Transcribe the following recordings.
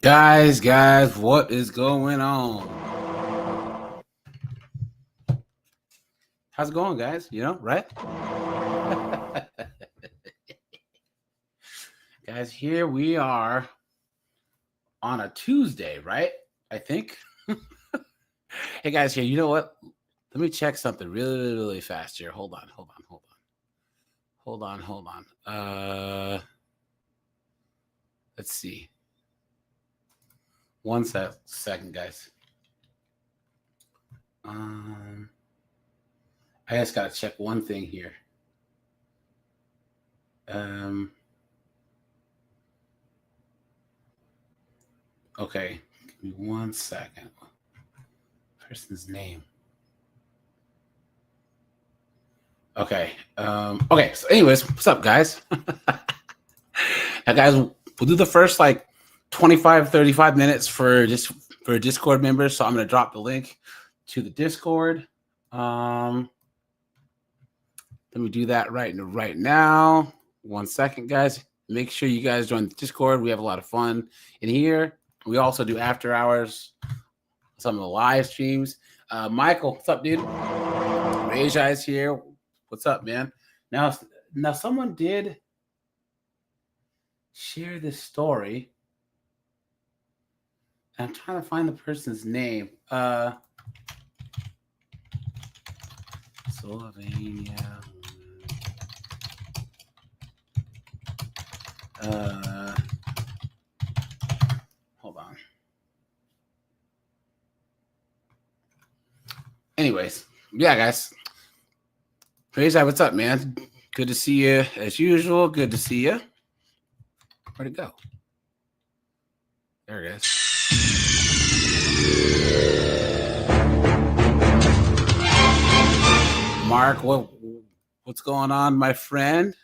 Guys, what is going on? How's it going, guys? You know, right? Guys, here we are on a Tuesday, right? I think. Hey, guys, here, you know what? Let me check something really fast here. Hold on. Let's see. One second, guys. I just gotta check one thing here. Okay, give me 1 second. Person's name. Okay. Okay. So, anyways, what's up, guys? Now, guys, we'll do the first 25-35 minutes for Discord members. So I'm gonna drop the link to the Discord. Let me do that right now. 1 second, guys. Make sure you guys join the Discord. We have a lot of fun in here. We also do after hours, some of the live streams. Michael, what's up, dude? Rajai is here. What's up, man? Now someone did share this story. I'm trying to find the person's name. Slovenia. Hold on. Anyways, yeah, guys. Praise God, what's up, man? Good to see you as usual. Good to see you. Where'd it go? There it is. Mark, what's going on, my friend?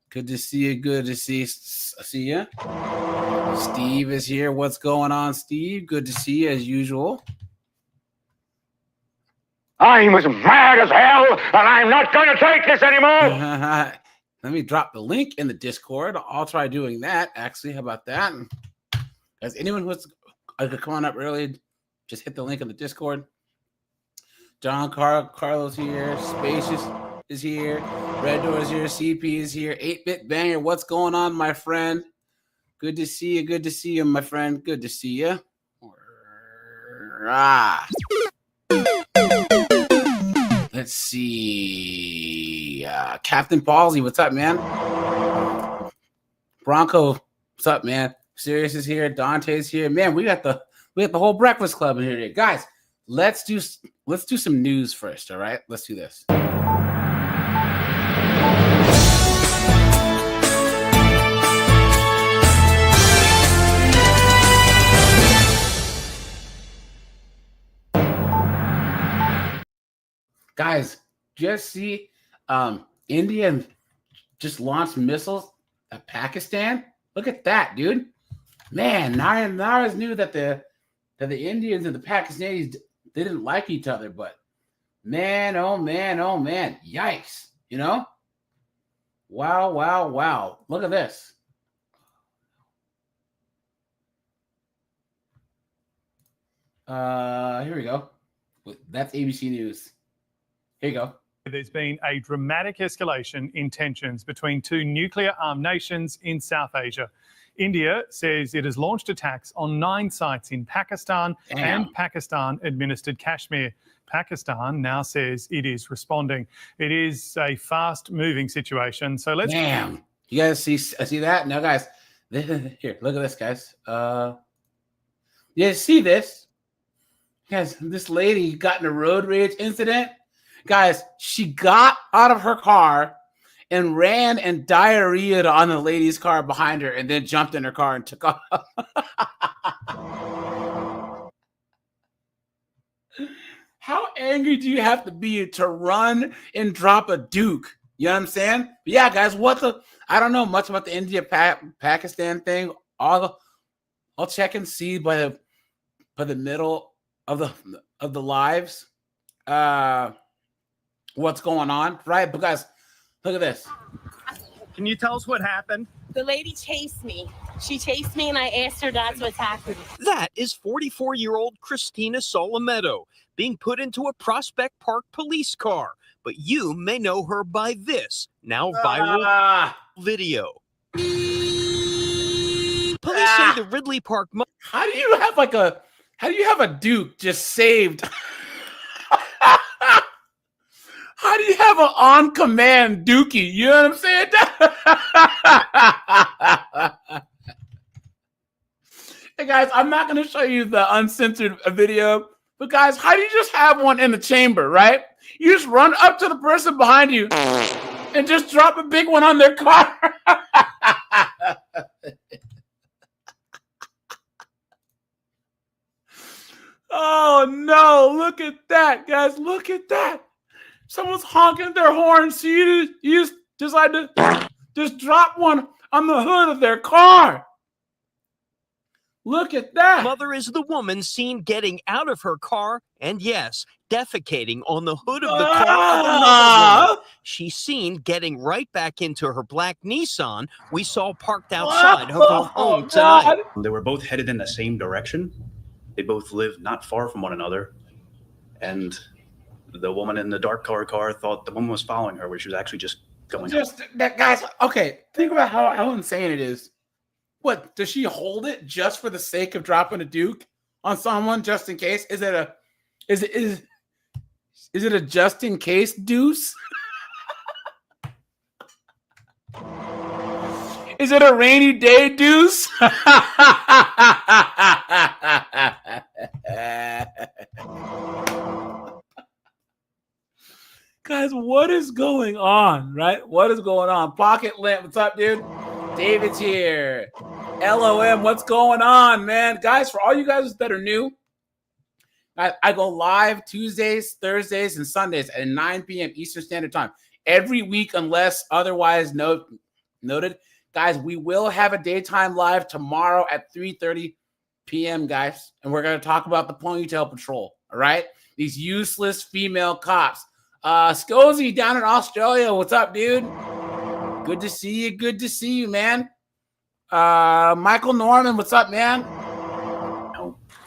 Good to see you. Good to see you. Steve is here. What's going on, Steve? Good to see you as usual. I'm as mad as hell, and I'm not going to take this anymore. Let me drop the link in the Discord. I'll try doing that. Actually, how about that? As anyone who's come on up early, just hit the link in the Discord. John Carlos here. Spacious is here. Red Door is here. CP is here. 8-Bit Banger. What's going on, my friend? Good to see you. Good to see you, my friend. Good to see you. Let's see. Captain Palsy, what's up, man? Bronco, what's up, man? Sirius is here. Dante's here. Man, we got the whole Breakfast Club in here today. Guys, let's do some news first, all right? Let's do this. Guys, just see India just launched missiles at Pakistan. Look at that, dude. Man, Nara's knew that the Indians and the Pakistanis, they didn't like each other, but man, oh man, yikes, you know? Wow. Look at this. Here we go. That's ABC News. Here you go. There's been a dramatic escalation in tensions between two nuclear-armed nations in South Asia. India says it has launched attacks on 9 sites in Pakistan and Pakistan-administered Kashmir. Pakistan now says it is responding. It is a fast-moving situation. So let's... Damn. You guys see that? Now, guys, here, look at this, guys. You see this? Guys, this lady got in a road rage incident. Guys, she got out of her car and ran and diarrheaed on the lady's car behind her and then jumped in her car and took off. How angry do you have to be to run and drop a Duke? You know what I'm saying? But yeah, guys, I don't know much about the India-Pakistan thing. I'll check and see by the middle of the lives. What's going on, right? But guys, look at this. Can you tell us what happened? The lady chased me She chased me and I asked her that's what's happening. That is 44-year-old Christina Solometto being put into a Prospect Park police car. But you may know her by this, now viral video. Police say the Ridley Park... How do you have a Duke just saved? How do you have an on-command Dookie? You know what I'm saying? Hey guys, I'm not going to show you the uncensored video, but guys, how do you just have one in the chamber, right? You just run up to the person behind you and just drop a big one on their car. Oh no, look at that, guys. Look at that. Someone's honking their horn, so you just decide to just drop one on the hood of their car. Look at that. Mother is the woman seen getting out of her car and, yes, defecating on the hood of the car of another woman. She's seen getting right back into her black Nissan we saw parked outside of her home tonight. They were both headed in the same direction. They both lived not far from one another. And the woman in the dark colored car thought the woman was following her, where she was actually just going. Just that, guys. Okay, think about how insane it is. What, does she hold it just for the sake of dropping a Duke on someone just in case? Is it a just in case deuce? Is it a rainy day deuce? Guys, what is going on, right? What is going on? Pocket Lamp, what's up, dude? David's here. LOM, what's going on, man? Guys, for all you guys that are new, I go live Tuesdays, Thursdays, and Sundays at 9 p.m. Eastern Standard Time. Every week, unless otherwise noted. Guys, we will have a daytime live tomorrow at 3:30 p.m., guys. And we're going to talk about the Ponytail Patrol, all right? These useless female cops. Scozy down in Australia, what's up, dude? Good to see you. Good to see you, man. Michael Norman, what's up, man?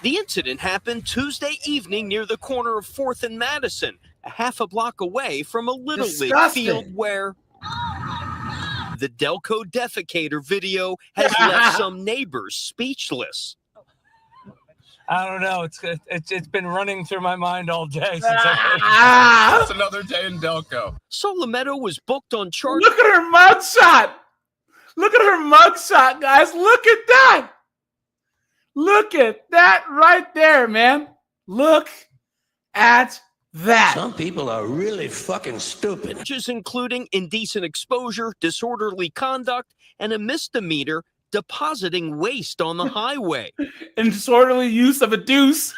The incident happened Tuesday evening near the corner of 4th and Madison, a half a block away from a Little League field where the Delco defecator video has left some neighbors speechless. I don't know. It's been running through my mind all day since That's another day in Delco. Solometto was booked on charges. Look at her mugshot. Look at her mugshot, guys. Look at that. Look at that right there, man. Look at that. Some people are really fucking stupid. Charges including indecent exposure, disorderly conduct, and a misdemeanor depositing waste on the highway. And disorderly use of a deuce.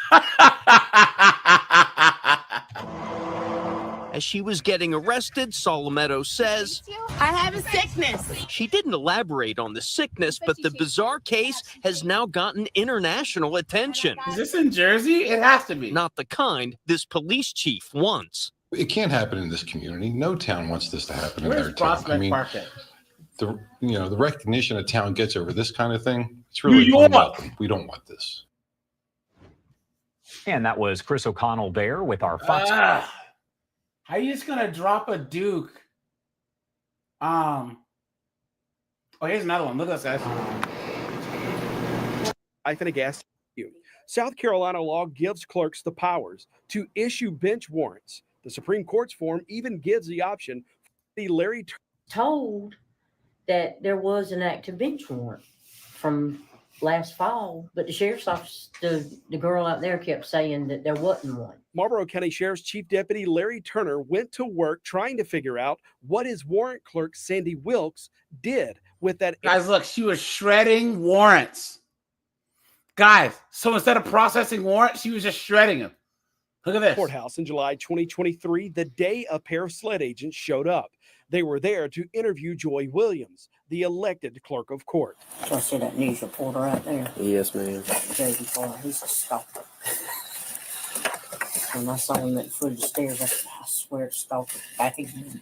As she was getting arrested, Solometto says, I have a sickness. She didn't elaborate on the sickness, but the bizarre case has now gotten international attention. Is this in Jersey? It has to be. Not the kind this police chief wants. It can't happen in this community. No town wants this to happen in their town. Prospect I mean, Park at? the recognition a town gets over this kind of thing, it's really New York. unwelcome. We don't want this. And that was Chris O'Connell there with our Fox. How you just gonna drop a Duke? Oh, here's another one. Look at this, guys. Gas. South Carolina law gives clerks the powers to issue bench warrants. The Supreme Court's form even gives the option for Larry told that there was an active bench warrant from last fall, but the sheriff's office, the girl out there kept saying that there wasn't one. Marlboro County Sheriff's Chief Deputy Larry Turner went to work trying to figure out what his warrant clerk Sandy Wilkes did with that. Guys, look, she was shredding warrants. Guys, so instead of processing warrants, she was just shredding them. Look at this. Courthouse in July 2023, the day a pair of SLED agents showed up. They were there to interview Joy Williams, the elected clerk of court. So I see that news reporter right there. Yes, ma'am. He's a stalker. When I saw him at the foot of the stairs, I swear it's stalker back again.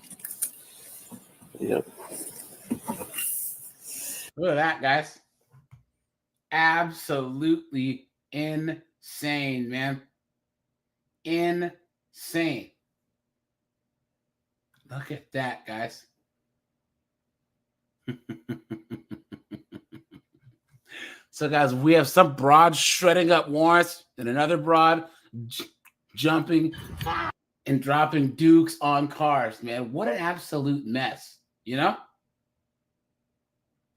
Yep. Look at that, guys. Absolutely insane, man. Insane. Look at that, guys. So, guys, we have some broad shredding up warrants and another broad jumping and dropping dukes on cars, man. What an absolute mess, you know?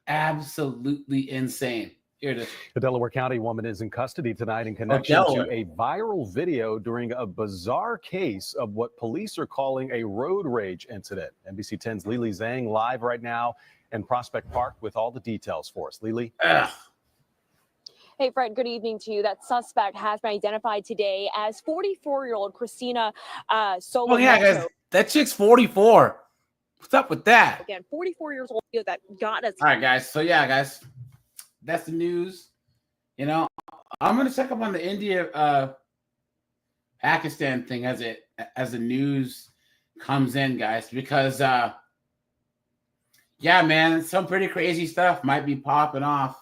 Absolutely insane. Here it is. The Delaware County woman is in custody tonight in connection to a viral video during a bizarre case of what police are calling a road rage incident. NBC 10's Lily Zhang live right now in Prospect Park with all the details for us. Lily. Hey, Fred, good evening to you. That suspect has been identified today as 44-year-old Christina Solo. Oh, yeah, guys. That chick's 44. What's up with that? Again, 44 years old that got us. All right, guys. So, yeah, guys, that's the news. You know, I'm going to check up on the India Pakistan thing as the news comes in, guys, because, yeah, man, some pretty crazy stuff might be popping off.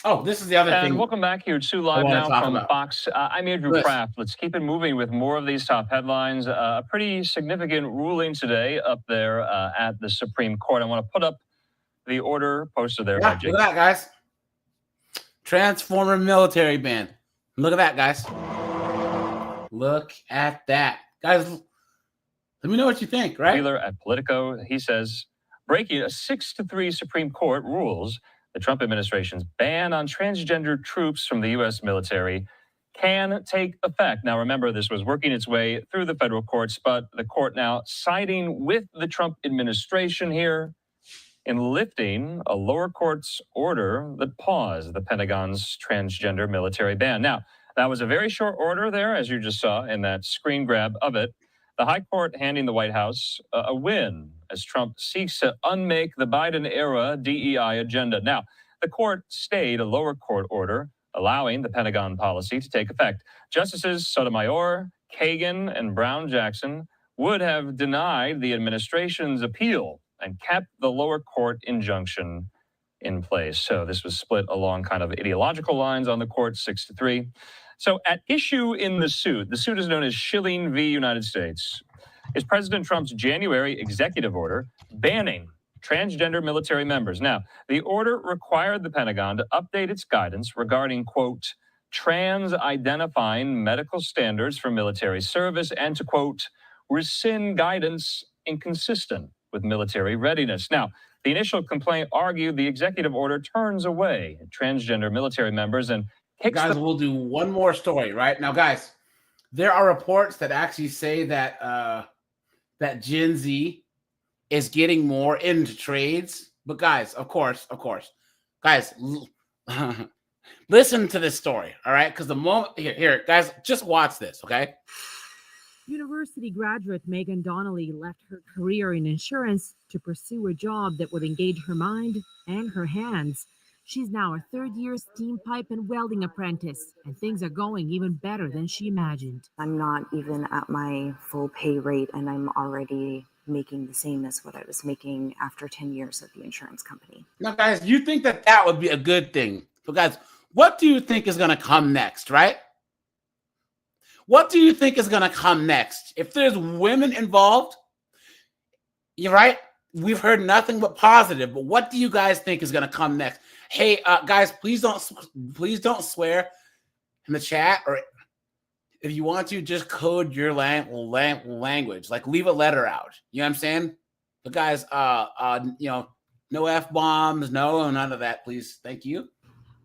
Oh, this is the other thing. Welcome back here to Live Now from Fox. I'm Andrew Kraft. Let's keep it moving with more of these top headlines. A pretty significant ruling today up there at the Supreme Court. I want to put up the order posted there. Yeah, look at that, guys. Transformer military ban. Look at that, guys. Look at that. Guys, let me know what you think, right? Wheeler at Politico, he says, breaking a 6-3 Supreme Court rules the Trump administration's ban on transgender troops from the U.S. military can take effect. Now, remember, this was working its way through the federal courts, but the court now siding with the Trump administration here in lifting a lower court's order that paused the Pentagon's transgender military ban. Now, that was a very short order there, as you just saw in that screen grab of it. The High Court handing the White House a win as Trump seeks to unmake the Biden-era DEI agenda. Now, the court stayed a lower court order allowing the Pentagon policy to take effect. Justices Sotomayor, Kagan, and Brown-Jackson would have denied the administration's appeal and kept the lower court injunction in place. So this was split along kind of ideological lines on the court, 6-3. So at issue in the suit is known as Schilling v. United States, is President Trump's January executive order banning transgender military members. Now, the order required the Pentagon to update its guidance regarding, quote, trans-identifying medical standards for military service and to, quote, rescind guidance inconsistent with military readiness. Now, the initial complaint argued the executive order turns away transgender military members and guys, we'll do one more story, right? Now, guys, there are reports that actually say that that Gen Z is getting more into trades. But guys, of course, guys, listen to this story, all right? Because the moment here, guys, just watch this, okay? University graduate Megan Donnelly left her career in insurance to pursue a job that would engage her mind and her hands. She's now a third-year steam pipe and welding apprentice, and things are going even better than she imagined. I'm not even at my full pay rate, and I'm already making the same as what I was making after 10 years at the insurance company. Now, guys, you think that would be a good thing. So, guys, what do you think is going to come next, right? What do you think is going to come next? If there's women involved, you're right. We've heard nothing but positive, but what do you guys think is going to come next? Hey, guys, please don't swear in the chat, or if you want to, just code your language. Like, leave a letter out. You know what I'm saying? But guys, no F-bombs, none of that, please. Thank you.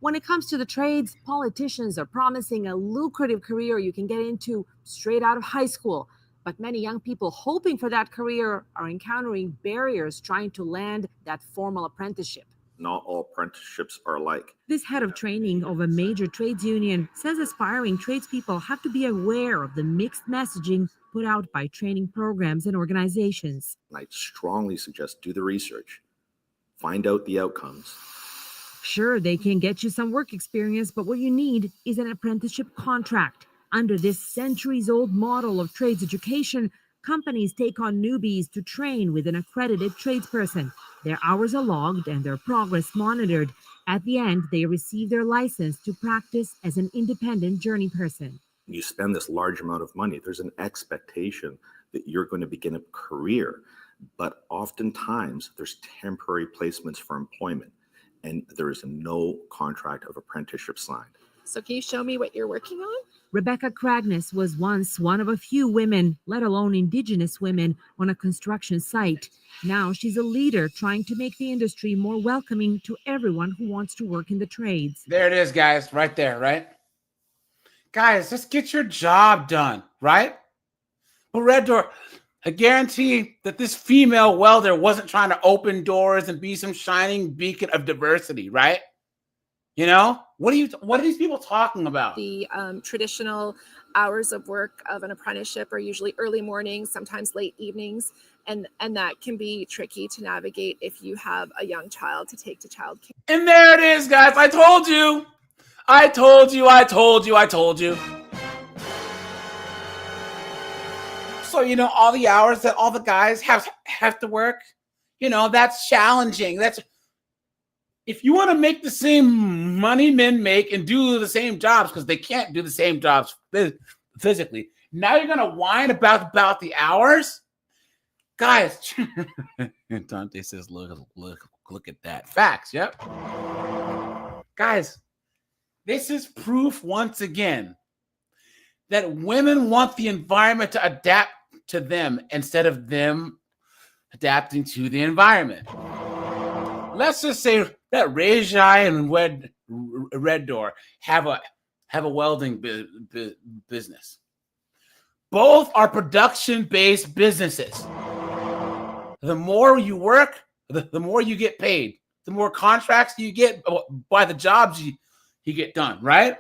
When it comes to the trades, politicians are promising a lucrative career you can get into straight out of high school. But many young people hoping for that career are encountering barriers trying to land that formal apprenticeship. Not all apprenticeships are alike. This head of training of a major trades union says aspiring tradespeople have to be aware of the mixed messaging put out by training programs and organizations. I strongly suggest do the research, find out the outcomes. Sure, they can get you some work experience, but what you need is an apprenticeship contract. Under this centuries-old model of trades education, companies take on newbies to train with an accredited tradesperson. Their hours are logged and their progress monitored. At the end, they receive their license to practice as an independent journey person. You spend this large amount of money, there's an expectation that you're going to begin a career, but oftentimes there's temporary placements for employment, and there is no contract of apprenticeship signed. So can you show me what you're working on? Rebecca Cragnes was once one of a few women, let alone Indigenous women, on a construction site. Now she's a leader trying to make the industry more welcoming to everyone who wants to work in the trades. There it is, guys, right there, right? Guys, just get your job done, right? But Red Door, I guarantee that this female welder wasn't trying to open doors and be some shining beacon of diversity, right? You know, what are these people talking about? The traditional hours of work of an apprenticeship are usually early mornings, sometimes late evenings, and that can be tricky to navigate if you have a young child to take to childcare. And there it is, guys. I told you. I told you. I told you. I told you. So, you know, all the hours that all the guys have to work, you know, that's challenging. That's, if you want to make the same money men make and do the same jobs, because they can't do the same jobs physically, now you're going to whine about the hours? Guys, Dante says, look at that. Facts, yep. Guys, this is proof once again that women want the environment to adapt to them instead of them adapting to the environment. Let's just say that Rajai and Red Door have a welding business. Both are production-based businesses. The more you work, the more you get paid. The more contracts you get by the jobs you get done, right?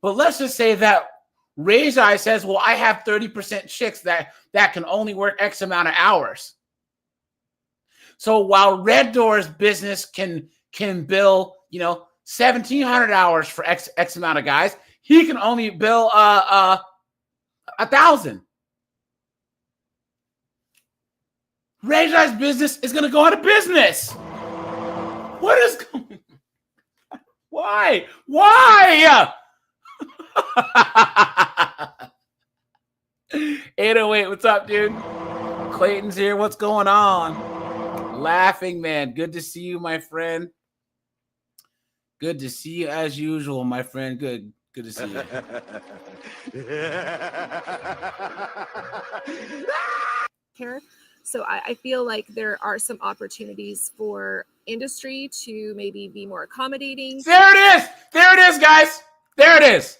But let's just say that Rajai says, well, I have 30% chicks that can only work X amount of hours. So while Red Door's business can bill, you know, 1,700 hours for X amount of guys, he can only bill 1,000. Rajai's business is going to go out of business. What is going on? Why? 808, what's up, dude? Clayton's here. What's going on? Laughing man, good to see you, my friend. Good to see you as usual, my friend. Good to see Here. So I feel like there are some opportunities for industry to maybe be more accommodating. There it is. There it is, guys. There it is.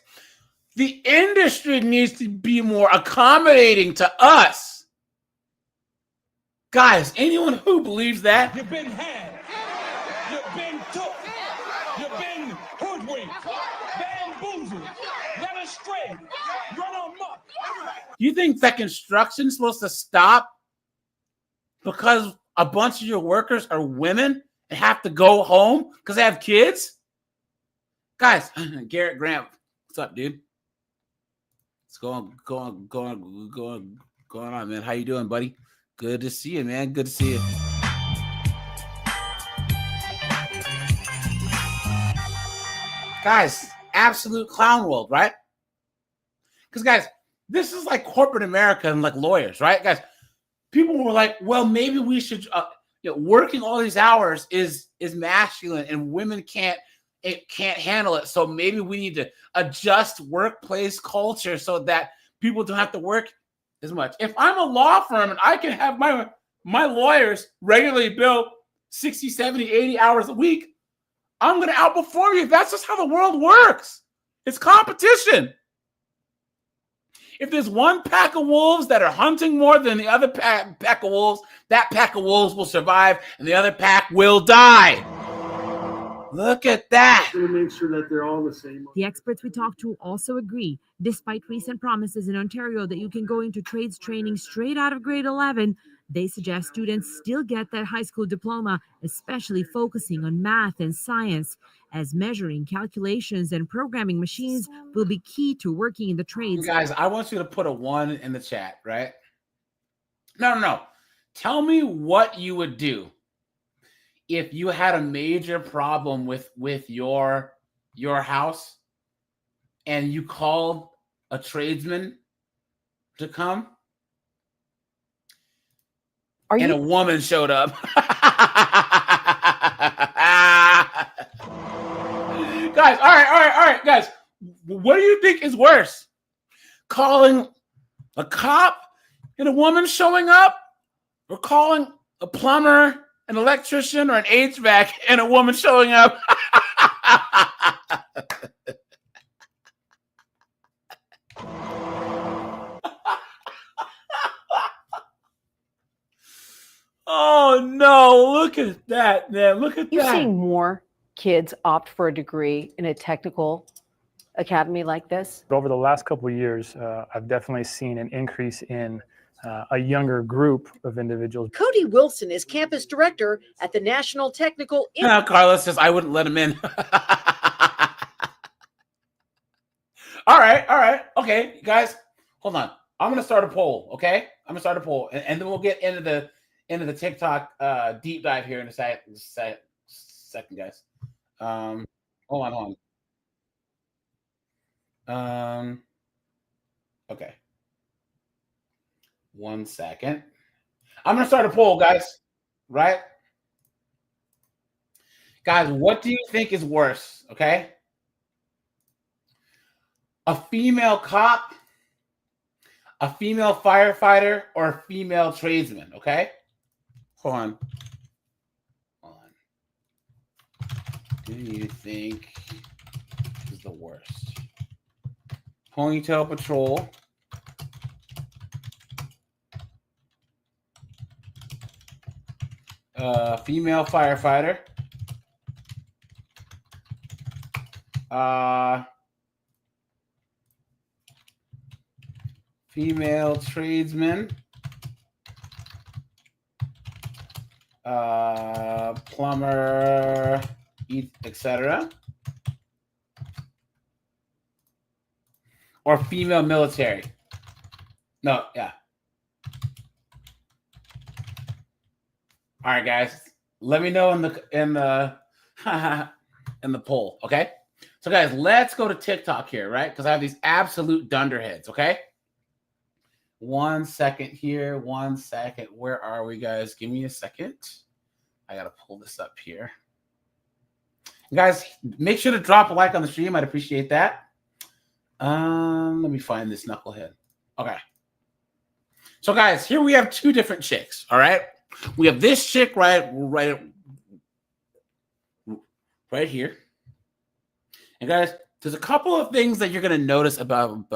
The industry needs to be more accommodating to us. Guys, anyone who believes that? You've been had. You've been took. You've been hoodwinked. Bamboozled. Led astray. Run amok. You think that construction's supposed to stop because a bunch of your workers are women and have to go home because they have kids? Guys, Garrett Grant, what's up, dude? What's going on, man? How you doing, buddy? Good to see you, man. Good to see you. Guys, absolute clown world, right? Because, guys, this is like corporate America and like lawyers, right? Guys, people were like, well, maybe we should, working all these hours is masculine and women can't handle it. So maybe we need to adjust workplace culture so that people don't have to work as much. If I'm a law firm and I can have my lawyers regularly bill 60, 70, 80 hours a week, I'm going to outperform you. That's just how the world works. It's competition. If there's one pack of wolves that are hunting more than the other pack of wolves, that pack of wolves will survive and the other pack will die. Look at that. To make sure that they're all the same. The experts we talked to also agree, despite recent promises in Ontario that you can go into trades training straight out of grade 11, they suggest students still get that high school diploma, especially focusing on math and science, as measuring calculations and programming machines will be key to working in the trades. Guys, I want you to put a 1 in the chat, right? No. Tell me what you would do if you had a major problem with your house and you called a tradesman to come and a woman showed up. Guys, all right, guys. What do you think is worse? Calling a cop and a woman showing up, or calling a plumber, an electrician, or an HVAC and a woman showing up? Oh no, look at that, man. Look at You're that. seeing more kids opt for a degree in a technical academy like this? Over the last couple of years, I've definitely seen an increase in a younger group of individuals. Cody Wilson is campus director at the National Technical. Carlos says, I wouldn't let him in. All right. Okay, guys, hold on. I'm going to start a poll, okay? I'm going to start a poll, and then we'll get into the TikTok deep dive here in a second, guys. Hold on. Okay. 1 second. I'm going to start a poll, guys, right? Guys, what do you think is worse, okay? A female cop, a female firefighter, or a female tradesman, okay? Hold on. Do you think is the worst? Ponytail Patrol. Female firefighter. Female tradesman. Plumber, etc. Or female military. No, yeah. All right, guys. Let me know in the in the poll, okay? So, guys, let's go to TikTok here, right? Because I have these absolute dunderheads, okay? 1 second here. 1 second. Where are we, guys? Give me a second. I got to pull this up here. Guys, make sure to drop a like on the stream. I'd appreciate that. Let me find this knucklehead. Okay. So, guys, here we have two different chicks, all right? We have this chick right here. And, guys, there's a couple of things that you're going to notice about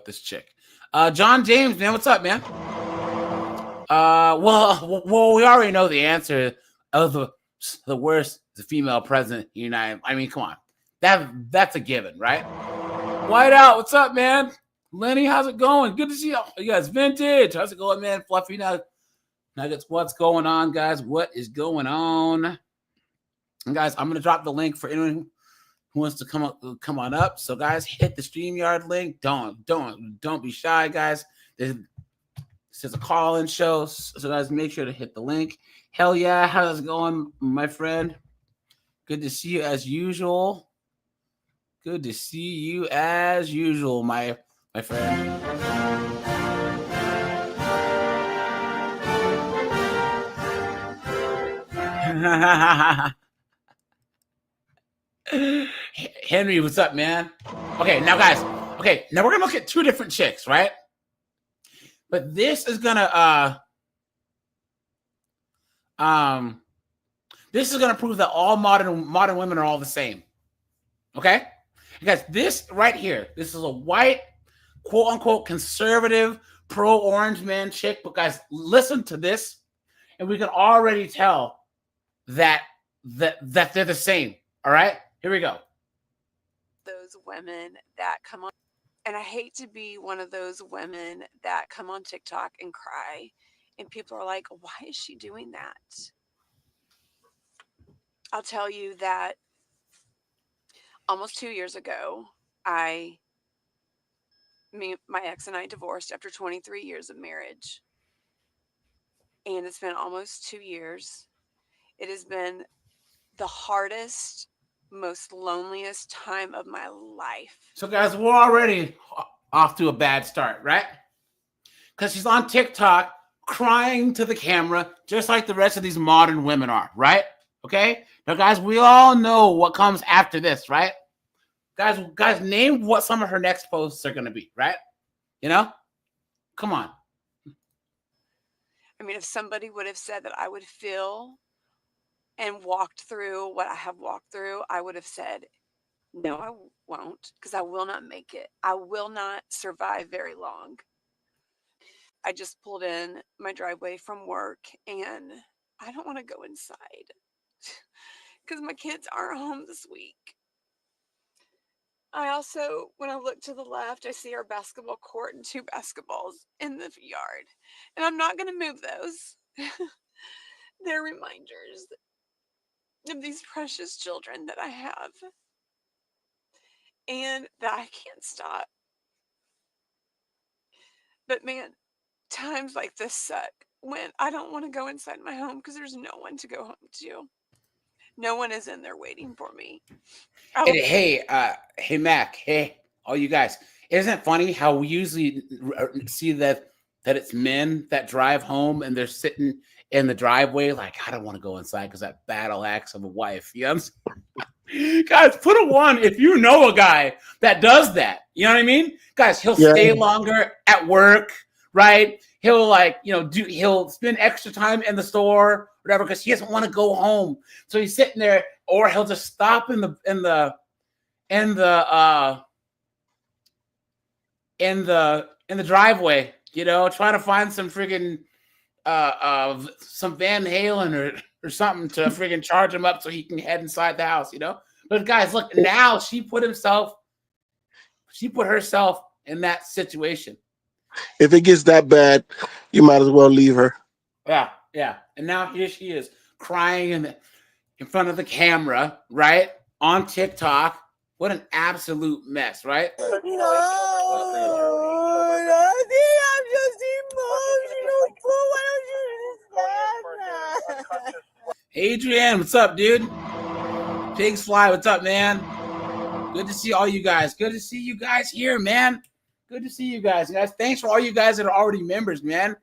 this chick. John James, man, what's up, man? Well, we already know the answer of the worst, the female president united. I mean, come on, that's a given, right? Whiteout, what's up, man? Lenny, how's it going? Good to see you guys. Vintage, how's it going, man? Fluffy Nuggets, what's going on, guys? What is going on? And guys, I'm gonna drop the link for anyone who wants to come on up. So, guys, hit the StreamYard link. Don't be shy, guys. This is a call-in show, so guys, make sure to hit the link. Hell yeah, how's it going, my friend? Good to see you as usual. Good to see you as usual, my friend. Henry, what's up, man? Okay, now guys. Okay, now we're gonna look at two different chicks, right? But this is gonna prove that all modern women are all the same. Okay, guys, this right here, this is a white, quote unquote, conservative, pro orange man chick. But guys, listen to this, and we can already tell that they're the same. All right, here we go. Those women that come on, and I hate to be one of those women that come on TikTok and cry, and people are like, why is she doing that? I'll tell you that almost 2 years ago, my ex and I divorced after 23 years of marriage. And it's been almost 2 years. It has been the hardest, most loneliest time of my life. So, guys, we're already off to a bad start, right? Because she's on TikTok crying to the camera, just like the rest of these modern women are, right? Okay? Now, guys, we all know what comes after this, right? Guys, name what some of her next posts are going to be, right? You know? Come on. I mean, if somebody would have said that I would feel and walked through what I have walked through, I would have said, no, I won't, because I will not make it. I will not survive very long. I just pulled in my driveway from work and I don't want to go inside because my kids aren't home this week. I also, when I look to the left, I see our basketball court and 2 basketballs in the yard. And I'm not going to move those. They're reminders of these precious children that I have and that I can't stop. But man, times like this suck when I don't want to go inside my home because there's no one to go home to. No one is in there waiting for me. Hey, Mac. Hey, all you guys. Isn't it funny how we usually see that it's men that drive home and they're sitting in the driveway like, I don't want to go inside because that battle axe of a wife. You know what I'm saying? Guys, put a 1 if you know a guy that does that. You know what I mean? Guys, he'll stay longer at work, right? He'll he'll spend extra time in the store, whatever, because he doesn't want to go home. So he's sitting there, or he'll just stop in the driveway, trying to find some friggin' some Van Halen or something to friggin' charge him up so he can head inside the house, But guys, look, now she put herself in that situation. If it gets that bad, you might as well leave her. Yeah. And now here she is crying in front of the camera, right? On TikTok. What an absolute mess, right? No, I'm just emotional. Why don't you understand that? Adrian, what's up, dude? Pigs Fly, what's up, man? Good to see all you guys. Good to see you guys here, man. Good to see you guys. Guys, thanks for all you guys that are already members, man.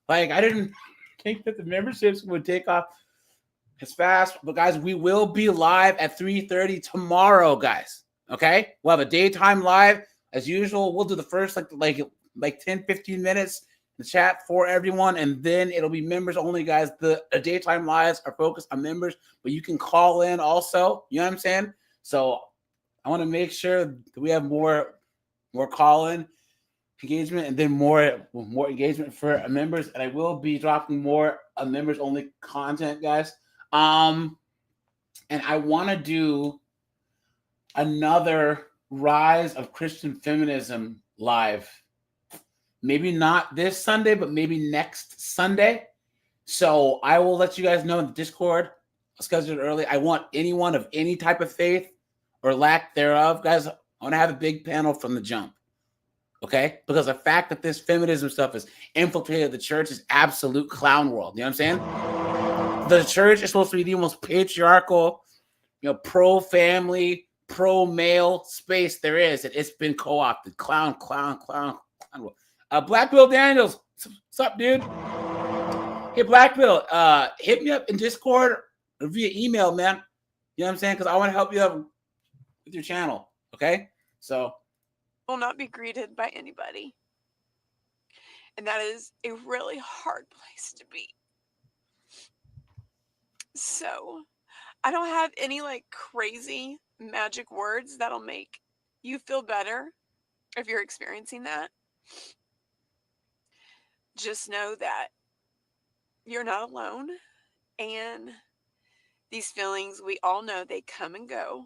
Like, I didn't think that the memberships would take off as fast, but guys, we will be live at 3:30 tomorrow, guys. Okay? We'll have a daytime live as usual. We'll do the first like 10-15 minutes in the chat for everyone, and then it'll be members only, guys. The daytime lives are focused on members, but you can call in also. You know what I'm saying? So I want to make sure that we have more call-in engagement, and then more engagement for members. And I will be dropping more members only content, guys. And I want to do another Rise of Christian Feminism live. Maybe not this Sunday, but maybe next Sunday. So I will let you guys know in the Discord. I'll schedule it early. I want anyone of any type of faith or lack thereof, guys. I want to have a big panel from the jump. Okay? Because the fact that this feminism stuff has infiltrated the church is absolute clown world. You know what I'm saying? The church is supposed to be the most patriarchal, pro-family, pro-male space there is, and it's been co-opted. Clown world. Black Bill Daniels, what's up, dude? Hey, Black Bill, hit me up in Discord or via email, man. You know what I'm saying? Because I want to help you out with your channel. Okay? So will not be greeted by anybody. And that is a really hard place to be. So I don't have any crazy magic words that'll make you feel better if you're experiencing that. Just know that you're not alone, and these feelings, we all know they come and go.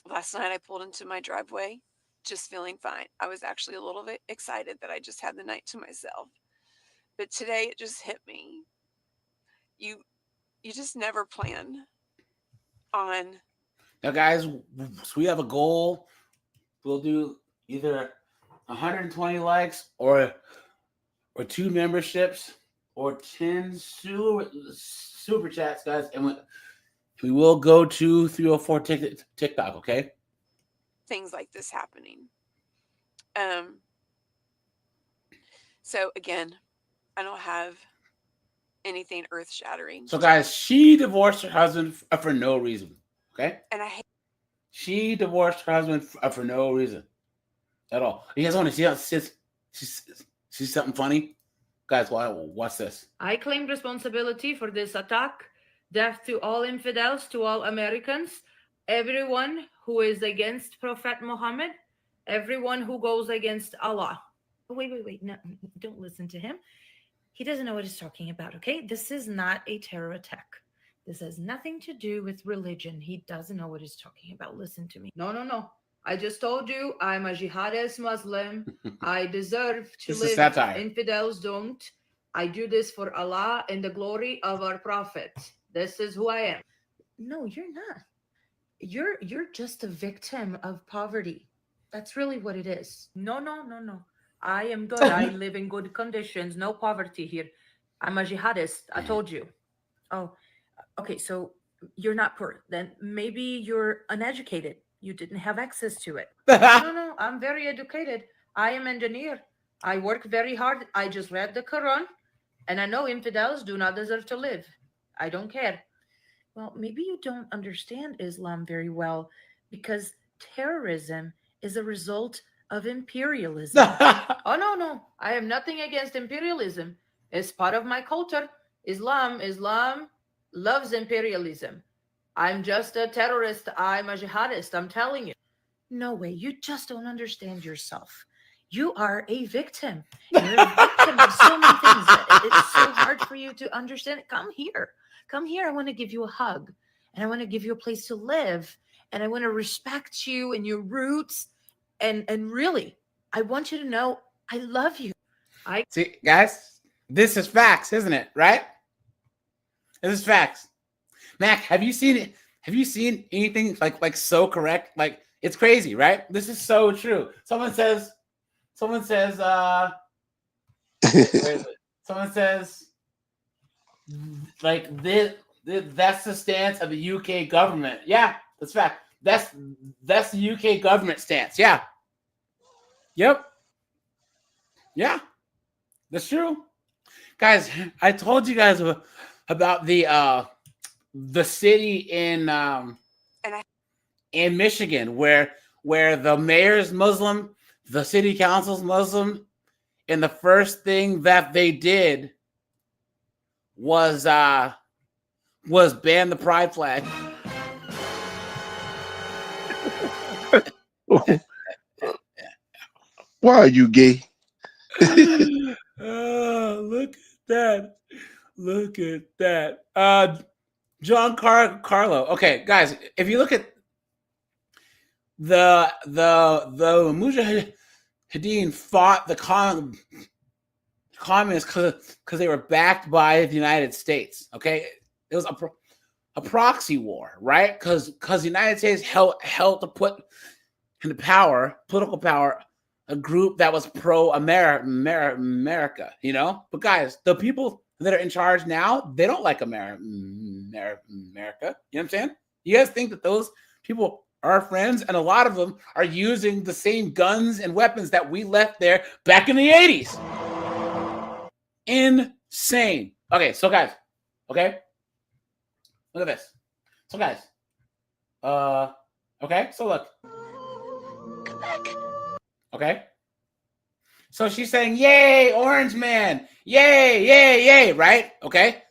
Last night I pulled into my driveway just feeling fine. I was actually a little bit excited that I just had the night to myself. But today it just hit me. You just never plan on. Now, guys, so we have a goal. We'll do either 120 likes or 2 memberships or 10 super chats, guys, and we will go to 304 TikTok, okay? Things like this happening. So again, I don't have anything earth-shattering. So, guys, she divorced her husband for no reason, okay? And I hate. She divorced her husband for no reason at all. You guys want to see something funny? Guys, watch this. I claim responsibility for this attack. Death to all infidels, to all Americans, everyone who is against Prophet Muhammad, everyone who goes against Allah. Wait. No, don't listen to him. He doesn't know what he's talking about, okay? This is not a terror attack. This has nothing to do with religion. He doesn't know what he's talking about. Listen to me. No. I just told you I'm a jihadist Muslim. I deserve to This is live. satire. Infidels don't. I do this for Allah and the glory of our prophet. This is who I am. No, you're not. You're just a victim of poverty. That's really what it is. No. I am good. I live in good conditions. No poverty here. I'm a jihadist. I told you. Oh, okay. So you're not poor. Then maybe you're uneducated. You didn't have access to it. No. I'm very educated. I am an engineer. I work very hard. I just read the Quran, and I know infidels do not deserve to live. I don't care. Well, maybe you don't understand Islam very well, because terrorism is a result of imperialism. Oh, no. I have nothing against imperialism. It's part of my culture. Islam loves imperialism. I'm just a terrorist. I'm a jihadist. I'm telling you. No way. You just don't understand yourself. You are a victim. You're a victim of so many things. It's so hard for you to understand. Come here. I want to give you a hug, and I want to give you a place to live, and I want to respect you and your roots. And really, I want you to know I love you. See, guys, this is facts, isn't it? Right? This is facts. Mac, have you seen it? Have you seen anything like so correct? Like, it's crazy, right? This is so true. Someone says, like this, that's the stance of the UK government. Yeah, that's fact. That's the UK government stance. Yeah. Yep. Yeah. That's true. Guys, I told you guys about the city in Michigan where the mayor's Muslim, the city council's Muslim, and the first thing that they did was ban the pride flag. Why are you gay? Look at that. John Carlo. Okay, guys, if you look at the Mujahideen fought the communists because they were backed by the United States. Okay, it was a proxy war, right? Because the United States helped to put into political power, a group that was pro-America, you know? But guys, the people that are in charge now, they don't like America. You know what I'm saying? You guys think that those people are our friends, and a lot of them are using the same guns and weapons that we left there back in the 80s. Insane. Okay, so guys, okay? Look at this. So guys, okay, so look. Come back. Okay. So she's saying, yay, Orange Man. Yay, right? Okay.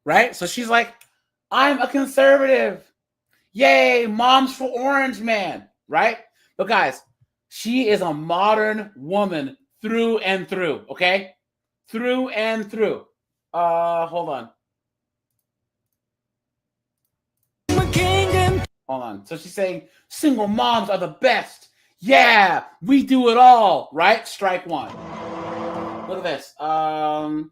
Right? So she's like, I'm a conservative. Yay, Moms for Orange Man. Right? But guys, she is a modern woman through and through. Okay? Through and through. Hold on. Hold on. So she's saying, single moms are the best. Yeah, we do it all, right? Strike one. Look at this. Her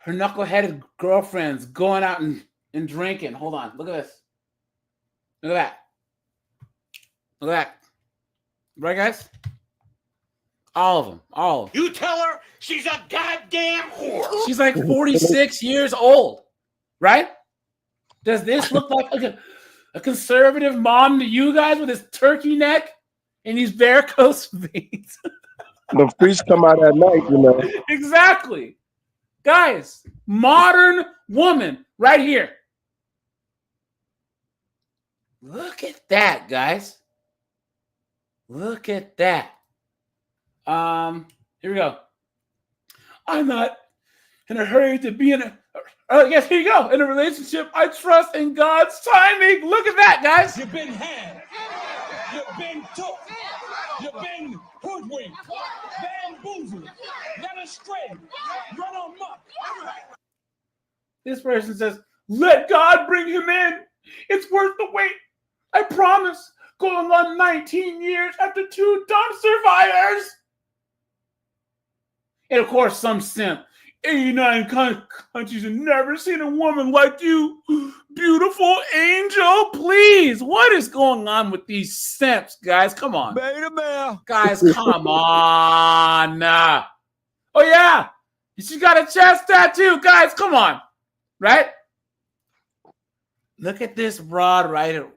knuckleheaded girlfriends going out and drinking. Hold on. Look at this. Look at that. Look at that. Right, guys? All of them. All of them. You tell her she's a goddamn whore. She's like 46 years old, right? Does this look like a conservative mom to you guys with his turkey neck and these varicose veins? The freaks come out at night, you know. Exactly. Guys, modern woman right here. Look at that, guys. Look at that. Here we go. I'm not in a hurry to be in a yes, here you go. In a relationship, I trust in God's timing. Look at that, guys. You've been had. You've been took. You've been hoodwinked. Bamboozled. Led astray. Run amok. This person says, let God bring him in. It's worth the wait. I promise. Going on 19 years after 2 dumpster fires. And of course, some simp. 89 countries have never seen a woman like you. Beautiful angel, please. What is going on with these simps, guys? Come on. Beta male. Guys, come on. Oh, yeah. She's got a chest tattoo. Guys, come on. Right? Look at this broad right here.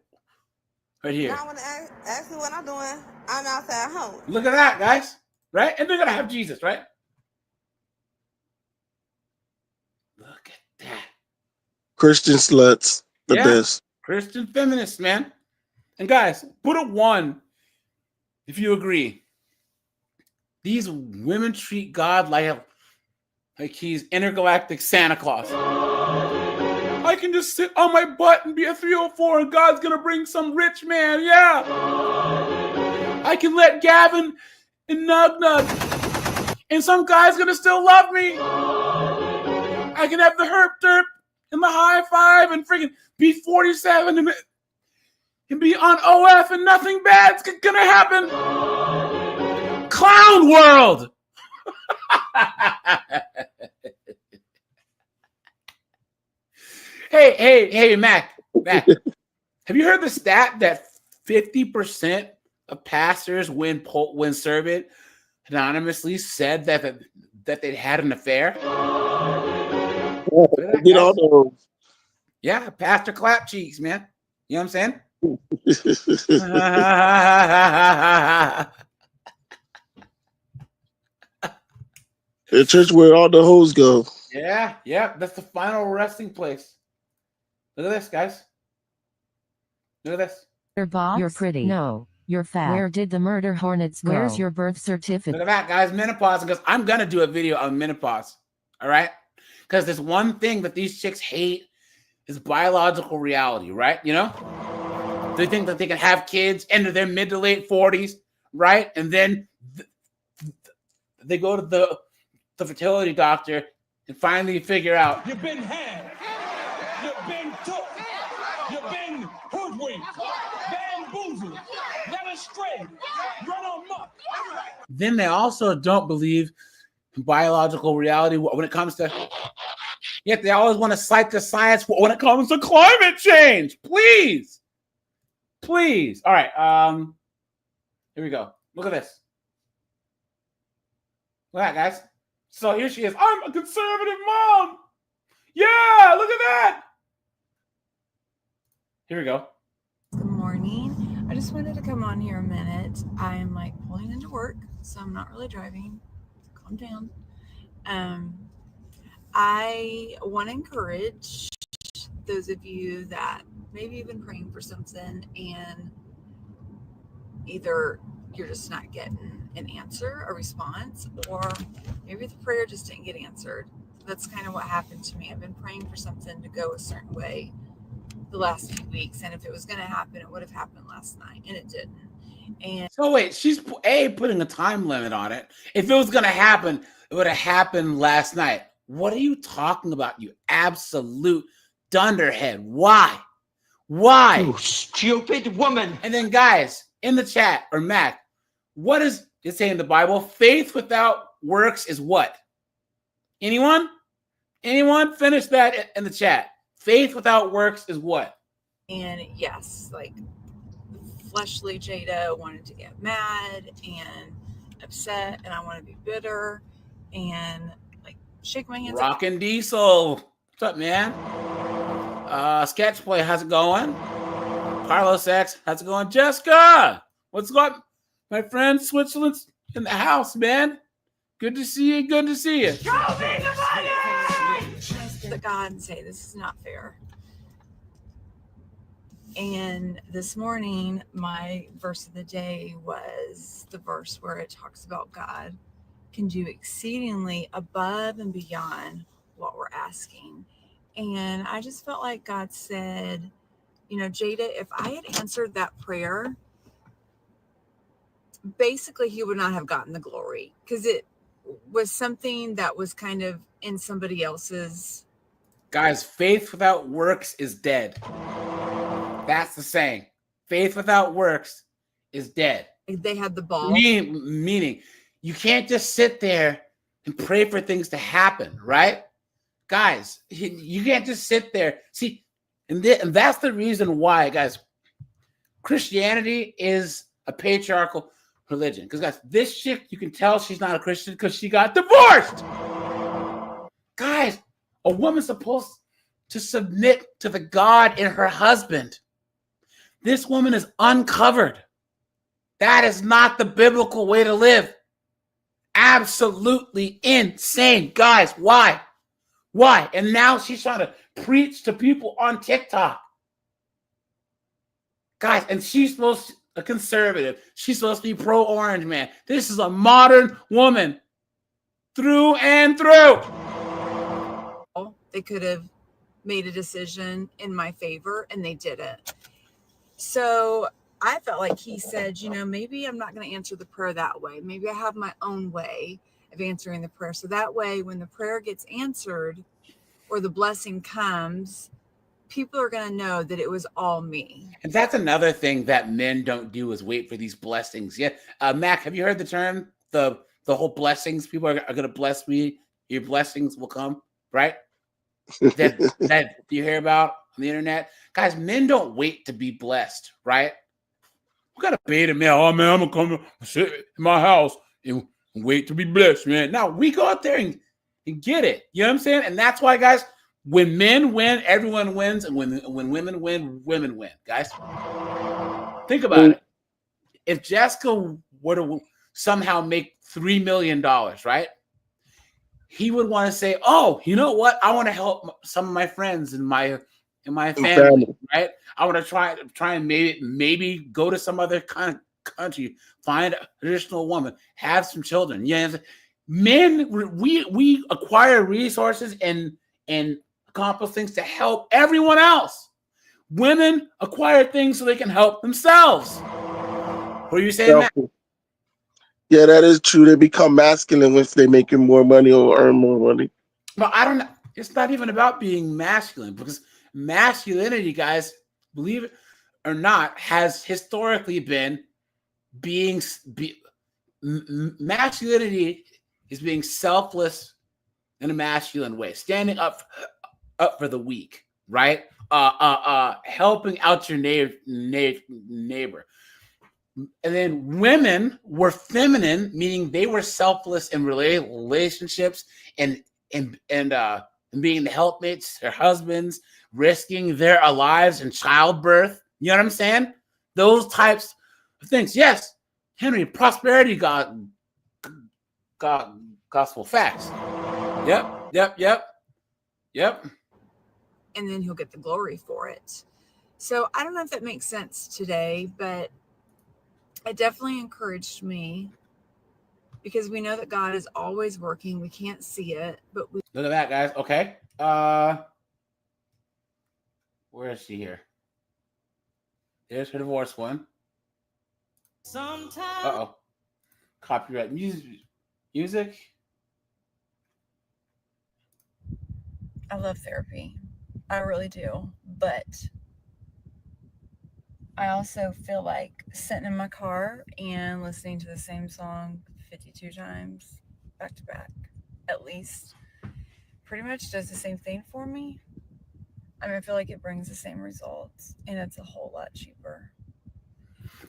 I want to ask me what I'm doing. I'm outside home. Look at that, guys. Right? And they're going to have Jesus, right? Look at that. Christian sluts, the best. Christian feminists, man. And guys, put a 1 if you agree. These women treat God like he's intergalactic Santa Claus. I can just sit on my butt and be a 304 and God's going to bring some rich man. Yeah. I can let Gavin and Nug and some guy's going to still love me. I can have the herp derp and the high five and freaking be 47 and be on OF and nothing bad's going to happen. Clown world. Hey, Mac, have you heard the stat that 50% of pastors when surveyed anonymously said that they'd had an affair? Get all those. Yeah, Pastor Clap Cheeks, man. You know what I'm saying? The church where all the hoes go. Yeah, that's the final resting place. Look at this, guys. Look at this. You're Bob. You're pretty. No, you're fat. Where did the murder hornets go? Where's your birth certificate? Look at that, guys. Menopause. Because I'm going to do a video on menopause. All right? Because there's one thing that these chicks hate is biological reality, right? You know? They think that they can have kids into their mid to late 40s, right? And then they go to the fertility doctor and finally figure out. You've been had. You've been took. You've been hoodwinked. Bamboozled. Led astray. Run amok. Then they also don't believe in biological reality when it comes to. Yet they always want to cite the science when it comes to climate change. Please. All right. Here we go. Look at this. Look at that, guys. So here she is. I'm a conservative mom. Yeah, look at that. Here we go. Good morning. I just wanted to come on here a minute. I'm like pulling into work, so I'm not really driving. Calm down. I want to encourage those of you that maybe you've been praying for something and either you're just not getting an answer, a response, or maybe the prayer just didn't get answered. That's kind of what happened to me. I've been praying for something to go a certain way the last few weeks, and if it was going to happen, it would have happened last night, and it didn't. And so wait, she's putting a time limit on it. If it was going to happen, it would have happened last night. What are you talking about, you absolute dunderhead? Why? You stupid woman. And then guys, in the chat, or Mac, what does it say in the Bible? Faith without works is what? Anyone? Finish that in the chat. Faith without works is what? yes, like fleshly Jada wanted to get mad and upset, and I want to be bitter and like shake my hands. Rockin' Diesel. What's up, man? Sketch Play, how's it going? Carlos X, how's it going? Jessica, what's going on? My friend Switzerland's in the house, man. Good to see you. Good to see you. Show me the money! The God and say, this is not fair. And this morning, my verse of the day was the verse where it talks about God can do exceedingly above and beyond what we're asking. And I just felt like God said, you know, Jada, if I had answered that prayer, basically he would not have gotten the glory because it was something that was kind of in somebody else's. Guys, faith without works is dead. That's the saying. Faith without works is dead. They had the ball. Meaning, you can't just sit there and pray for things to happen, right? Guys, you can't just sit there. See, and that's the reason why, guys, Christianity is a patriarchal religion. Because, guys, this chick, you can tell she's not a Christian because she got divorced. Guys, a woman's supposed to submit to the God in her husband. This woman is uncovered. That is not the biblical way to live. Absolutely insane. Guys, why? Why? And now she's trying to preach to people on TikTok. Guys, and she's supposed to be a conservative. She's supposed to be pro-orange man. This is a modern woman through and through. They could have made a decision in my favor, and they didn't. So I felt like he said, you know, maybe I'm not going to answer the prayer that way. Maybe I have my own way of answering the prayer. So that way, when the prayer gets answered or the blessing comes, people are going to know that it was all me. And that's another thing that men don't do is wait for these blessings. Yeah. Mac, have you heard the term, the whole blessings? People are going to bless me. Your blessings will come, right? that you hear about on the internet. Guys, men don't wait to be blessed, right? We got a beta male. Oh, man, I'm going to come sit in my house and wait to be blessed, man. Now, we go out there and get it. You know what I'm saying? And that's why, guys, when men win, everyone wins. And when women win, women win, guys. Think about it. If Jessica were to somehow make $3 million, right? He would want to say, oh, you know what? I want to help some of my friends in my family, right? I want to try and maybe go to some other country, find a traditional woman, have some children. Yeah, men, we acquire resources and accomplish things to help everyone else. Women acquire things so they can help themselves. What are you saying, Matt? Yeah, that is true. They become masculine if they're making more money or earn more money. But I don't know. It's not even about being masculine because masculinity, guys, believe it or not, has historically been masculinity is being selfless in a masculine way, standing up for the weak, right? Helping out your neighbor. And then women were feminine, meaning they were selfless in relationships and being the helpmates, their husbands, risking their lives in childbirth. You know what I'm saying? Those types of things. Yes, Henry, prosperity gospel facts. Yep. And then he'll get the glory for it. So I don't know if that makes sense today, but it definitely encouraged me because we know that God is always working. We can't see it, but we look at that, guys. Okay. Where is she here? There's her divorce one. Uh-oh. Copyright music. I love therapy. I really do. But I also feel like sitting in my car and listening to the same song 52 times back to back, at least, pretty much does the same thing for me. I mean, I feel like it brings the same results and it's a whole lot cheaper.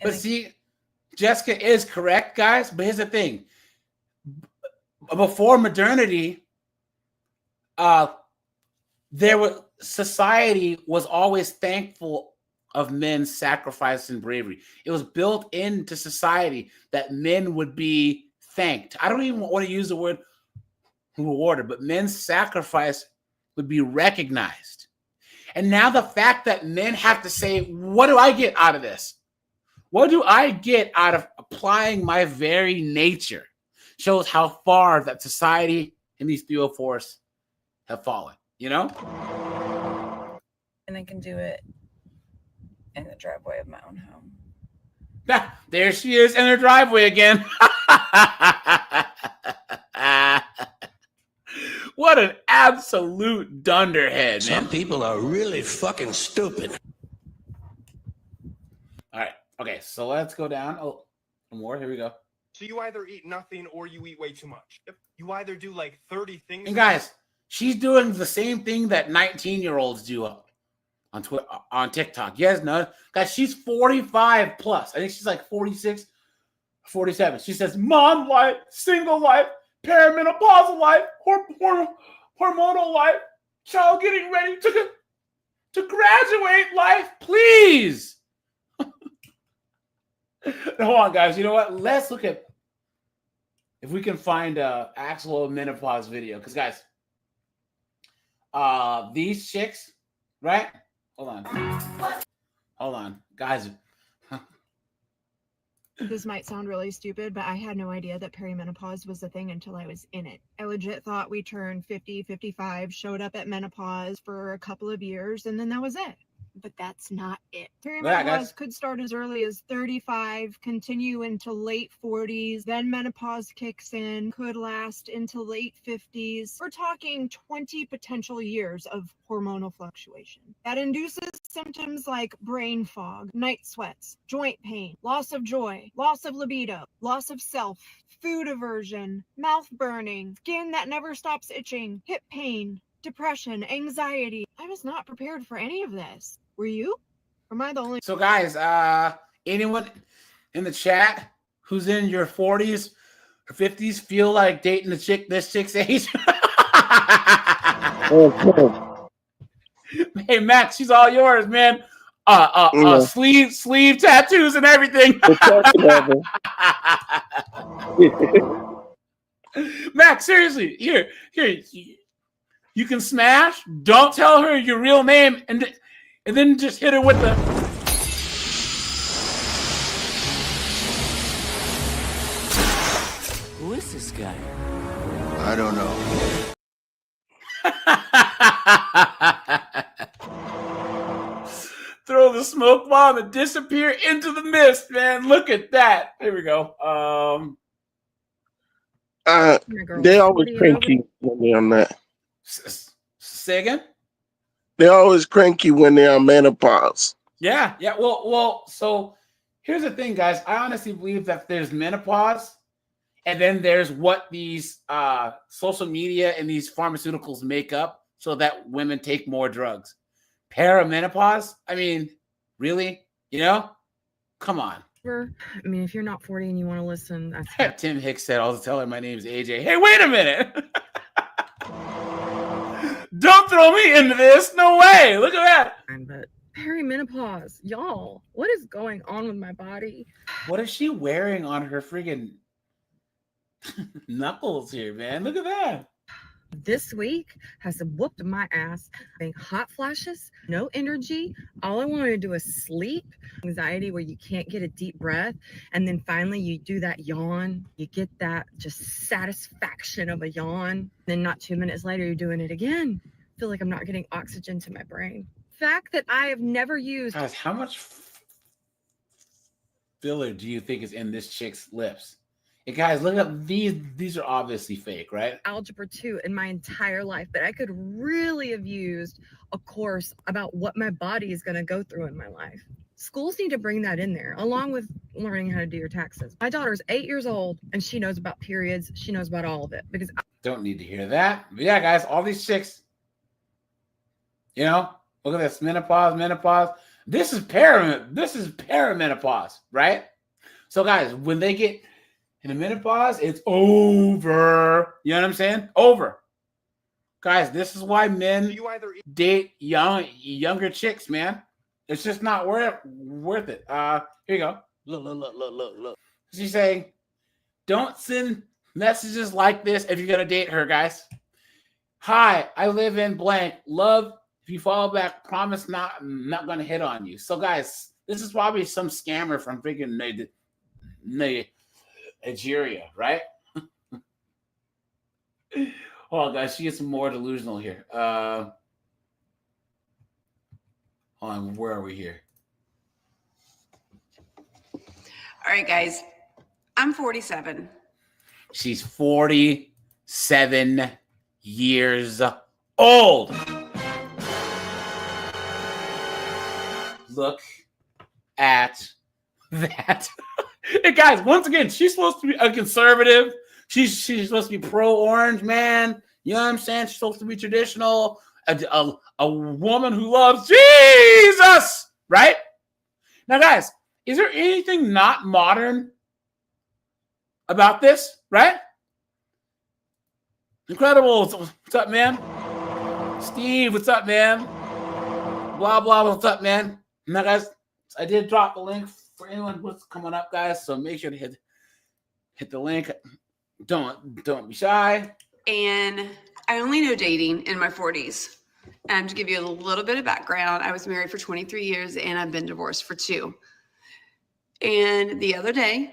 But see, Jessica is correct, guys. But here's the thing: before modernity, society was always thankful of men's sacrifice and bravery. It was built into society that men would be thanked. I don't even want to use the word rewarded, but men's sacrifice would be recognized. And now the fact that men have to say, what do I get out of this? What do I get out of applying my very nature? Shows how far that society and these 304s have fallen, you know? And I can do it in the driveway of my own home. Ah, there she is in her driveway again. What an absolute dunderhead, man. Some people are really fucking stupid. All right. Okay, so let's go down. Oh, more. Here we go. So you either eat nothing or you eat way too much. You either do like 30 things. And guys, she's doing the same thing that 19-year-olds do on Twitter, on TikTok. Yes, no, guys, she's 45 plus. I think she's like 46, 47. She says, "Mom life, single life, perimenopausal life, hormonal life, child getting ready to graduate life, please." Hold on, guys. You know what? Let's look at if we can find a actual menopause video. Because, guys, these chicks, right? Hold on, guys. This might sound really stupid, but I had no idea that perimenopause was a thing until I was in it. I legit thought we turned 50, 55, showed up at menopause for a couple of years, and then that was it. But that's not it. Perimenopause could start as early as 35, continue into late 40s, then menopause kicks in, could last into late 50s. We're talking 20 potential years of hormonal fluctuation. That induces symptoms like brain fog, night sweats, joint pain, loss of joy, loss of libido, loss of self, food aversion, mouth burning, skin that never stops itching, hip pain, depression, anxiety. I was not prepared for any of this. Were you? Or am I the only? So, guys, anyone in the chat who's in your 40s or 50s feel like dating this chick's age? Hey, Max, she's all yours, man. Sleeve tattoos and everything. Max, seriously, here. You can smash. Don't tell her your real name, and then just hit her with the. Who is this guy? I don't know. Throw the smoke bomb and disappear into the mist, man. Look at that. There we go. They always cranky when they're on that. Say again? They're always cranky when they're on menopause. Yeah. Well. So here's the thing, guys. I honestly believe that there's menopause, and then there's what these social media and these pharmaceuticals make up so that women take more drugs. Perimenopause? I mean, really? You know? Come on. I mean, if you're not 40 and you want to listen, that's Tim Hicks said, I'll tell her my name's AJ. Hey, wait a minute. Don't throw me into this. No way. Look at that. But perimenopause, y'all, what is going on with my body? What is she wearing on her friggin' knuckles here, man? Look at that. This week has whooped my ass. Having hot flashes, no energy. All I wanted to do is sleep. Anxiety where you can't get a deep breath. And then finally you do that yawn. You get that just satisfaction of a yawn. Then not 2 minutes later, you're doing it again. I feel like I'm not getting oxygen to my brain. Fact that I have never used. Guys, how much filler do you think is in this chick's lips? Hey guys, look up these are obviously fake, right? Algebra 2 in my entire life, but I could really have used a course about what my body is going to go through in my life. Schools need to bring that in there, along with learning how to do your taxes. My daughter's 8 years old, and she knows about periods. She knows about all of it. Because don't need to hear that. But yeah, guys, all these chicks, you know, look at this menopause. This is perimenopause, right? So guys, when they get in the menopause, it's over. You know what I'm saying? Over. Guys, this is why men date younger chicks, man. It's just not worth it. Here you go. Look. She's saying, don't send messages like this if you're gonna date her, guys. Hi, I live in blank. Love. If you follow back, promise not gonna hit on you. So, guys, this is probably some scammer from freaking Nigeria, right? Oh, guys, she gets more delusional here. Hold on, where are we here? All right, guys. I'm 47. She's 47 years old. Look at that. Hey, guys, once again, she's supposed to be a conservative. She's supposed to be pro-orange, man. You know what I'm saying? She's supposed to be traditional. A woman who loves Jesus, right? Now, guys, is there anything not modern about this, right? Incredible. What's up, man? Steve, what's up, man? Blah, blah, what's up, man? Now, guys, I did drop the link for anyone who's coming up, guys, so make sure to hit the link. Don't be shy. And I only know dating in my 40s. To give you a little bit of background, I was married for 23 years and I've been divorced for 2. And the other day,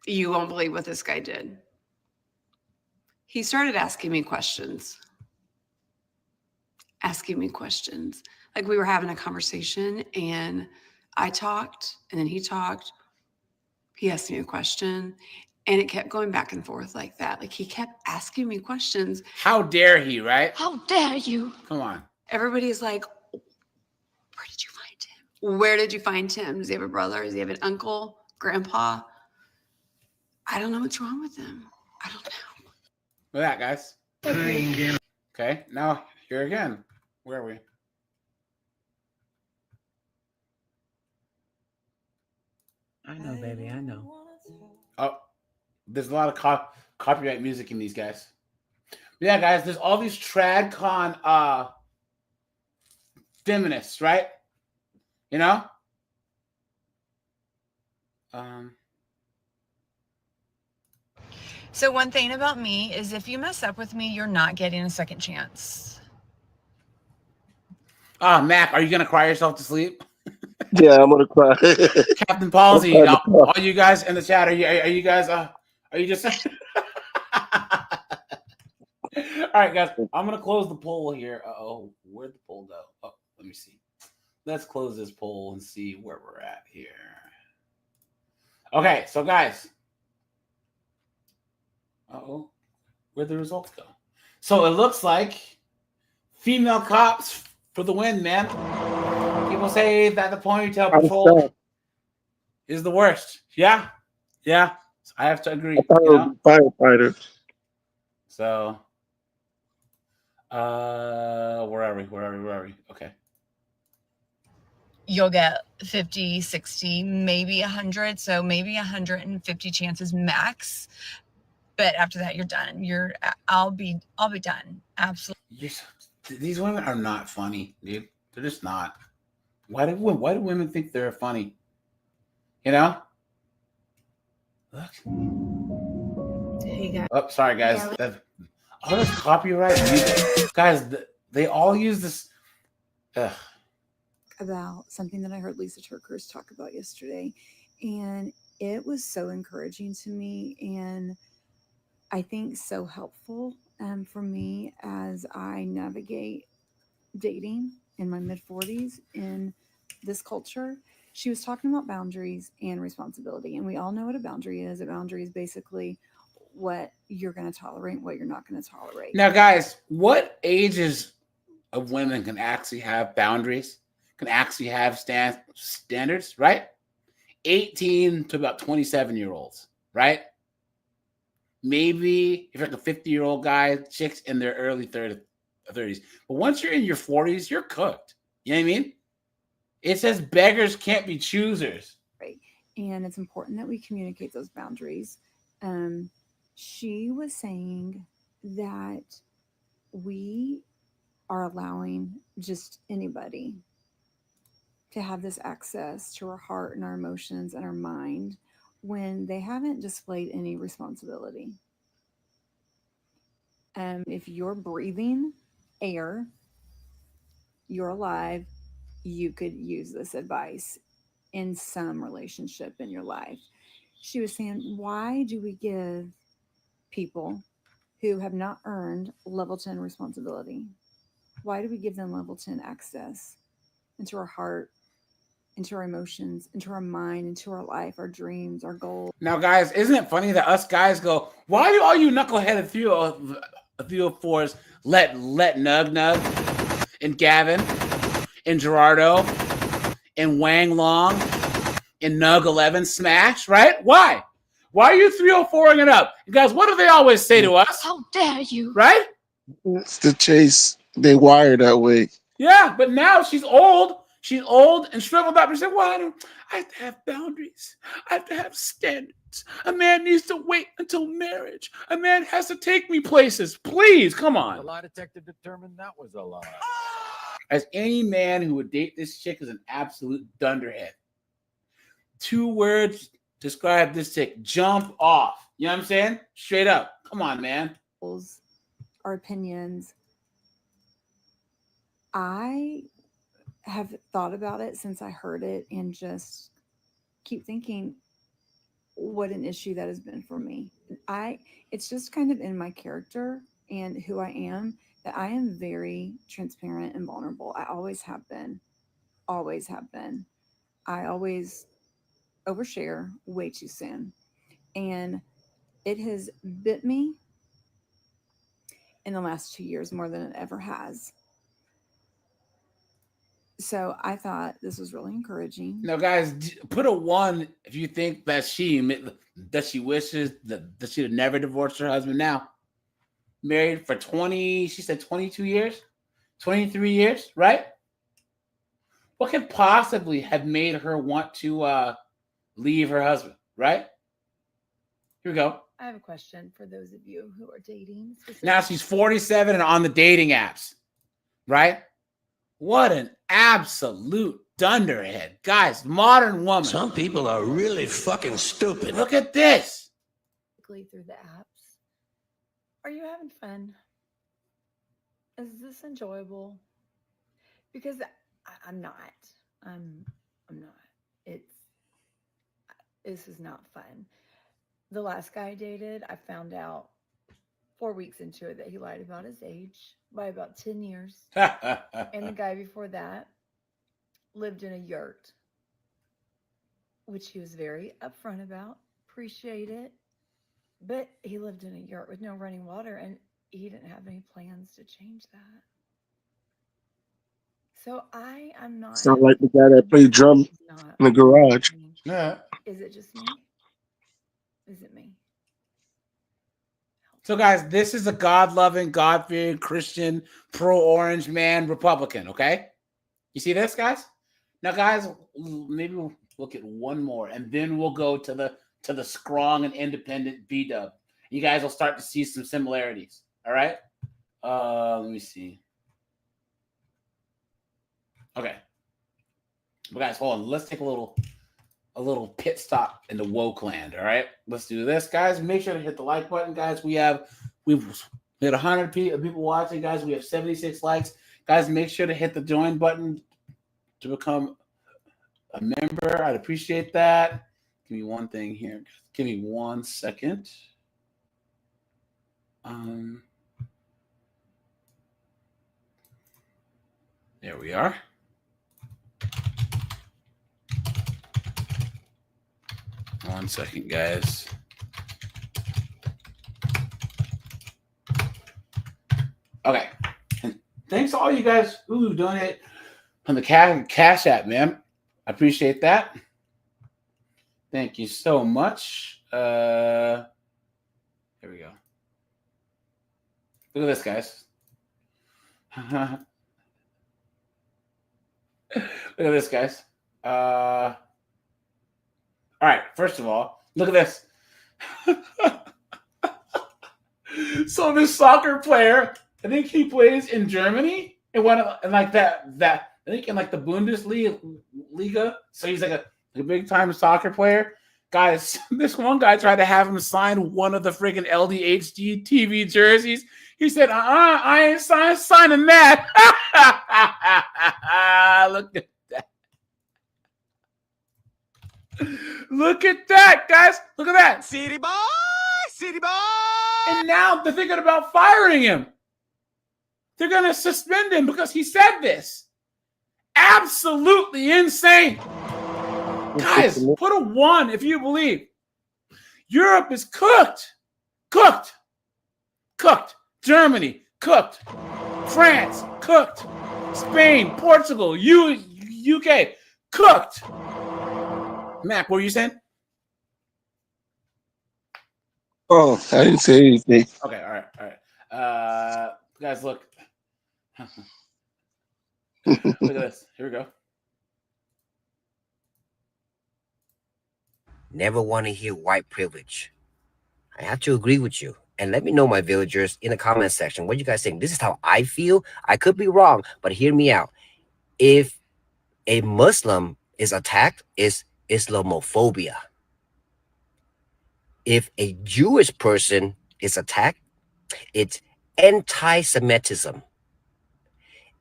you won't believe what this guy did. He started asking me questions. Like we were having a conversation and I talked and then he talked. He asked me a question and it kept going back and forth like that. Like he kept asking me questions. How dare he, right? How dare you? Come on. Everybody's like, where did you find him? Where did you find him? Does he have a brother? Does he have an uncle? Grandpa? I don't know what's wrong with him. I don't know. Look at that, guys. Okay, now here again. Where are we? I know, baby. I know. Oh, there's a lot of copyright music in these guys. Yeah, guys, there's all these tradcon feminists, right? You know? So one thing about me is if you mess up with me, you're not getting a second chance. Mac, are you gonna cry yourself to sleep? Yeah, I'm gonna cry. Captain Palsy, all you guys in the chat, are you guys are you just all right, guys, I'm gonna close the poll here. Oh, where'd the poll go? Oh, let me see. Let's close this poll and see where we're at here. Okay, so guys. Where'd the results go? So it looks like female cops for the win, man. People say that the ponytail patrol is the worst. Yeah. I have to agree. Firefighter. So, where are we? Okay. You'll get 50, 60, maybe 100. So maybe 150 chances max. But after that, you're done. I'll be done. Absolutely. These women are not funny, dude. They're just not. Why do women think they're funny? You know? Look. Hey guys. Oh, sorry, guys. All this copyright music. Guys, they all use this. About something that I heard Lisa Turkers talk about yesterday. And it was so encouraging to me. And I think so helpful for me as I navigate dating in my mid-40s in this culture. She was talking about boundaries and responsibility. And we all know what a boundary is. A boundary is basically what you're going to tolerate, what you're not going to tolerate. Now, guys, what ages of women can actually have boundaries, can actually have standards, right? 18 to about 27-year-olds, right? Maybe if you're like a 50-year-old guy, chicks in their early 30s. But once you're in your 40s, you're cooked. You know what I mean? It says beggars can't be choosers. Right. And it's important that we communicate those boundaries. She was saying that we are allowing just anybody to have this access to our heart and our emotions and our mind when they haven't displayed any responsibility. If you're breathing air, you're alive, you could use this advice in some relationship in your life. She was saying, why do we give people who have not earned level 10 responsibility? Why do we give them level 10 access into our heart, into our emotions, into our mind, into our life, our dreams, our goals? Now, guys, isn't it funny that us guys go, why do all you knuckleheaded 304s let Nug Nug and Gavin and Gerardo and Wang Long and Nug 11 smash, right? Why? Why are you 304ing it up? And guys, what do they always say to us? How dare you? Right? It's the chase. They wire that way. Yeah, but now she's old. She's old and shriveled up. And said, well, I have to have boundaries. I have to have standards. A man needs to wait until marriage. A man has to take me places. Please, come on. The lie detector determined that was a lie. As any man who would date this chick is an absolute dunderhead. 2 words describe this chick. Jump off. You know what I'm saying? Straight up. Come on, man. Our opinions. I have thought about it since I heard it and just keep thinking what an issue that has been for me. It's just kind of in my character and who I am that I am very transparent and vulnerable. I always have been. Always have been. I always overshare way too soon. And it has bit me in the last 2 years more than it ever has. So I thought this was really encouraging. Now, guys, put a 1 if you think that she wishes that she'd never divorced her husband. Now, married for 20, she said 22 years, 23 years, right? What could possibly have made her want to leave her husband, right? Here we go. I have a question for those of you who are dating. Now she's 47 and on the dating apps, right? What an absolute dunderhead. Guys, modern woman. Some people are really fucking stupid. Look at this. Through the apps. Are you having fun? Is this enjoyable? Because I'm not. I'm not. This is not fun. The last guy I dated, I found out 4 weeks into it that he lied about his age by about 10 years. And the guy before that lived in a yurt, which he was very upfront about. Appreciate it. But he lived in a yurt with no running water, and he didn't have any plans to change that. So I'm not. Sound like the guy that played drum in the garage. Yeah. Is it just me? Is it me? So, guys, this is a God-loving, God-fearing, Christian, pro-orange man Republican, okay? You see this, guys? Now, guys, maybe we'll look at 1 more, and then we'll go to the strong and independent B-dub. You guys will start to see some similarities, all right? Let me see. Okay. But, guys, hold on. Let's take a little pit stop in the woke land. All right, let's do this, guys. Make sure to hit the like button, guys. We've hit 100 people watching, guys. We have 76 likes, guys. Make sure to hit the join button to become a member. I'd appreciate that. Give me one thing here. Give me 1 second. There we are. One second, guys. Okay. And thanks to all you guys who donate on the Cash App, man. I appreciate that. Thank you so much. Here we go. Look at this, guys. Look at this, guys. All right, first of all, look at this. So this soccer player, I think he plays in Germany and one and like that I think in like the Bundesliga. So he's like a big time soccer player. Guys, this one guy tried to have him sign one of the friggin' LDHD TV jerseys. He said, I ain't signing that. Look at that. Look at that, guys. Look at that. City boy, city boy. And now they're thinking about firing him. They're going to suspend him because he said this. Absolutely insane. Guys, put a 1 if you believe. Europe is cooked. Cooked. Cooked. Germany, cooked. France, cooked. Spain, Portugal, UK, cooked. Mac, what were you saying? Oh, I didn't say anything. Okay, all right. Guys, look. Look at this. Here we go. Never want to hear white privilege. I have to agree with you. And let me know, my villagers, in the comment section, what you guys think. This is how I feel. I could be wrong, but hear me out. If a Muslim is attacked, it's Islamophobia. If a Jewish person is attacked, it's anti-Semitism.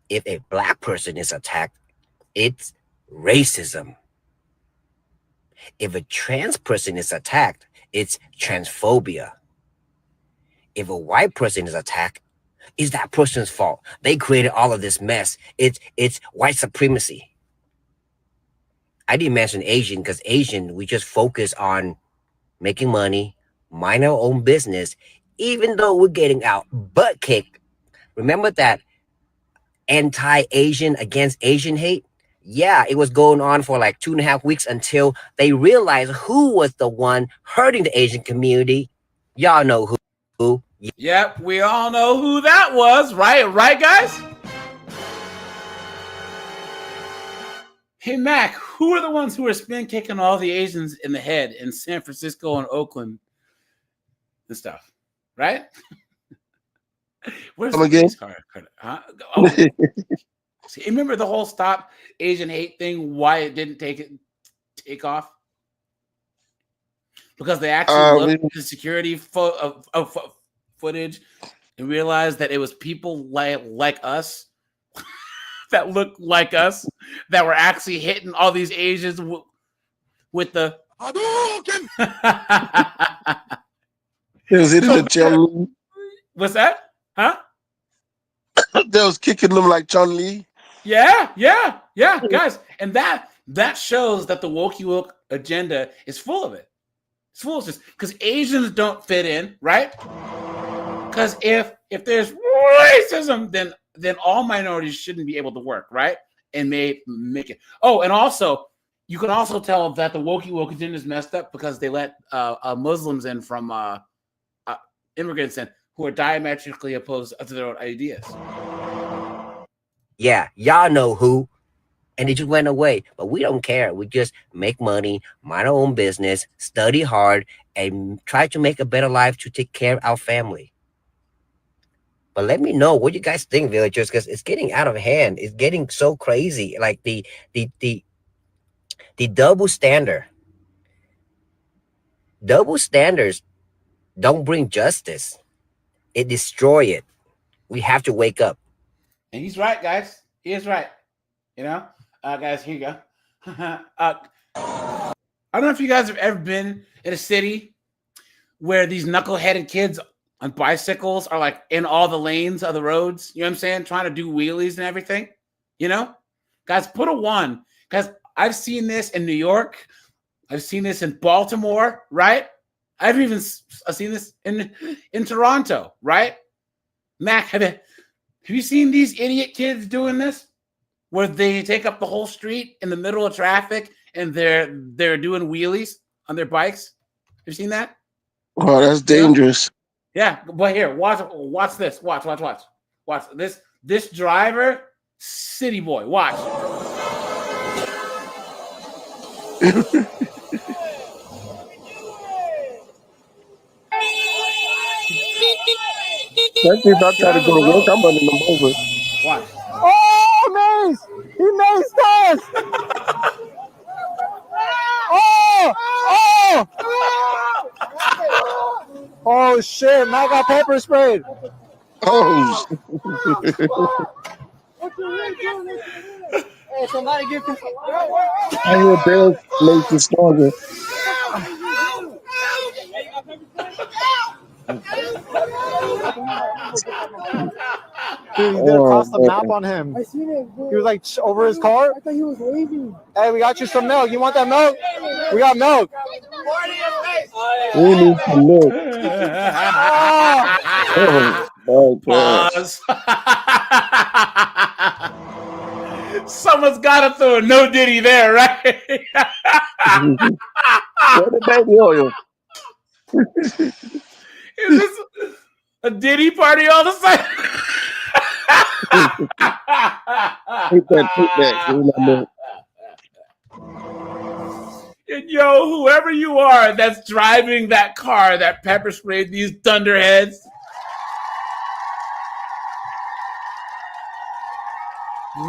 If a black person is attacked, it's racism. If a trans person is attacked, it's transphobia. If a white person is attacked, it's that person's fault. They created all of this mess. It's white supremacy. I didn't mention Asian because Asian, we just focus on making money, mind our own business, even though we're getting our butt kicked. Remember that anti-Asian against Asian hate? Yeah, it was going on for like 2.5 weeks until they realized who was the one hurting the Asian community. Y'all know who. Yep, we all know who that was, right? Right, guys? Hey, Mac, who are the ones who are spin kicking all the Asians in the head in San Francisco and Oakland and stuff, right? Where's Come the again? police car? Huh? Oh. See, remember the whole stop Asian hate thing? Why it didn't take off? Because they actually looked at the security footage and realized that it was people like us that looked like us that were actually hitting all these Asians with the. Was it in the Chun-Li? What's that? Huh? That was kicking them like Chun-Li. Yeah, guys, and that shows that the woke agenda is full of it. It's full of this because Asians don't fit in, right? Because if there's racism, then all minorities shouldn't be able to work, right? And make it. Oh, and also you can also tell that the woke agenda is messed up because they let Muslims in from immigrants in who are diametrically opposed to their own ideas. Yeah, y'all know who. And it just went away. But we don't care. We just make money, mind our own business, study hard, and try to make a better life to take care of our family. But let me know what you guys think, villagers, because it's getting out of hand. It's getting so crazy. Like the double standard. Double standards don't bring justice. It destroy it. We have to wake up. And he's right, guys. He is right. You know, guys, here you go. I don't know if you guys have ever been in a city where these knuckleheaded kids on bicycles are like in all the lanes of the roads. You know what I'm saying? Trying to do wheelies and everything. You know, guys, put a 1 because I've seen this in New York. I've seen this in Baltimore, right? I've even seen this in Toronto, right? Mac, have you seen these idiot kids doing this? Where they take up the whole street in the middle of traffic and they're doing wheelies on their bikes. Have you seen that? Oh, that's dangerous. Yeah, but here, watch this. Watch this. This driver, city boy, watch. Especially if I Get try to out of go the to work, road. I'm running them over. Watch. Oh, Mace! He maced us! Oh! Oh! Oh, shit. Matt got pepper sprayed. Oh, Hey, somebody give this. I hear Bears makes it stronger. Dude, he did Oh, cross the map man. on him. I seen it. He was like over his car. I thought he was waving. Hey, we got you some milk. You want that milk? We got milk. We need some milk. Oh, my gosh. Pause. Someone's got to throw a no diddy there, right? Where the baby oil? Is this a Diddy party all of a sudden? Take that. Give me my milk. And yo, whoever you are that's driving that car that pepper sprayed these thunderheads,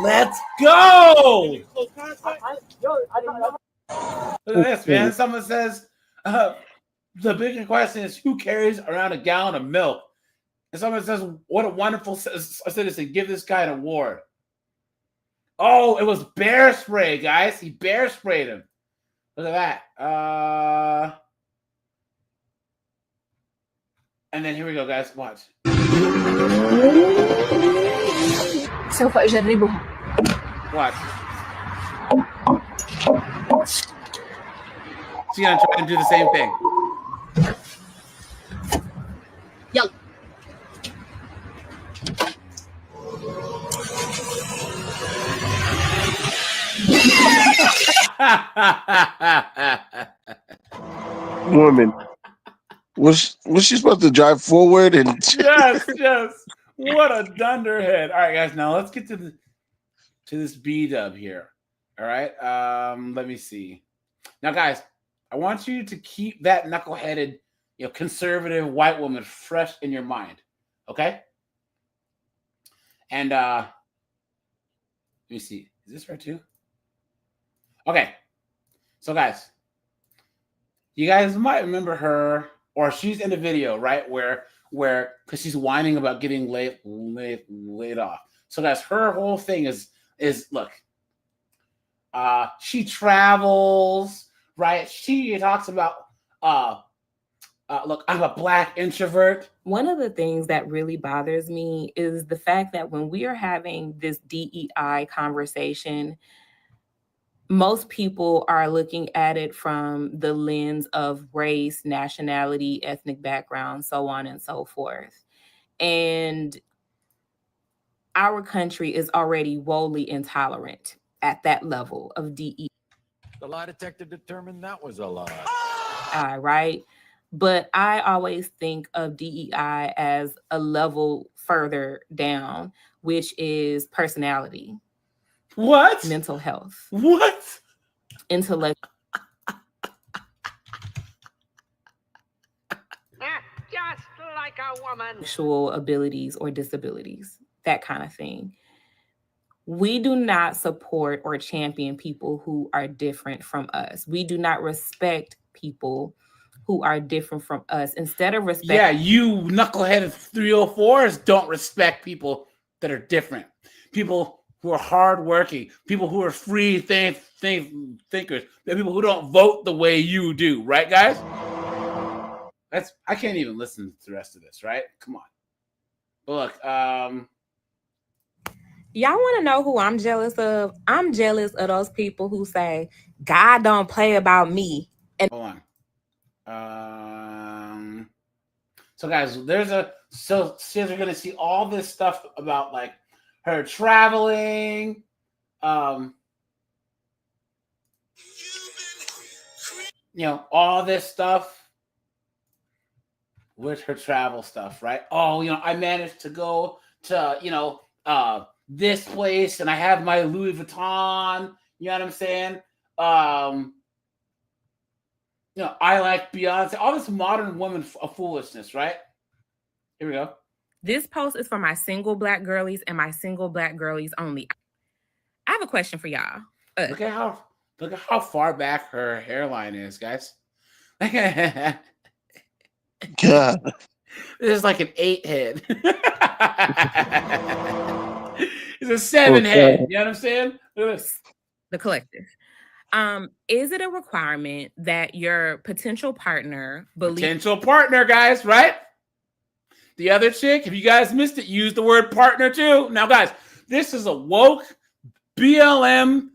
let's go! Look at this, man. Someone says, the bigger question is who carries around a gallon of milk? And someone says, what a wonderful citizen. Give this guy an award. Oh, it was bear spray, guys. He bear sprayed him. Look at that. And then here we go, guys. Watch. سوف أجربها. Watch. She's gonna try and do the same thing. يلا. Woman. Was she supposed to drive forward and Yes. What a dunderhead. All right, guys. Now let's get to this B-dub here. All right. Let me see. Now, guys, I want you to keep that knuckleheaded, conservative white woman fresh in your mind. Okay? And let me see. Is this right too? Okay. So, guys, you guys might remember her, or she's in the video, right? Where because she's whining about getting laid off. So, guys, her whole thing is look. She travels, right? She talks about look, I'm a Black introvert. One of the things that really bothers me is the fact that when we are having this DEI conversation, most people are looking at it from the lens of race, nationality, ethnic background, so on and so forth. And our country is already woefully intolerant at that level of DEI. The lie detector determined that was a lie. Right? But I always think of DEI as a level further down, which is personality. What? Mental health. What? Intellect. Just like a woman. Sexual abilities or disabilities, that kind of thing. We do not support or champion people who are different from us. We do not respect people who are different from us. Instead of respect. Yeah, you knuckleheaded 304s don't respect people that are different. People who are hardworking, people who are free thinkers, the people who don't vote the way you do, right, guys? I can't even listen to the rest of this, right? Come on. But look, y'all want to know who I'm jealous of? I'm jealous of those people who say, God don't play about me. And hold on. So guys, so you're gonna see all this stuff about like her traveling, all this stuff with her travel stuff, right? Oh, I managed to go to this place and I have my Louis Vuitton, you know what I'm saying? You know, I like Beyonce. All this modern woman foolishness, right? Here we go. This post is for my single black girlies and my single black girlies only. I have a question for y'all. Look at how far back her hairline is, guys. God. This is like an 8 head. It's a 7 head. You know what I'm saying? Look at this. The collective. Is it a requirement that your potential partner guys, right? The other chick, if you guys missed it, use the word partner too. Now, guys, this is a woke BLM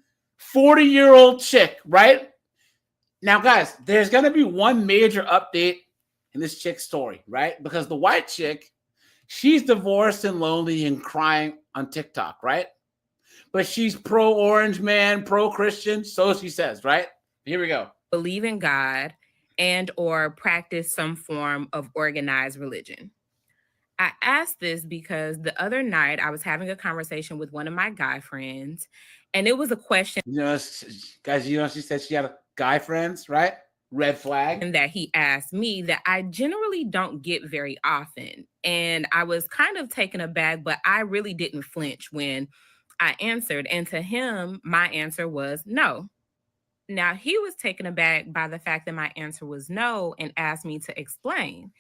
40-year-old chick, right? Now, guys, there's going to be one major update in this chick's story, right? Because the white chick, she's divorced and lonely and crying on TikTok, right? But she's pro-orange man, pro-Christian, so she says, right? Here we go. Believe in God and or practice some form of organized religion. I asked this because the other night I was having a conversation with one of my guy friends, and it was a question. You know, guys, you know, she said she had guy friends, right? Red flag. And that he asked me that I generally don't get very often. And I was kind of taken aback, but I really didn't flinch when I answered. And to him, my answer was no. Now, he was taken aback by the fact that my answer was no and asked me to explain.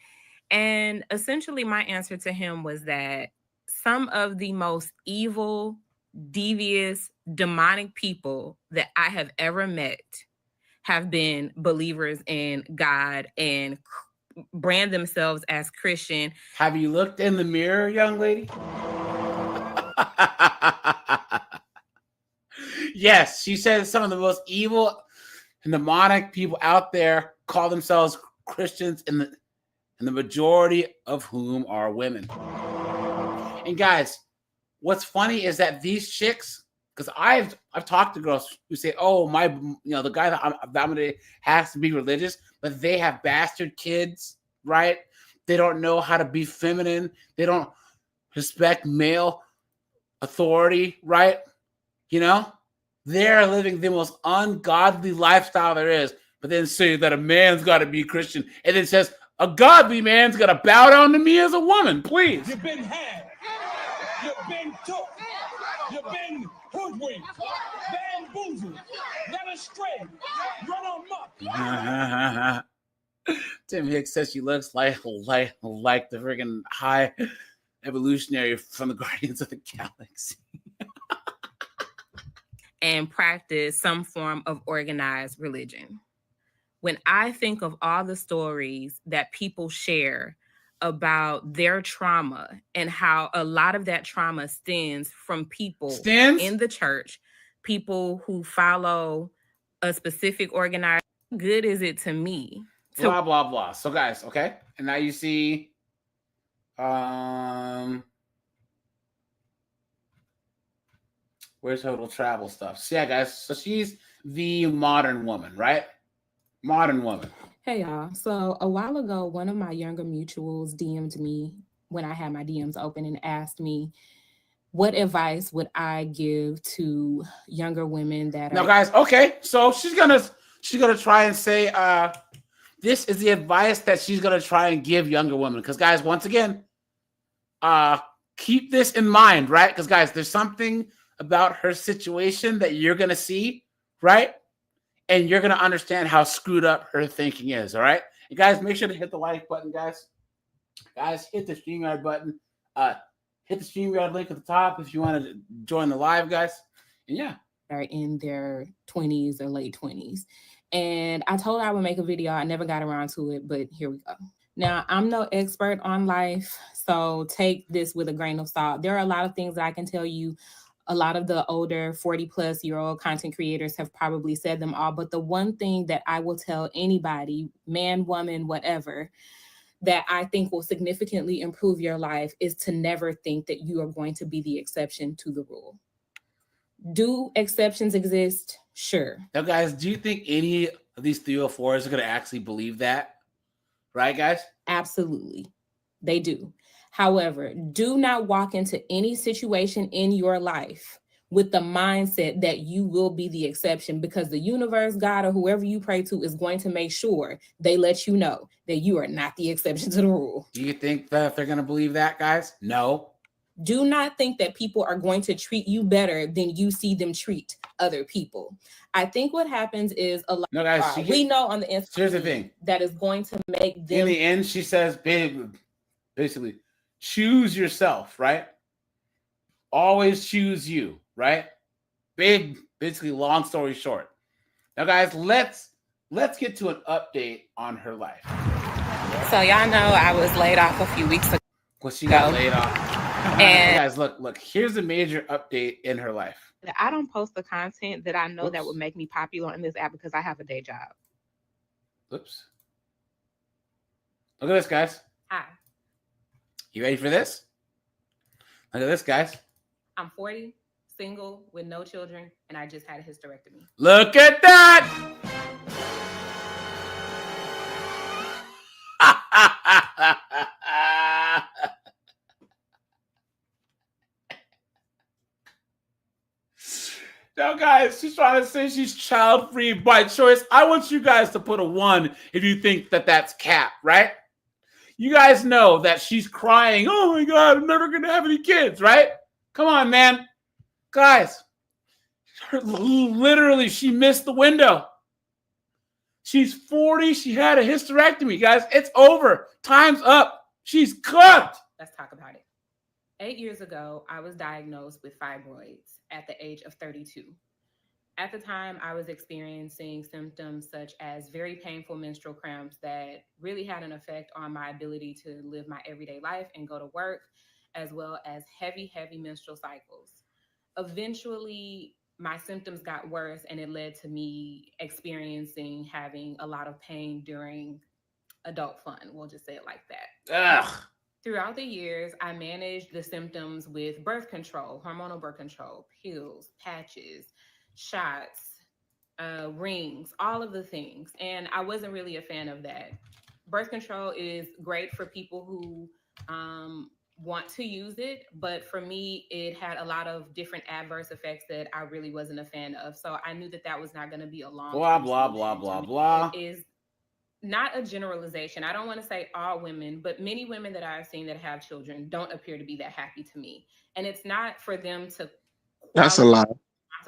And essentially, my answer to him was that some of the most evil, devious, demonic people that I have ever met have been believers in God and brand themselves as Christian. Have you looked in the mirror, young lady? Yes, she says some of the most evil and demonic people out there call themselves Christians, and the majority of whom are women. And guys, what's funny is that these chicks, because I've talked to girls who say, "Oh, the guy that I'm gonna date has to be religious," but they have bastard kids, right? They don't know how to be feminine. They don't respect male authority, right? You know, they're living the most ungodly lifestyle there is. But then say that a man's got to be Christian, and then says a godly man's got to bow down to me as a woman, please. You've been had. You've been took. You've been hoodwinked, bamboozled, led astray, run amok. Tim Hicks says she looks like the friggin' high evolutionary from the Guardians of the Galaxy. And practice some form of organized religion. When I think of all the stories that people share about their trauma and how a lot of that trauma stems from people in the church, people who follow a specific organized, how good is it to me? Blah, blah, blah. So guys, okay. And now you see, where's her little travel stuff? So yeah, guys. So she's the modern woman, right? Modern woman. Hey, y'all. So a while ago, one of my younger mutuals DM'd me when I had my DMs open and asked me, what advice would I give to younger women that Now, guys, okay. So she's gonna try and say, this is the advice that she's gonna try and give younger women. Because guys, once again, keep this in mind, right? Because guys, there's something about her situation that you're gonna see, right? And you're gonna understand how screwed up her thinking is. All right, and guys, make sure to hit the like button, guys. Guys, hit the StreamYard button. Hit the StreamYard link at the top if you want to join the live, guys. And yeah, are in their 20s or late 20s. And I told her I would make a video. I never got around to it, but here we go. Now, I'm no expert on life, so take this with a grain of salt. There are a lot of things that I can tell you. A lot of the older 40-plus-year-old content creators have probably said them all. But the one thing that I will tell anybody, man, woman, whatever, that I think will significantly improve your life is to never think that you are going to be the exception to the rule. Do exceptions exist? Sure. Now, guys, do you think any of these 304s are going to actually believe that? Right, guys? Absolutely. They do. However, do not walk into any situation in your life with the mindset that you will be the exception, because the universe, God, or whoever you pray to is going to make sure they let you know that you are not the exception to the rule. Do you think that they're going to believe that, guys? No. Do not think that people are going to treat you better than you see them treat other people. I think what happens is a lot. No, guys, We know on the inside. Here's the thing. That is going to make them. In the end, she says, babe, basically, choose yourself, right? Always choose you, right? Big, basically, long story short. Now, guys, let's get to an update on her life. So y'all know I was laid off a few weeks ago. Well, she got laid off. And guys, look, here's a major update in her life. I don't post the content that I know that would make me popular in this app because I have a day job. Oops. Look at this, guys. Hi. You ready for this? Look at this, guys. I'm 40, single, with no children, and I just had a hysterectomy. Look at that! Now, guys, she's trying to say she's child-free by choice. I want you guys to put a 1 if you think that that's cap, right? You guys know that she's crying, oh my God, I'm never going to have any kids, right? Come on, man. Guys, literally, she missed the window. She's 40. She had a hysterectomy, guys. It's over. Time's up. She's cooked. Let's talk about it. 8 years ago, I was diagnosed with fibroids at the age of 32. At the time, I was experiencing symptoms such as very painful menstrual cramps that really had an effect on my ability to live my everyday life and go to work, as well as heavy, heavy menstrual cycles. Eventually, my symptoms got worse, and it led to me experiencing having a lot of pain during adult fun. We'll just say it like that. Ugh. Throughout the years, I managed the symptoms with birth control, hormonal birth control, pills, patches, shots, rings, all of the things. And I wasn't really a fan of that. Birth control is great for people who want to use it, but for me, it had a lot of different adverse effects that I really wasn't a fan of. So I knew that that was not going to be a long blah, blah, blah, blah, blah. It is not a generalization. I don't want to say all women, but many women that I've seen that have children don't appear to be that happy to me. And it's not for them to. That's a lie.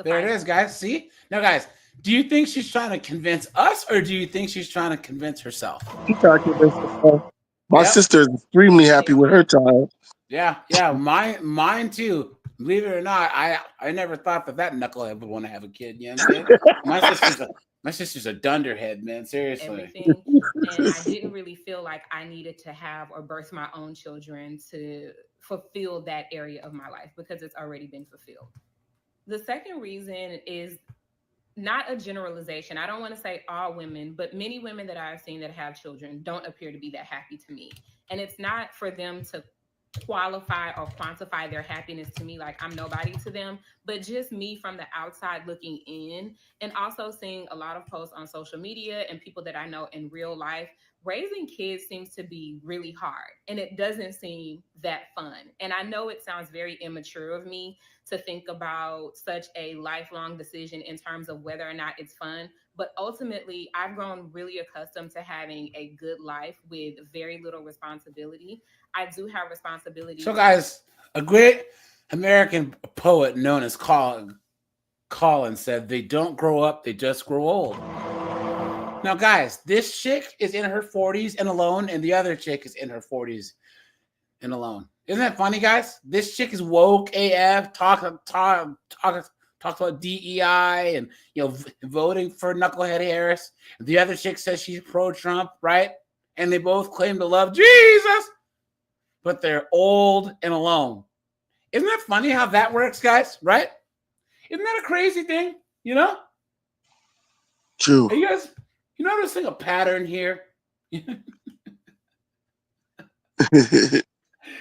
There it is, guys. See? Now, guys, do you think she's trying to convince us, or do you think she's trying to convince herself? She's trying to convince herself. My sister is extremely happy with her child. Yeah, mine too. Believe it or not, I never thought that knucklehead would want to have a kid. You know what I'm saying? My sister's a dunderhead, man. Seriously. Everything. And I didn't really feel like I needed to have or birth my own children to fulfill that area of my life because it's already been fulfilled. The second reason is not a generalization. I don't want to say all women, but many women that I've seen that have children don't appear to be that happy to me. And it's not for them to qualify or quantify their happiness to me like I'm nobody to them, but just me from the outside looking in, and also seeing a lot of posts on social media and people that I know in real life. Raising kids seems to be really hard, and it doesn't seem that fun. And I know it sounds very immature of me to think about such a lifelong decision in terms of whether or not it's fun, but ultimately I've grown really accustomed to having a good life with very little responsibility. I do have responsibility. So, guys, a great American poet known as Colin said, "They don't grow up, they just grow old." Now, guys, this chick is in her 40s and alone, and the other chick is in her 40s and alone. Isn't that funny, guys? This chick is woke AF, talks about DEI and voting for Knucklehead Harris. The other chick says she's pro-Trump, right? And they both claim to love Jesus, but they're old and alone. Isn't that funny how that works, guys? Right? Isn't that a crazy thing? True. Are you guys? You noticing a pattern here?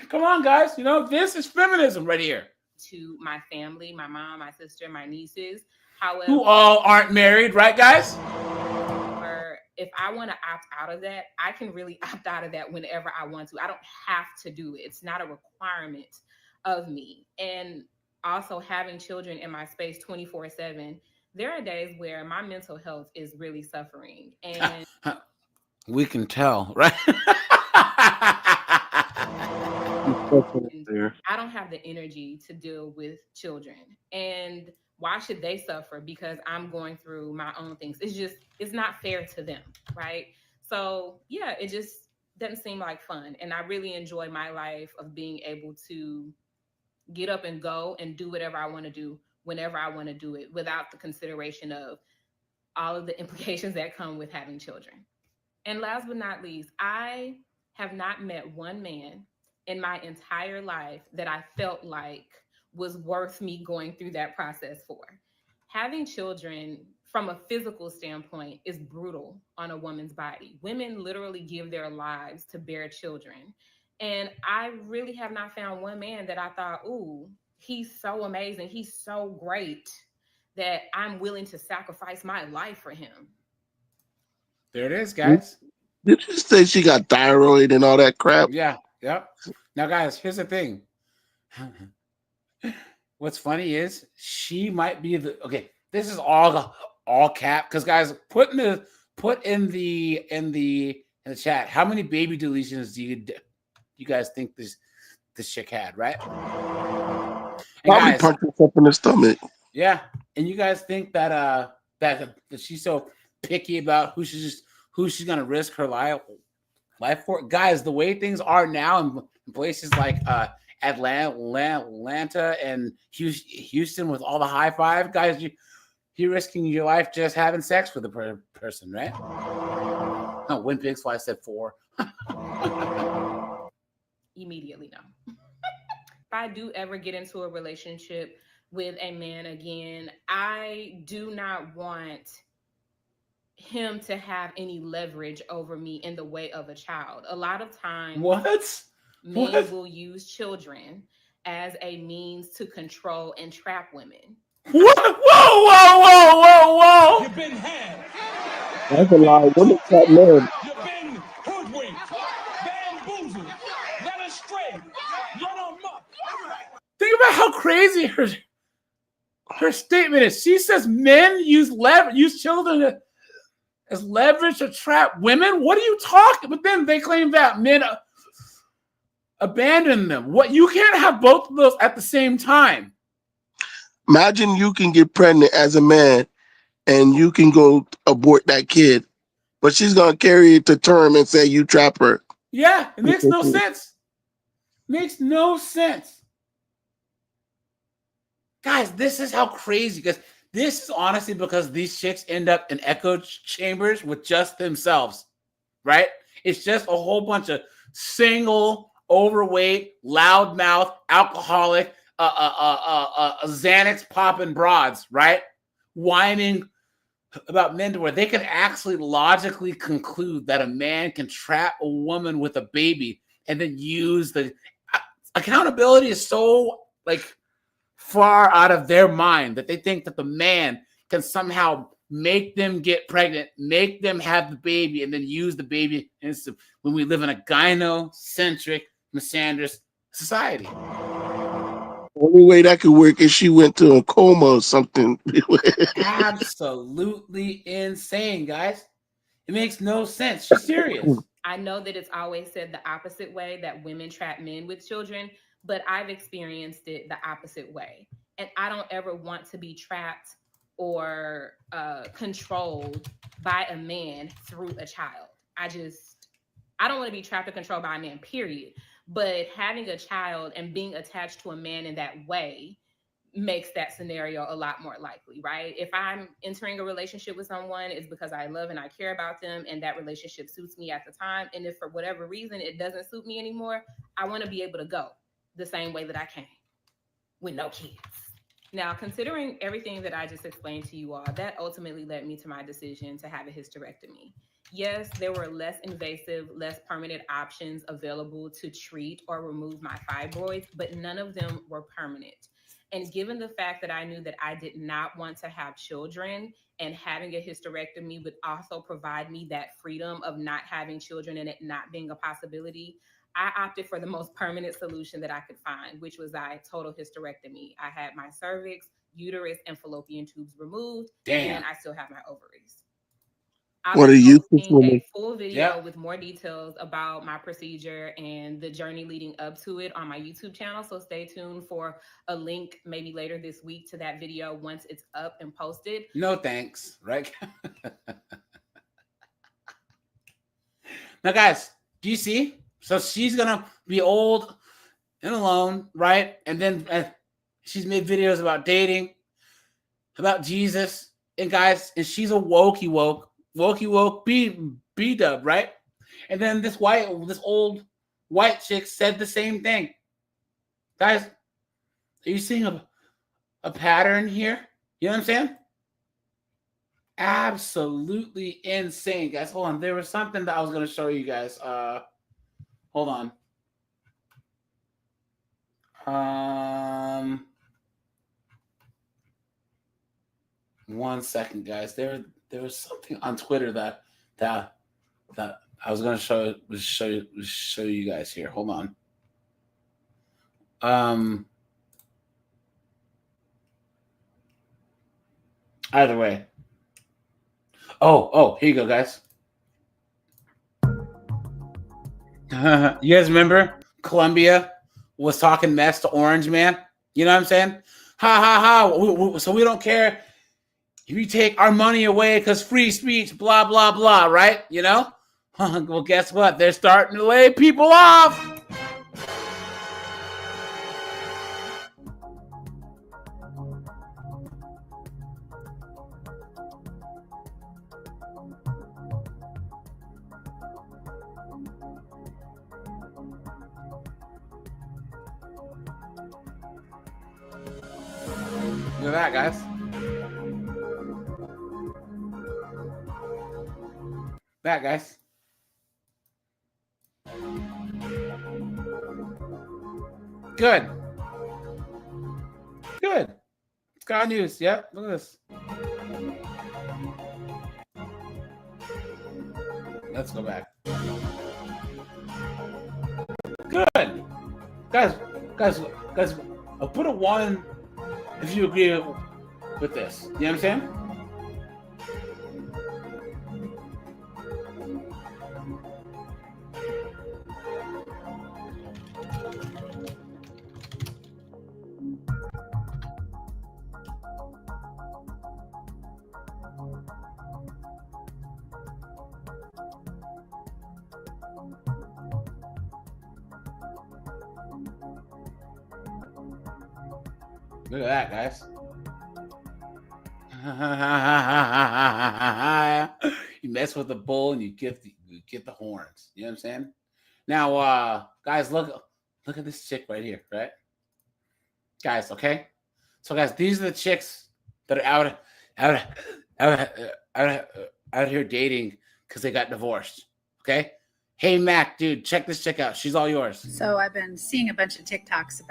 Come on, guys. This is feminism right here. To my family, my mom, my sister, my nieces. However, who all aren't married, right, guys? Or if I want to opt out of that, I can really opt out of that whenever I want to. I don't have to do it. It's not a requirement of me. And also having children in my space 24/7, there are days where my mental health is really suffering. And we can tell, right? I don't have the energy to deal with children. And why should they suffer because I'm going through my own things? It's not fair to them, right? So yeah, it just doesn't seem like fun. And I really enjoy my life of being able to get up and go and do whatever I want to do whenever I want to do it without the consideration of all of the implications that come with having children. And last but not least, I have not met one man in my entire life that I felt like was worth me going through that process for. Having children from a physical standpoint is brutal on a woman's body. Women literally give their lives to bear children. And I really have not found one man that I thought, ooh, he's so amazing. He's so great that I'm willing to sacrifice my life for him. There it is, guys. Did you say she got thyroid and all that crap? Yeah. Yep. Now, guys, here's the thing. What's funny is she might be the okay. This is all cap because guys, put in the chat. How many baby deletions do you guys think this chick had? Right? And Probably guys, punched herself in the stomach. yeah. And you guys think that that she's so picky about who she's gonna risk her life for? Guys, the way things are now in places like Atlanta and Houston with all the high five, guys, you're risking your life just having sex with a person, right? Oh, win big, so I said 4. Immediately no. If I do ever get into a relationship with a man again, I do not want him to have any leverage over me in the way of a child. A lot of times men will use children as a means to control and trap women. What? Whoa! You've been had. That's a lie. What is that man? You've been hoodwinked, bamboozled, led astray, run amok. Think about how crazy her statement is. She says men use children as leverage to trap women. What are you talking? But then they claim that men abandon them. What? You can't have both of those at the same time. Imagine you can get pregnant as a man and you can go abort that kid, but she's gonna carry it to term and say you trap her. Yeah, it makes no sense. Makes no sense. Guys, this is how crazy, because this is honestly because these chicks end up in echo chambers with just themselves, right? It's just a whole bunch of single, overweight, loudmouth, alcoholic, Xanax popping broads, right? Whining about men to where they can actually logically conclude that a man can trap a woman with a baby and then use the accountability is so like far out of their mind that they think that the man can somehow make them get pregnant, make them have the baby, and then use the baby when we live in a gynocentric, misandrous society. Only way that could work is she went to a coma or something. Absolutely insane, guys. It makes no sense. She's serious. I know that it's always said the opposite way, that women trap men with children, but I've experienced it the opposite way. And I don't ever want to be trapped or controlled by a man through a child. I don't want to be trapped or controlled by a man, period. But having a child and being attached to a man in that way makes that scenario a lot more likely, right? If I'm entering a relationship with someone, it's because I love and I care about them and that relationship suits me at the time. And if for whatever reason it doesn't suit me anymore, I want to be able to go the same way that I came with no kids. Now, considering everything that I just explained to you all, that ultimately led me to my decision to have a hysterectomy. Yes, there were less invasive, less permanent options available to treat or remove my fibroids, but none of them were permanent. And given the fact that I knew that I did not want to have children, and having a hysterectomy would also provide me that freedom of not having children and it not being a possibility, I opted for the most permanent solution that I could find, which was a total hysterectomy. I had my cervix, uterus, and fallopian tubes removed, and I still have my ovaries. What are you A full video with more details about my procedure and the journey leading up to it on my YouTube channel. So stay tuned for a link maybe later this week to that video once it's up and posted. No thanks, right? Now, guys, do you see? So she's gonna be old and alone, right? And then she's made videos about dating, about Jesus, and guys, and she's a wokey woke B-dub, right? And then this old white chick said the same thing. Guys, are you seeing a pattern here? You know what I'm saying? Absolutely insane, guys. Hold on. There was something that I was going to show you guys. Hold on. 1 second, guys. There was something on Twitter that I was going to show you guys here. Hold on. Either way. Oh, here you go, guys. You guys remember Columbia was talking mess to Orange Man? You know what I'm saying? Ha ha ha. So we don't care if you take our money away because free speech, blah, blah, blah, right? You know? Well, guess what? They're starting to lay people off. Look at that, guys. That, guys. Good. It's got news. Yep. Look at this. Let's go back. Good. Guys, I'll put a 1 if you agree with this. You know what I'm saying? Look at that, guys. You mess with the bull and you get the horns. You know what I'm saying? Now, guys, look at this chick right here, right? Guys, okay? So, guys, these are the chicks that are out here dating because they got divorced. Okay? Hey, Mac, dude, check this chick out. She's all yours. So I've been seeing a bunch of TikToks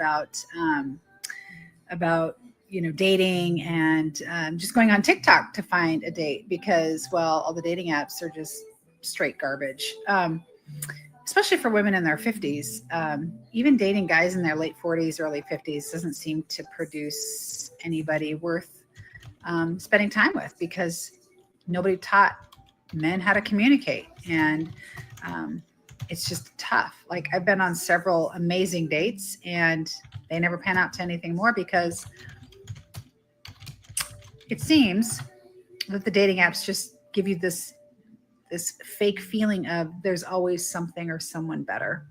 about dating and just going on TikTok to find a date because, well, all the dating apps are just straight garbage, especially for women in their 50s. Even dating guys in their late 40s, early 50s doesn't seem to produce anybody worth spending time with because nobody taught men how to communicate. And it's just tough. Like, I've been on several amazing dates and they never pan out to anything more because it seems that the dating apps just give you this fake feeling of there's always something or someone better.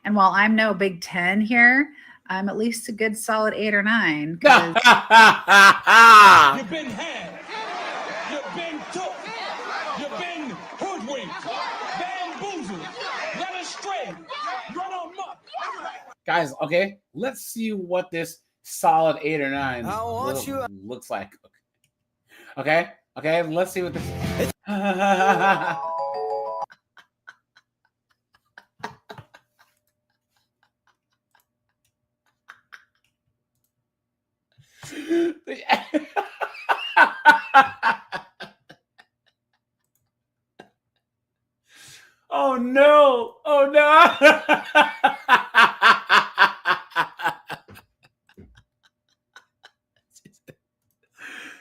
And while I'm no Big 10 here, I'm at least a good solid 8 or 9. You've been had. You've been took. You've been hoodwinked. Bamboozled. Led astray. Run amok. Guys, okay, let's see what this solid 8 or 9 looks like. Okay, let's see what this. Oh Oh no! Oh no!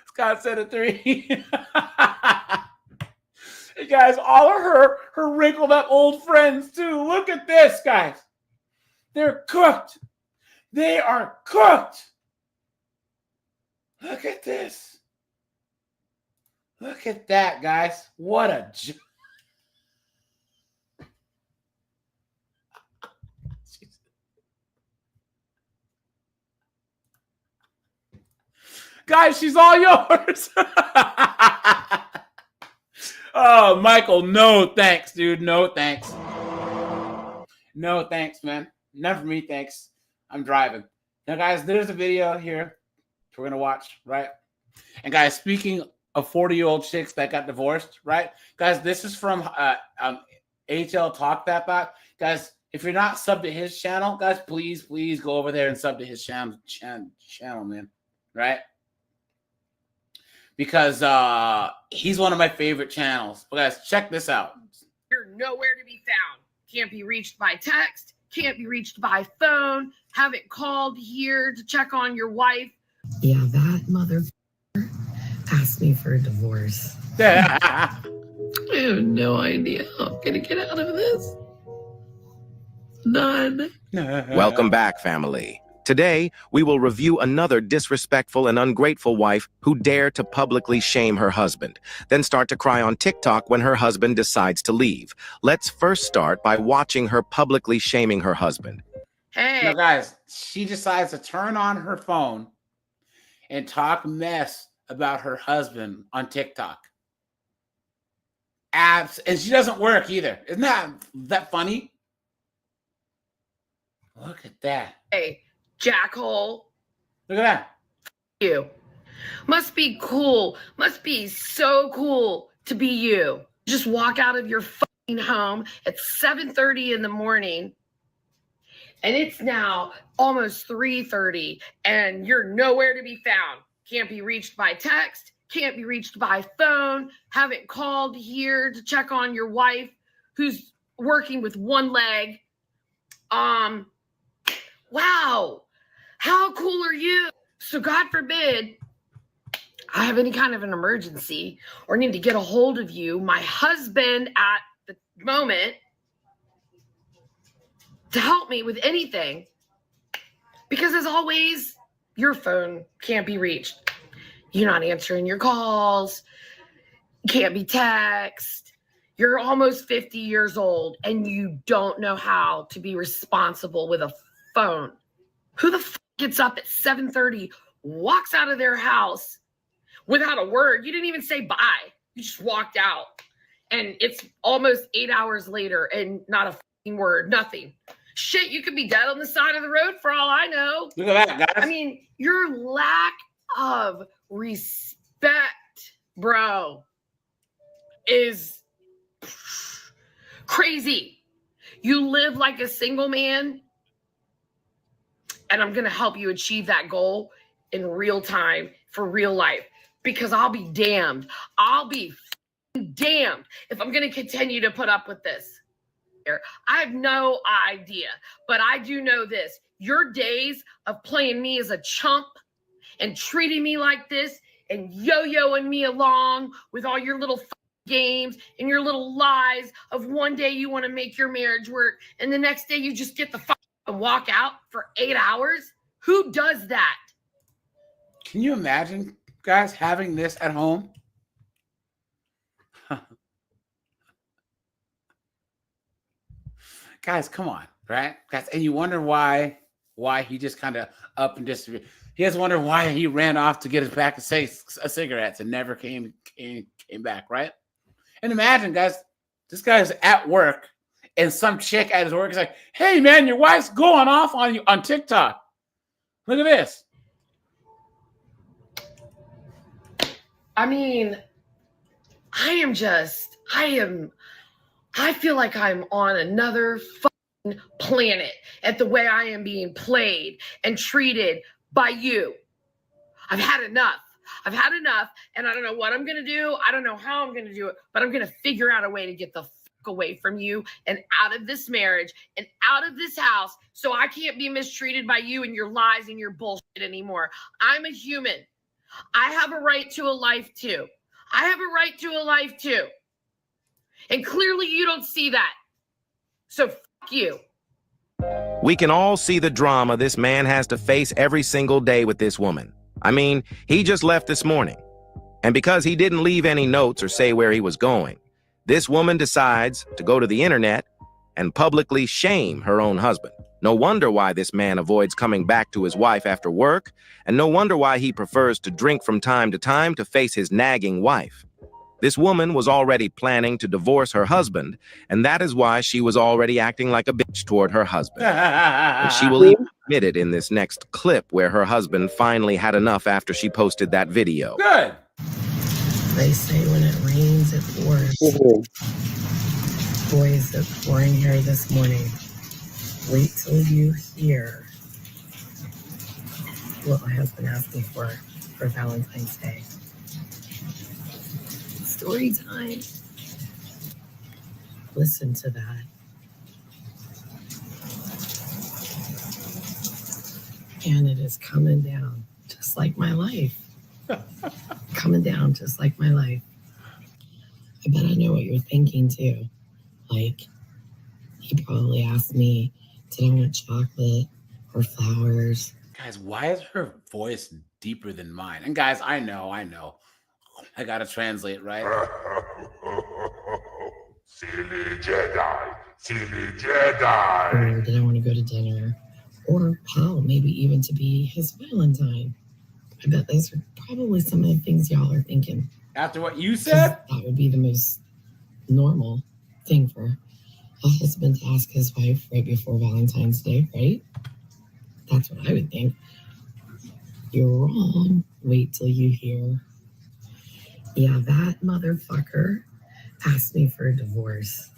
Scott said a 3. Hey guys, all of her wrinkled up old friends too. Look at this, guys. They're cooked. They are cooked. Look at this. Look at that, guys. What a guys, she's all yours. Oh, Michael, no thanks, dude. No thanks. No thanks, man. None for me, thanks. I'm driving. Now, guys, there's a video here we're going to watch, right? And, guys, speaking of 40-year-old chicks that got divorced, right? Guys, this is from HL Talk That Back. Guys, if you're not subbed to his channel, guys, please go over there and sub to his channel, man, right? Because he's one of my favorite channels. But guys, check this out. You're nowhere to be found. Can't be reached by text. Can't be reached by phone. Haven't called here to check on your wife. Yeah, that motherfucker asked me for a divorce. I have no idea how I'm gonna get out of this. None. Welcome back, family. Today, we will review another disrespectful and ungrateful wife who dared to publicly shame her husband, then start to cry on TikTok when her husband decides to leave. Let's first start by watching her publicly shaming her husband. Hey. Now, guys, she decides to turn on her phone and talk mess about her husband on TikTok. And she doesn't work either. Isn't that funny? Look at that. Hey, jackhole. Look at that. You. Must be cool. Must be so cool to be you. Just walk out of your fucking home at 7:30 in the morning. And it's now almost 3:30 and you're nowhere to be found. Can't be reached by text. Can't be reached by phone. Haven't called here to check on your wife who's working with one leg. Wow. How cool are you? So God forbid I have any kind of an emergency or need to get a hold of you, my husband at the moment, to help me with anything. Because as always, your phone can't be reached. You're not answering your calls. Can't be text. You're almost 50 years old and you don't know how to be responsible with a phone. Who the f gets up at 7:30, walks out of their house without a word? You didn't even say bye. You just walked out. And it's almost 8 hours later and not a f***ing word, nothing. Shit, you could be dead on the side of the road for all I know. Look at that, guys. I mean, your lack of respect, bro, is crazy. You live like a single man, and I'm going to help you achieve that goal in real time for real life, because I'll be damned. I'll be damned if I'm going to continue to put up with this. I have no idea, but I do know this. Your days of playing me as a chump and treating me like this and yo-yoing me along with all your little games and your little lies of one day you want to make your marriage work and the next day you just get the fuck and walk out for 8 hours. Who does that? Can you imagine, guys, having this at home? Guys, come on, right? Guys, and you wonder why he just kind of up and disappeared. He has wondered why he ran off to get his pack of cigarettes and never came back, right? And imagine, guys, this guy's at work and some chick at his work is like, "Hey, man, your wife's going off on you on TikTok. Look at this." I mean, I feel like I'm on another fucking planet at the way I am being played and treated by you. I've had enough. I've had enough, and I don't know what I'm going to do. I don't know how I'm going to do it, but I'm going to figure out a way to get the away from you and out of this marriage and out of this house, so I can't be mistreated by you and your lies and your bullshit anymore. I'm a human. I have a right to a life too. I have a right to a life too. And clearly you don't see that. So fuck you. We can all see the drama this man has to face every single day with this woman. I mean, he just left this morning. And because he didn't leave any notes or say where he was going, this woman decides to go to the internet and publicly shame her own husband. No wonder why this man avoids coming back to his wife after work, and no wonder why he prefers to drink from time to face his nagging wife. This woman was already planning to divorce her husband, and that is why she was already acting like a bitch toward her husband. And she will even admit it in this next clip where her husband finally had enough after she posted that video. Good. They say when it rains, it pours. Boy, is it pouring here this morning. Wait till you hear what my husband asked me for Valentine's Day. Story time. Listen to that. And it is coming down just like my life. Coming down just like my life. I bet I know what you're thinking too. Like, he probably asked me, did I want chocolate or flowers? Guys, why is her voice deeper than mine? And guys, I know. I gotta translate, right? Silly Jedi, silly Jedi. Or did I want to go to dinner? Or hell, maybe even to be his Valentine. I bet those are probably some of the things y'all are thinking. After what you said? That would be the most normal thing for a husband to ask his wife right before Valentine's Day, right? That's what I would think. You're wrong. Wait till you hear. Yeah, that motherfucker asked me for a divorce.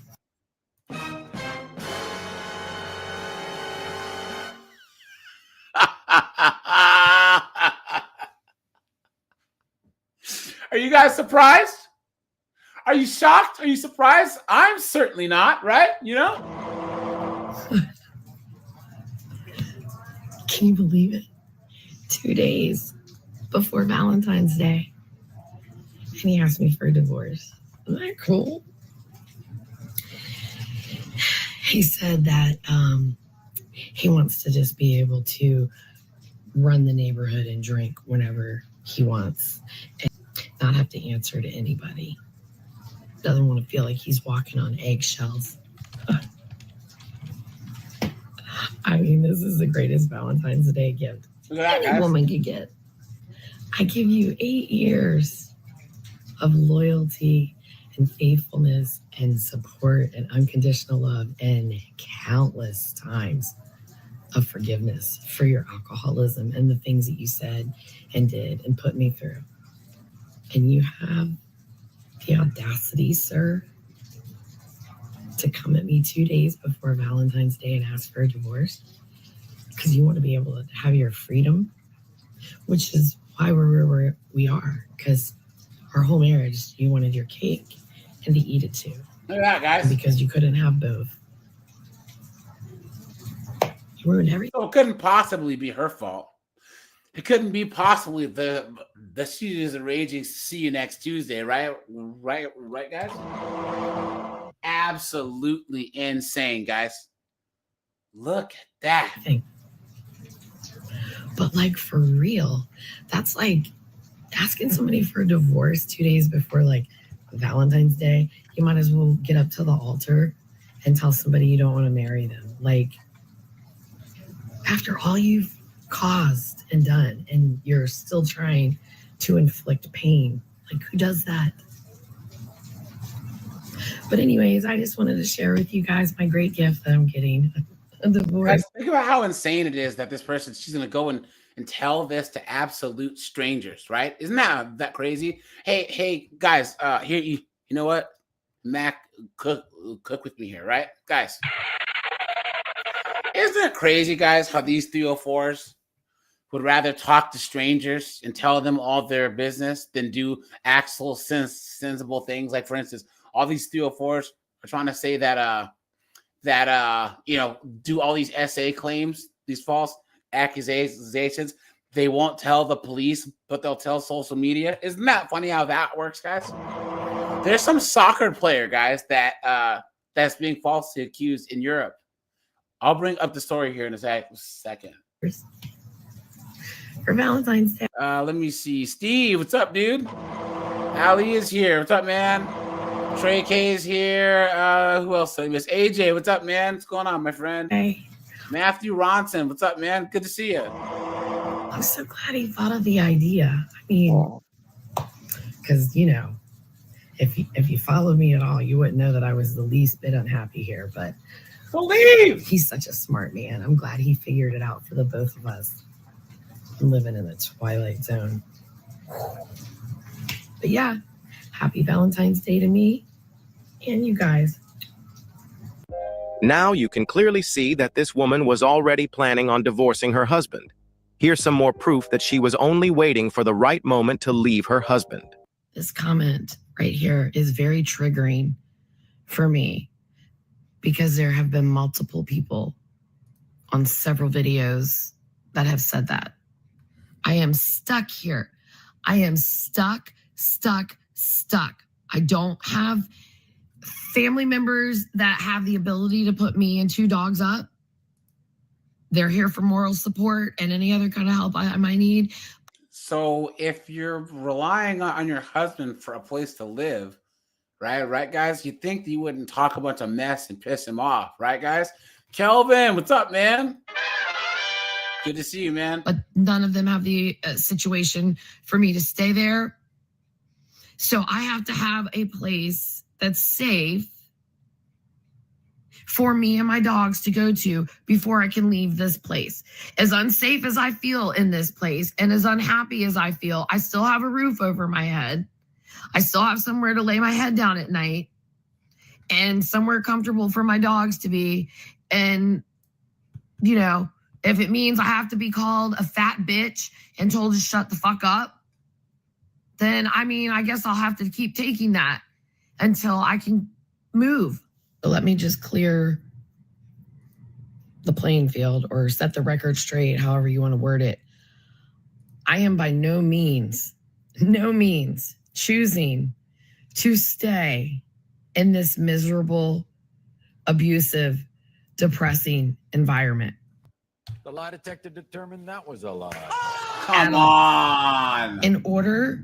Are you guys surprised? Are you shocked? Are you surprised? I'm certainly not, right? You know? Can you believe it? 2 days before Valentine's Day. And he asked me for a divorce. Isn't that cool? He said that he wants to just be able to run the neighborhood and drink whenever he wants and not have to answer to anybody. Doesn't want to feel like he's walking on eggshells. I mean, this is the greatest Valentine's Day gift any woman could get. I give you 8 years of loyalty and faithfulness and support and unconditional love and countless times of forgiveness for your alcoholism and the things that you said and did and put me through. And you have the audacity, sir, to come at me 2 days before Valentine's Day and ask for a divorce because you want to be able to have your freedom, which is why we're where we are, because our whole marriage, you wanted your cake and to eat it too. Look at that, guys. Because you couldn't have both. You ruined everything. So it couldn't possibly be her fault. It couldn't be possibly the she is raging. See you next Tuesday, right? Right, guys. Absolutely insane, guys. Look at that. But like for real, that's like asking somebody for a divorce 2 days before like Valentine's Day. You might as well get up to the altar and tell somebody you don't want to marry them. Like after all you've caused and done, and you're still trying to inflict pain. Like who does that? But anyways, I just wanted to share with you guys my great gift that I'm getting. A divorce. Guys, think about how insane it is that this person, she's going to go and tell this to absolute strangers, right? Isn't that crazy? Hey, guys, here, you know what? Mac, cook with me here, right? Guys, isn't it crazy, guys, how these 304s would rather talk to strangers and tell them all their business than do actual sensible things? Like, for instance, all these 304s are trying to say that do all these SA claims, these false accusations. They won't tell the police, but they'll tell social media. Isn't that funny how that works, guys? There's some soccer player, guys, that's being falsely accused in Europe. I'll bring up the story here in a second. For Valentine's Day. Let me see. Steve, what's up, dude? Ali is here. What's up, man? Trey K is here. Who else? Miss AJ, what's up, man? What's going on, my friend? Hey. Matthew Ronson, what's up, man? Good to see you. I'm so glad he thought of the idea. I mean, because, if you followed me at all, you wouldn't know that I was the least bit unhappy here. But he's such a smart man. I'm glad he figured it out for the both of us. I'm living in the twilight zone. But yeah, happy Valentine's Day to me and you guys. Now you can clearly see that this woman was already planning on divorcing her husband. Here's some more proof that she was only waiting for the right moment to leave her husband. This comment right here is very triggering for me because there have been multiple people on several videos that have said that. I am stuck here. I am stuck. I don't have family members that have the ability to put me and 2 dogs up. They're here for moral support and any other kind of help I might need. So if you're relying on your husband for a place to live, right, guys, you'd think that you wouldn't talk a bunch of mess and piss him off, right, guys? Kelvin, what's up, man? Good to see you, man. But none of them have the situation for me to stay there. So I have to have a place that's safe for me and my dogs to go to before I can leave this place. As unsafe as I feel in this place and as unhappy as I feel, I still have a roof over my head. I still have somewhere to lay my head down at night and somewhere comfortable for my dogs to be. And, if it means I have to be called a fat bitch and told to shut the fuck up, then, I guess I'll have to keep taking that until I can move. So let me just clear the playing field or set the record straight, however you want to word it. I am by no means choosing to stay in this miserable, abusive, depressing environment. The lie detector determined that was a lie. Come on. In order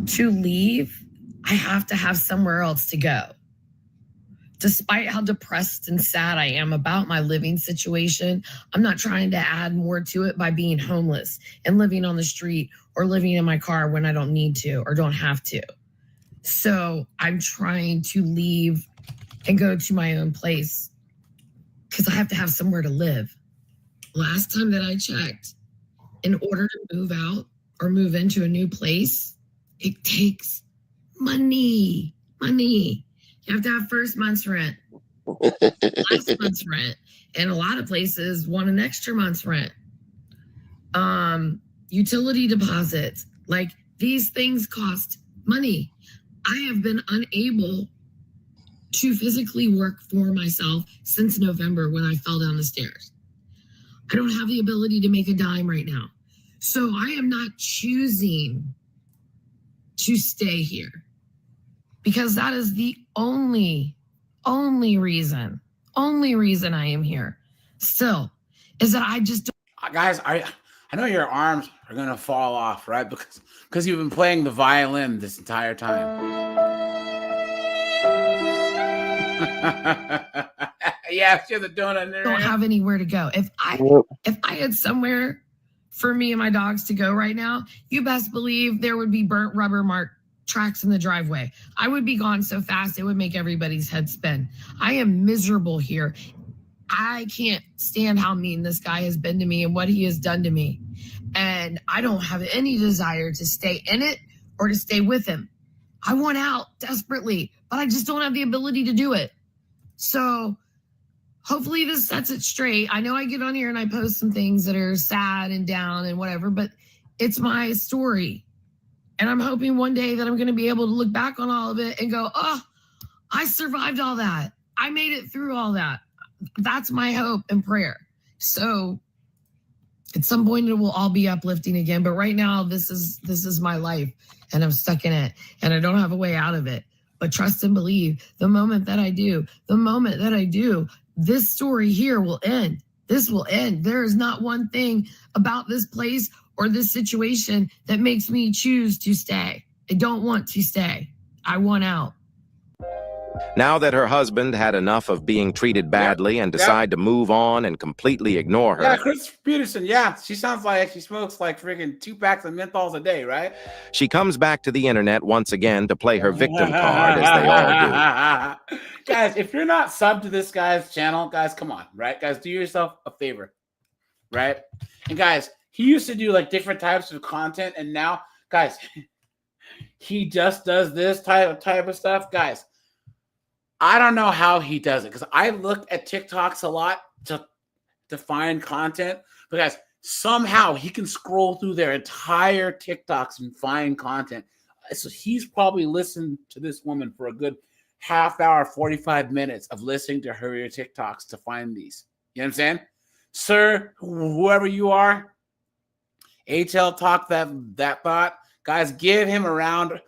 to leave, I have to have somewhere else to go. Despite how depressed and sad I am about my living situation, I'm not trying to add more to it by being homeless and living on the street or living in my car when I don't need to or don't have to. So I'm trying to leave and go to my own place because I have to have somewhere to live. Last time that I checked, in order to move out or move into a new place, it takes money. You have to have first month's rent, last month's rent, and a lot of places want an extra month's rent. Utility deposits, like these things cost money. I have been unable to physically work for myself since November when I fell down the stairs. I don't have the ability to make a dime right now. So I am not choosing to stay here because that is the only reason I am here still is that I just don't. Guys, I know your arms are going to fall off, right? Because you've been playing the violin this entire time. Yeah, she has a donut in there. Don't have anywhere to go. If I had somewhere for me and my dogs to go right now, you best believe there would be burnt rubber mark tracks in the driveway. I would be gone so fast it would make everybody's head spin. I am miserable here. I can't stand how mean this guy has been to me and what he has done to me. And I don't have any desire to stay in it or to stay with him. I want out desperately, but I just don't have the ability to do it. So hopefully this sets it straight. I know I get on here and I post some things that are sad and down and whatever, but it's my story. And I'm hoping one day that I'm going to be able to look back on all of it and go, oh, I survived all that. I made it through all that. That's my hope and prayer. So at some point it will all be uplifting again. But right now, this is my life and I'm stuck in it and I don't have a way out of it. But trust and believe the moment that I do, this story here will end. This will end. There is not one thing about this place or this situation that makes me choose to stay. I don't want to stay. I want out. Now that her husband had enough of being treated badly and decided to move on and completely ignore her. Yeah, Chris Peterson. Yeah, she sounds like she smokes like freaking 2 packs of menthols a day, right? She comes back to the internet once again to play her victim card, as they all do. Guys, if you're not subbed to this guy's channel, guys, come on, right? Guys, do yourself a favor, right? And guys, he used to do like different types of content, and now, guys, he just does this type of stuff, guys. I don't know how he does it because I look at TikToks a lot to find content, but guys, somehow he can scroll through their entire TikToks and find content. So he's probably listened to this woman for a good half hour, 45 minutes of listening to her TikToks to find these. You know what I'm saying? Sir, whoever you are, HL Talk that thought. Guys, give him a round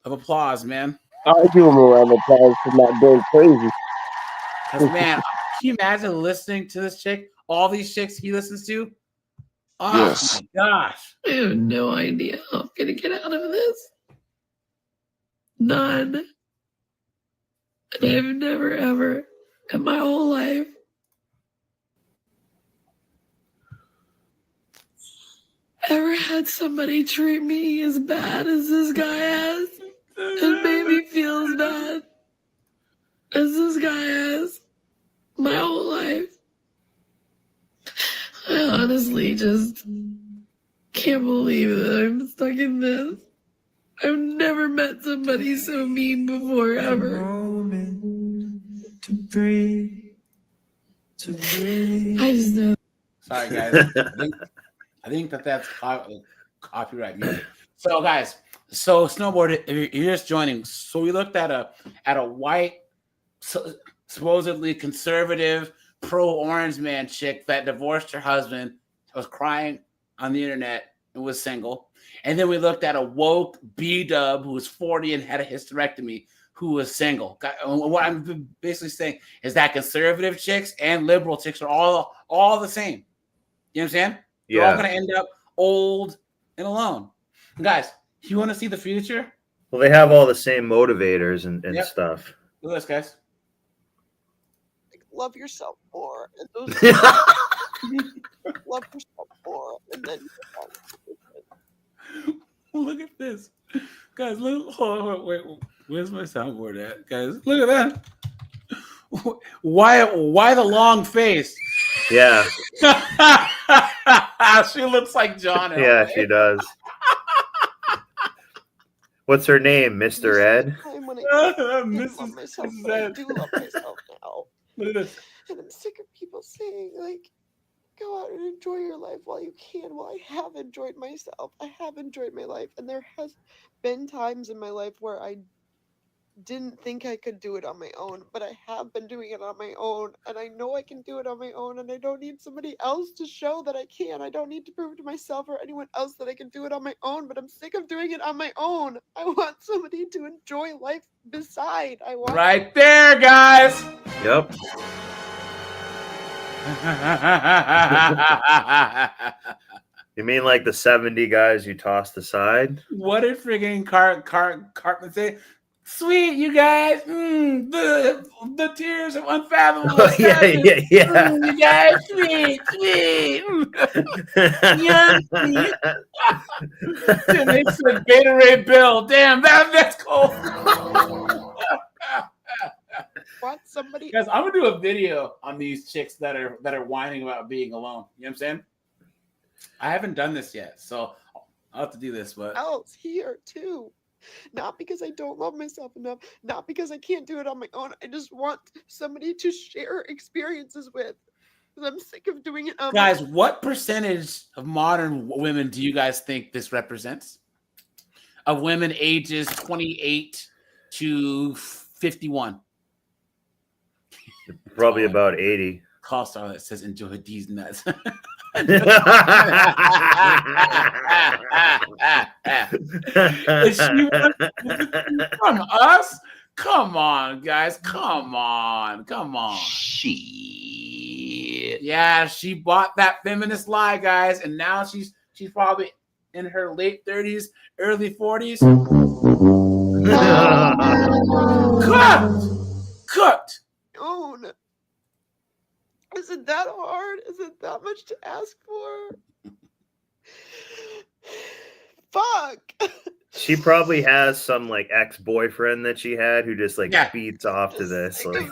of applause, man. I'll give him a round of applause for not going crazy. Because, man, can you imagine listening to this chick? All these chicks he listens to? Oh, yes. My gosh. I have no idea how I'm going to get out of this. None. And I've never, ever in my whole life ever had somebody treat me as bad as this guy has. It made me feel as bad as this guy has my whole life. I honestly just can't believe that I'm stuck in this. I've never met somebody so mean before, ever. I just know. Sorry, guys. I think that's copyright music. So, guys, snowboard, if you're just joining, so we looked at a white, supposedly conservative, pro-orange man chick that divorced her husband, was crying on the internet, and was single. And then we looked at a woke B-dub who was 40 and had a hysterectomy, who was single. What I'm basically saying is that conservative chicks and liberal chicks are all the same. You know what I'm saying? They're all going to end up old and alone. And guys, you want to see the future? Well, they have all the same motivators and stuff. Look at this, guys. Love yourself more. And those love yourself more. And then look at this. Guys, look. Hold on, wait. Where's my soundboard at? Guys, look at that. Why the long face? Yeah. She looks like John. Yeah, she does. What's her name, Mr. Ed? Mrs. Ed. I do love myself now. Look at this. And I'm sick of people saying, like, go out and enjoy your life while you can. Well, I have enjoyed myself. I have enjoyed my life. And there has been times in my life where I didn't think I could do it on my own, but I have been doing it on my own, and I know I can do it on my own, and I don't need somebody else to show that I can. I don't need to prove to myself or anyone else that I can do it on my own, but I'm sick of doing it on my own. I want somebody to enjoy life beside. I want right there, guys. Yep. You mean like the 70 guys you tossed aside? What did friggin' Cartman say? Sweet, you guys. The tears of unfathomable. Yeah. You guys, sweet. Yum, sweet. They said Gatorade Bill. Damn, that's cool. Want somebody. Guys, I'm gonna do a video on these chicks that are whining about being alone. You know what I'm saying? I haven't done this yet, so I'll have to do this. But else here too. Not because I don't love myself enough, not because I can't do it on my own. I just want somebody to share experiences with. I'm sick of doing it. Guys, what percentage of modern women do you guys think this represents? Of women ages 28 to 51. Probably about 80. Call star that says enjoy these nuts. Is she from us? Come on, guys. Come on. Shit. Yeah, she bought that feminist lie, guys, and now she's probably in her late 30s, early 40s. Cooked. Own. Is it that hard? Is it that much to ask for? Fuck. She probably has some like ex-boyfriend that she had who just like beats off to this. Like,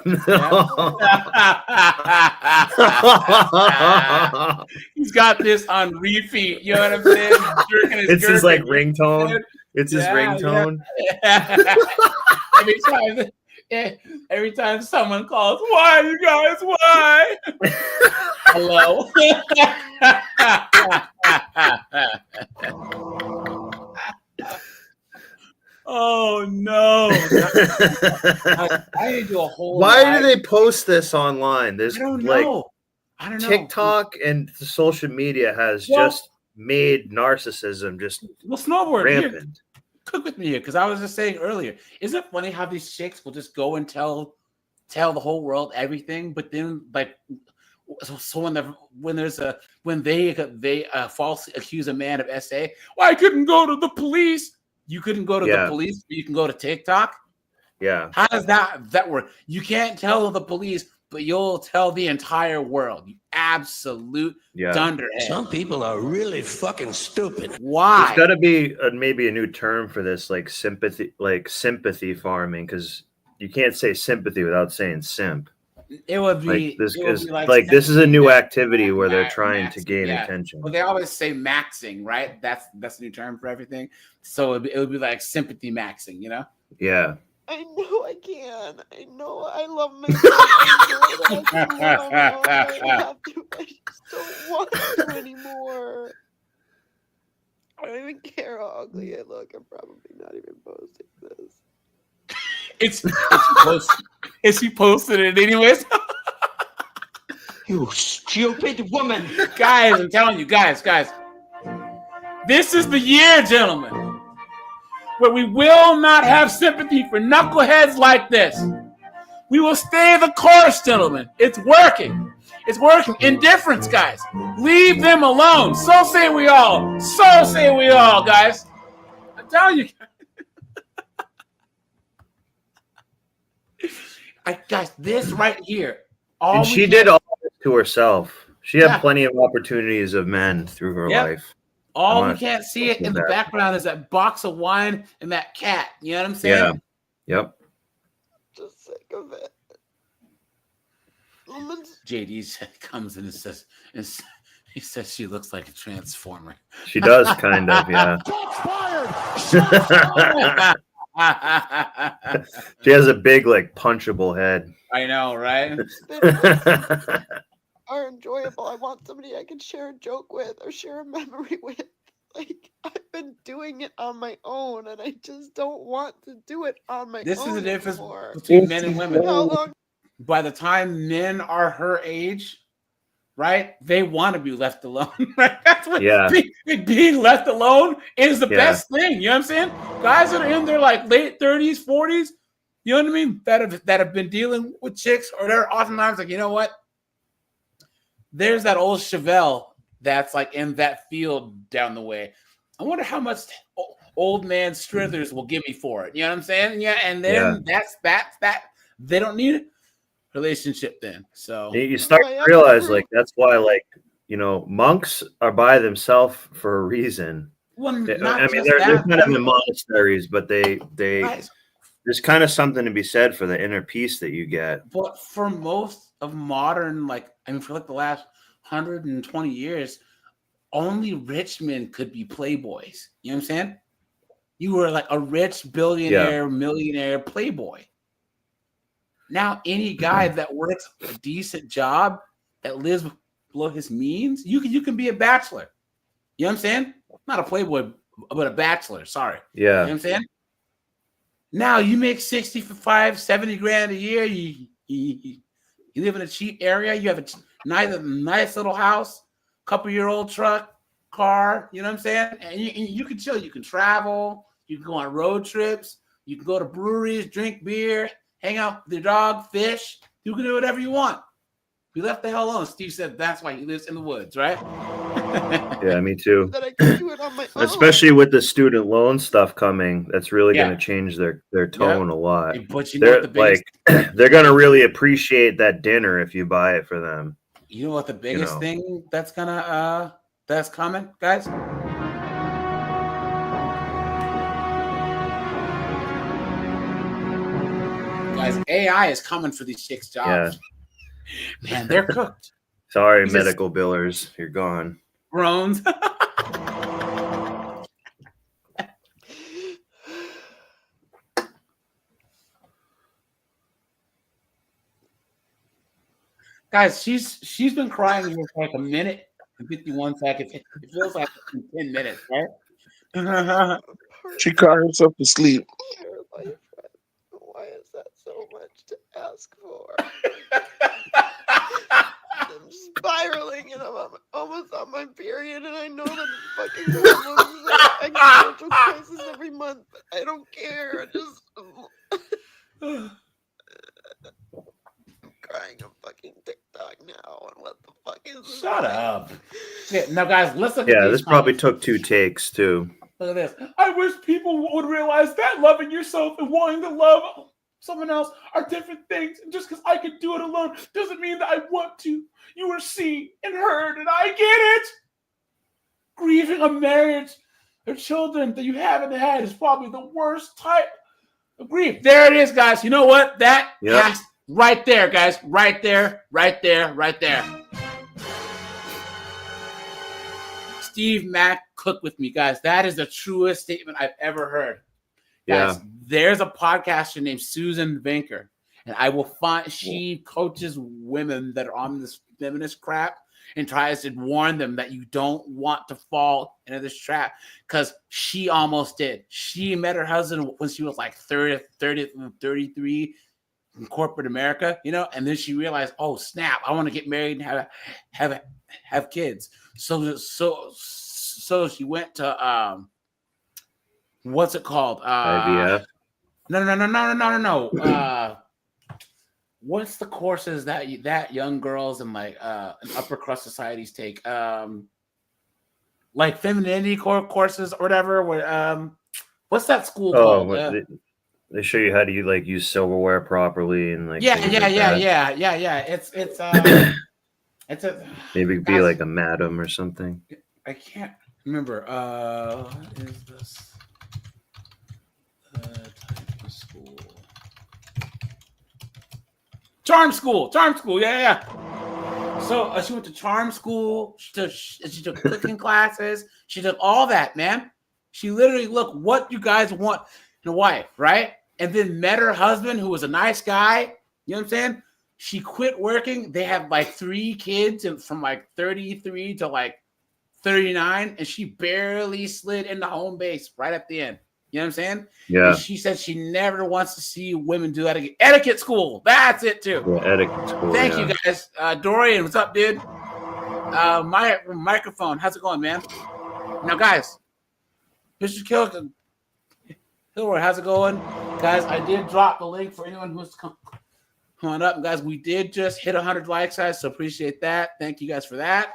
he's got this on repeat. You know what I'm saying? It's his like ringtone. It's his ringtone. Yeah. Every time someone calls, why you guys? Why? Hello. Oh no! I do a whole. Why do they post this online? There's I don't like know. I don't know. TikTok and the social media has just made narcissism just snowboard rampant. Here, cook with me here, because I was just saying earlier. Isn't it funny how these chicks will just go and tell the whole world everything, but then like, so when they falsely accuse a man of SA, well, I couldn't go to the police. You couldn't go to the police, but you can go to TikTok. Yeah. How does that work? You can't tell the police, but you'll tell the entire world. You absolute dunderhead. Some people are really fucking stupid. Why? There's got to be maybe a new term for this, like sympathy farming, because you can't say sympathy without saying simp. It would be this is a new activity where they're trying to gain attention. Well, they always say maxing, right? That's the new term for everything. So it would be like sympathy maxing, you know? Yeah. I know I can. I know I love myself. I just don't want to anymore. I don't even care how ugly I look. I'm probably not even posting this. Is he posted it anyways? You stupid woman. Guys, I'm telling you, guys. This is the year, gentlemen, where we will not have sympathy for knuckleheads like this. We will stay the course, gentlemen. It's working. It's working. Indifference, guys. Leave them alone. So say we all. Guys. I'm telling you. Guys, this right here. And she did all this to herself. She had plenty of opportunities of men through her life. All we can't see it in the background is that box of wine and that cat. You know what I'm saying? Yeah. Yep. Just sick of it. JD comes in and says, he says she looks like a transformer. She does, kind of, yeah. She has a big, like, punchable head. I know, right? Are enjoyable. I want somebody I can share a joke with or share a memory with. Like, I've been doing it on my own, and I just don't want to do it on my own. This is the difference anymore. between men and women. How long? By the time men are her age, right? They want to be left alone. Right? That's what being left alone is the best thing. You know what I'm saying? Guys that are in their like late 30s, 40s, you know what I mean? That have been dealing with chicks, or they're oftentimes like, you know what? There's that old Chevelle that's like in that field down the way. I wonder how much old man Strithers will give me for it. You know what I'm saying? Yeah, and then that's that. They don't need a relationship then. So you start to realize, like, that's why, like, you know, monks are by themselves for a reason. Well, I mean, they're kind of in monasteries, but they there's kind of something to be said for the inner peace that you get. But for most of modern, for like the last 120 years, only rich men could be playboys. You know what I'm saying? You were like a rich billionaire, millionaire playboy. Now, any guy that works a decent job that lives below his means, you can be a bachelor. You know what I'm saying? Not a playboy, but a bachelor. Sorry. Yeah. You know what I'm saying? Now you make 65, 70 grand a year. You live in a cheap area. You have a nice little house, couple-year-old truck, car. You know what I'm saying? And you can chill. You can travel. You can go on road trips. You can go to breweries, drink beer, hang out with your dog, fish. You can do whatever you want. We left the hell alone. Steve said that's why he lives in the woods, right? Yeah, me too. That I can do it on my own. Especially with the student loan stuff coming, that's really Yeah. going to change their tone a lot. But you know what the biggest they're going to really appreciate that dinner if you buy it for them. You know what the biggest thing that's gonna that's coming, guys? Guys, AI is coming for these chicks' jobs. Yeah. Man, they're cooked. Sorry, medical billers, you're gone. Groans. Guys, she's been crying here for like a minute and 51 seconds. It feels like 10 minutes, right? She cried herself to sleep. Why is that so much to ask for? I'm spiraling and I'm almost on my period, and I know that fucking hormones like existential crisis every month, but I don't care. I just I'm crying on fucking TikTok now, and what the fuck is this? Shut up. Yeah, now, guys, listen. Yeah, this probably took 2 takes too. Look at this. I wish people would realize that loving yourself and wanting to love someone else are different things. And just because I can do it alone doesn't mean that I want to. You were seen and heard, and I get it. Grieving a marriage or children that you haven't had is probably the worst type of grief. There it is, guys. You know what? That has right there, guys. Right there, right there, right there. Steve Mack, cook with me, guys. That is the truest statement I've ever heard. Guys, there's a podcaster named Susan Venker, and I will find she coaches women that are on this feminist crap and tries to warn them that you don't want to fall into this trap, because she almost did. She met her husband when she was like 33 in corporate America, you know, and then she realized, oh snap, I want to get married and have kids. So she went to what's it called? IVF. No. What's the courses that young girls and like and upper crust societies take? Like femininity courses or whatever. What's that school called? They show you how to use silverware properly and like Yeah. It's a maybe be like a madam or something. I can't remember. What is this? Type of school. Charm school. Yeah. So she went to charm school. She took cooking classes. She took all that, man. She literally looked what you guys want in a wife, right? And then met her husband, who was a nice guy. You know what I'm saying? She quit working. They have like 3 kids, and from like 33 to like 39, and she barely slid into home base right at the end. You know what I'm saying? Yeah. And she said she never wants to see women do that again. Etiquette school. That's it too. Yeah, etiquette school. Thank you guys. Dorian, what's up, dude? My microphone. How's it going, man? Now, guys, Mr. Kilroy, how's it going? Guys, I did drop the link for anyone who's coming up. Guys, we did just hit 100 likes, guys, so appreciate that. Thank you guys for that.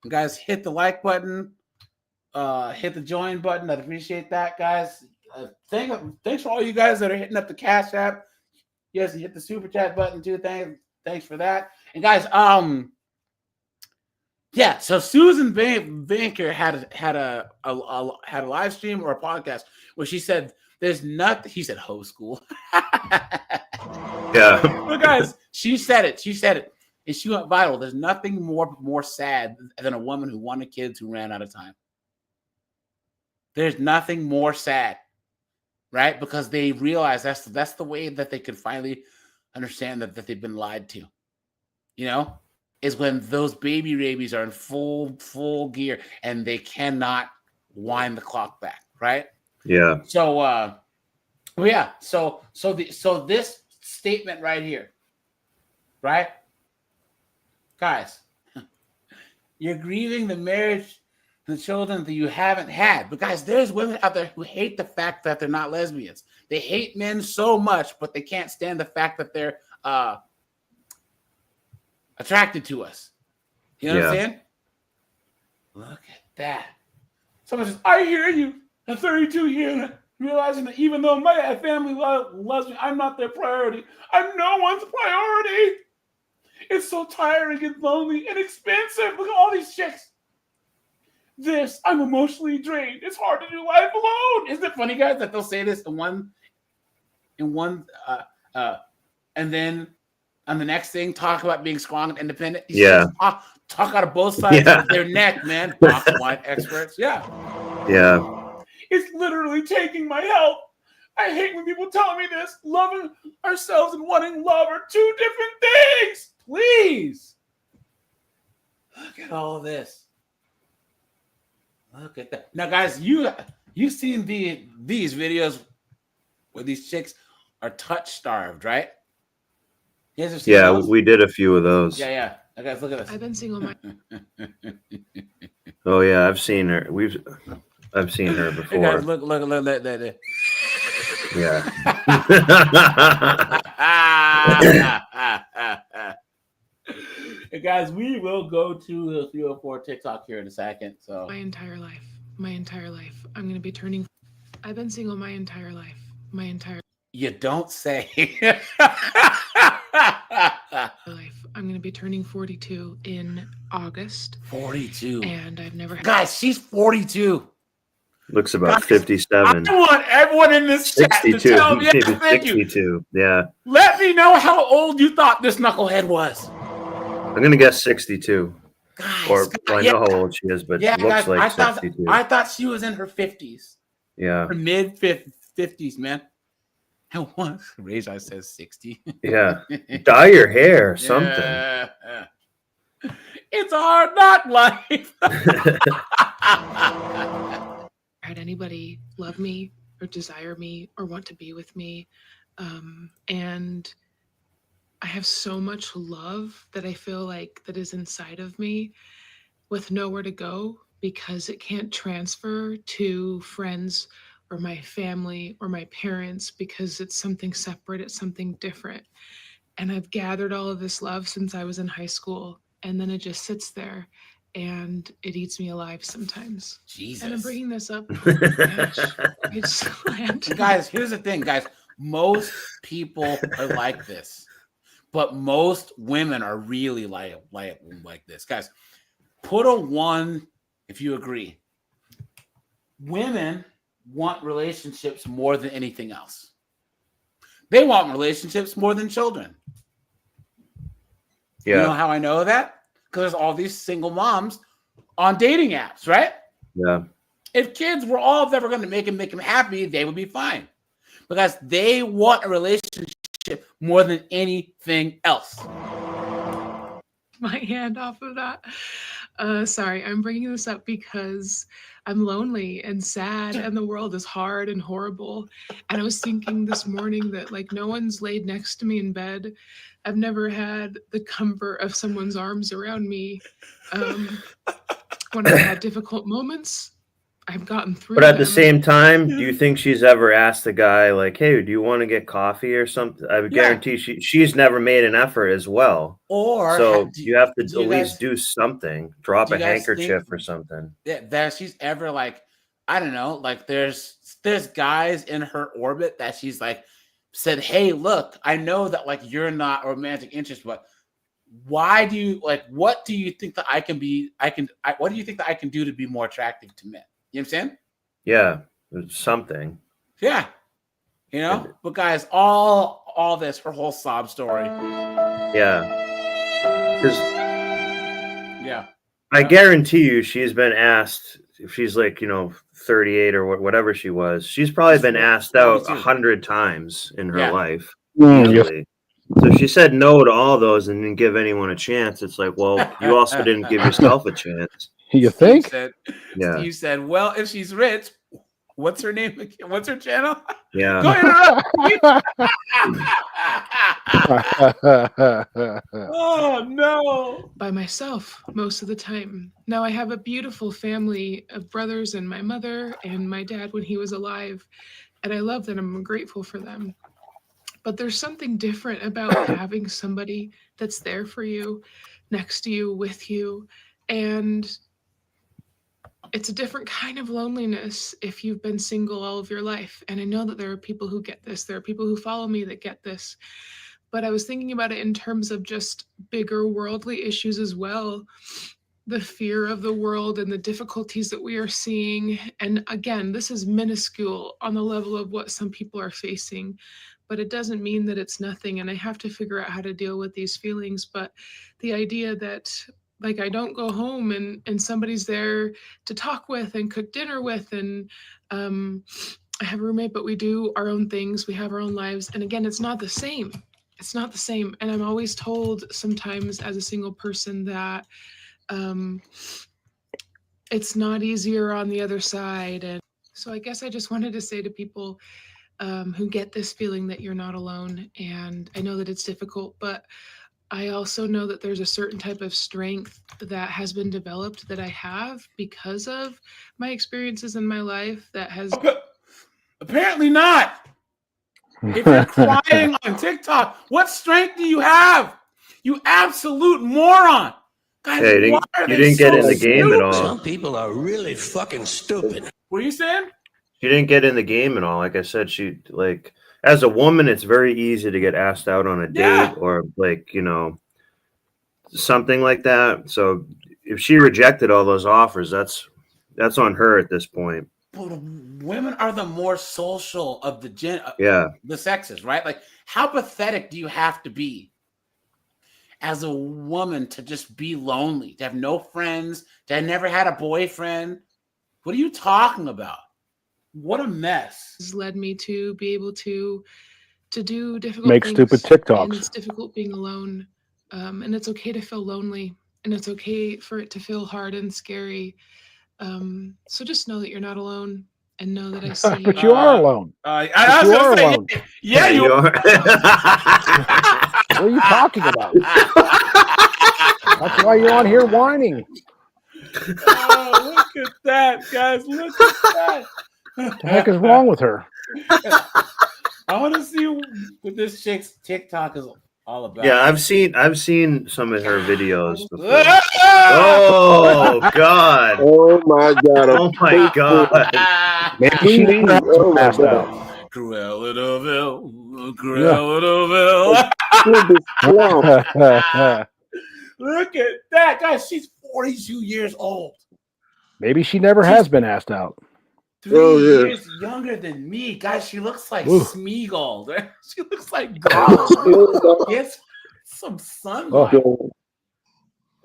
Guys, hit the like button, hit the join button. I'd appreciate that, guys. Thanks for all you guys that are hitting up the Cash App. Yes, hit the super chat button too. Thanks for that. And guys, yeah. So Susan Banker had a live stream or a podcast where she said, "There's nothing." He said, "Ho school." Yeah. But guys, she said it. And she went viral. There's nothing more sad than a woman who wanted kids who ran out of time. There's nothing more sad, right? Because they realize that's the way that they could finally understand that they've been lied to, you know? is when those baby rabies are in full gear and they cannot wind the clock back, right? Yeah. So so this statement right here, right? Guys, you're grieving the marriage and the children that you haven't had. But guys, there's women out there who hate the fact that they're not lesbians. They hate men so much, but they can't stand the fact that they're attracted to us. You know what I'm saying? Look at that. Someone says, I hear you. At 32 years, realizing that even though my family loves me, I'm not their priority. I'm no one's priority. It's so tiring and lonely and expensive. Look at all these chicks. I'm emotionally drained. It's hard to do life alone. Isn't it funny, guys, that they'll say this in one, and then on the next thing, talk about being strong and independent. These chicks talk out of both sides of their neck, man. Box wine experts. Yeah. It's literally taking my health. I hate when people tell me this. Loving ourselves and wanting love are two different things. Please. Look at all of this. Look at that. Now, guys, you've seen these videos where these chicks are touch starved, right? You guys have seen those? We did a few of those. Yeah. Guys, look at this. I've been single. Oh yeah, I've seen her. I've seen her before. Hey guys, look. Yeah. Hey guys, we will go to the 304 TikTok here in a second. So My entire life. I'm going to be turning. I've been single my entire life. You don't say. Life. I'm going to be turning 42 in August. 42. And I've never had. Guys, she's 42. Looks about 57. I want everyone in this chat to 62. tell me. Maybe Thank 62. you. Yeah. Let me know how old you thought this knucklehead was. I'm gonna guess 62. Guys, I know how old she is, but looks guys, like I 62. thought she was in her 50s. Yeah. Her mid 50s, man. And once Reza says 60. Yeah. Dye your hair, something. Yeah. It's a hard knock life. Had anybody love me or desire me or want to be with me. And I have so much love that I feel like that is inside of me with nowhere to go because it can't transfer to friends or my family or my parents because it's something separate, it's something different. And I've gathered all of this love since I was in high school, and then it just sits there and it eats me alive sometimes. Jesus. And I'm bringing this up. Guys, here's the thing, guys. Most people are like this, but most women are really like this. Guys, put a 1 if you agree. Women want relationships more than anything else. They want relationships more than children. Yeah. You know how I know that? Because there's all these single moms on dating apps, right? Yeah. If kids were all ever going to make them happy, they would be fine. Because they want a relationship more than anything else. My hand off of that. Sorry, I'm bringing this up because I'm lonely and sad and the world is hard and horrible. And I was thinking this morning that like no one's laid next to me in bed. I've never had the comfort of someone's arms around me. When I've had difficult moments, I've gotten through But at the them. same time, do you think she's ever asked the guy like, "Hey, do you want to get coffee or something?" I would guarantee she's never made an effort as well. Or so you have to do you at least do something, drop do a you guys handkerchief think- or something. that she's ever like, I don't know, like there's guys in her orbit that she's like said, hey, look, I know that like you're not a romantic interest, but why do you like, what do you think that what do you think that I can do to be more attractive to men? You know what I'm saying? Yeah, it's something. Yeah. You know, but guys, all this, her whole sob story. Yeah. Because Yeah. I guarantee you she's been asked if she's like, 38 or whatever she was. She's probably been asked out 100 times in her life. Yes. Easily. So if she said no to all those and didn't give anyone a chance, it's like, well, you also didn't give yourself a chance. You Steve think? Yeah. Steve said, well, if she's rich, what's her name again? What's her channel? Yeah. Go interrupt. Oh, no. By myself most of the time. Now I have a beautiful family of brothers and my mother and my dad when he was alive. And I love them. I'm grateful for them. But there's something different about having somebody that's there for you, next to you, with you. And it's a different kind of loneliness if you've been single all of your life. And I know that there are people who get this. There are people who follow me that get this. But I was thinking about it in terms of just bigger worldly issues as well. The fear of the world and the difficulties that we are seeing. And again, this is minuscule on the level of what some people are facing, but it doesn't mean that it's nothing. And I have to figure out how to deal with these feelings. But the idea that like I don't go home and somebody's there to talk with and cook dinner with, and I have a roommate, but we do our own things. We have our own lives. And again, it's not the same. It's not the same. And I'm always told sometimes as a single person that it's not easier on the other side. And so I guess I just wanted to say to people who get this feeling that you're not alone. And I know that it's difficult, but I also know that there's a certain type of strength that has been developed that I have because of my experiences in my life that has... Apparently not. If you're crying on TikTok, what strength do you have? You absolute moron. Guys, Hey, why are you they didn't get so in the game at all. Some people are really fucking stupid. What are you saying? She didn't get in the game at all. Like I said, she like as a woman, it's very easy to get asked out on a date or like, you know, something like that. So if she rejected all those offers, that's on her at this point. But women are the more social of the the sexes, right? Like, how pathetic do you have to be as a woman to just be lonely, to have no friends, to have never had a boyfriend? What are you talking about? What a mess. Has led me to be able to do difficult Make things. stupid TikToks. And it's difficult being alone. And it's okay to feel lonely. And it's okay for it to feel hard and scary. So just know that you're not alone and know that I see you. But you are alone. I But was you gonna are say, alone. yeah, you are. What are you talking about? That's why you're on here whining. Oh, look at that, guys. Look at that. What the heck is wrong with her? I want to see what this chick's TikTok is all about. Yeah, I've seen some of her videos before. Oh God! Oh my God! Oh my God! Maybe she never passed out. Cruelitaville, Yeah. Look at that, guys. She's 42 years old. Maybe she never has been asked out. 3 years younger than me, guys. She looks like Smeagol. She looks like gold. Yes, some sunlight.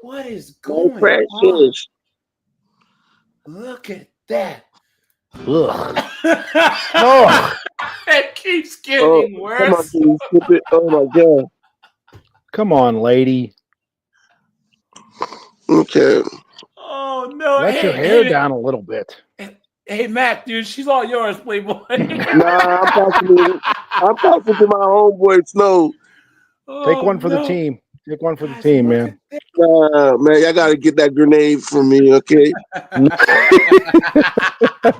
What is going on? Look at that. Ugh. It keeps getting worse. Oh my God. Come on, lady. Okay. Oh no. Let your hair down a little bit. Hey, Mac, dude, she's all yours, Playboy. Nah, I'm talking to my homeboy Snow. Take one for the team. Take one for the team, man. Man, y'all gotta get that grenade from me, okay?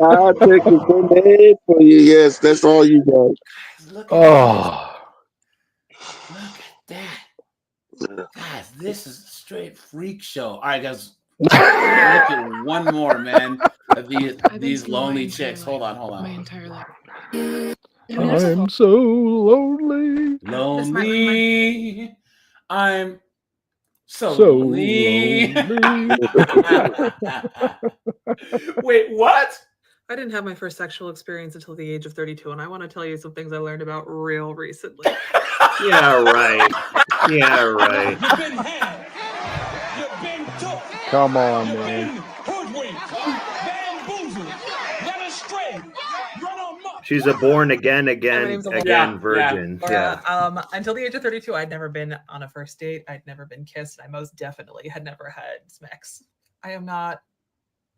I'll take a grenade for you. Yes, that's all you got. Oh. Look at that. Guys, this is a straight freak show. All right, guys. Look at one more, man. These lonely chicks. Hold on. My entire life. I'm so lonely. Lonely. I'm so lonely. Wait, what? I didn't have my first sexual experience until the age of 32, and I want to tell you some things I learned about real recently. Yeah, right. Yeah, right. You've been had. You've been took. Come on, You've man. been hoodwinked, bamboozled, led astray, run amok. She's a born again name's Laura. virgin. Laura, Yeah. until the age of 32, I'd never been on a first date. I'd never been kissed. I most definitely had never had sex. I am not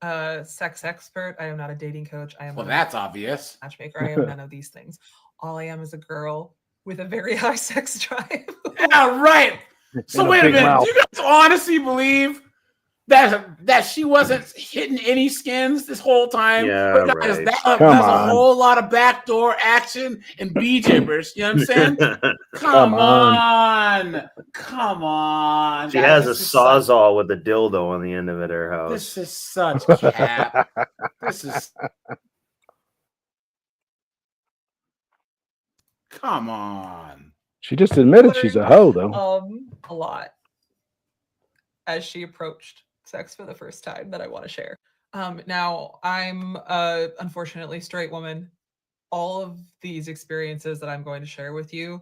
a sex expert. I am not a dating coach. I am Well, not that's a obvious. matchmaker. I am none of these things. All I am is a girl with a very high sex drive. Yeah, right. So wait a minute. Do you guys honestly believe that she wasn't hitting any skins this whole time? Yeah, But guys, right. that's a whole lot of backdoor action and bee gibbers. You know what I'm saying? Come on. She guys, has a this is such- sawzall with a dildo on the end of it at her house. This is such cap. This is. Come on. She just admitted she's a hoe, though. A lot as she approached sex for the first time that I want to share. Now I'm unfortunately straight woman. All of these experiences that I'm going to share with you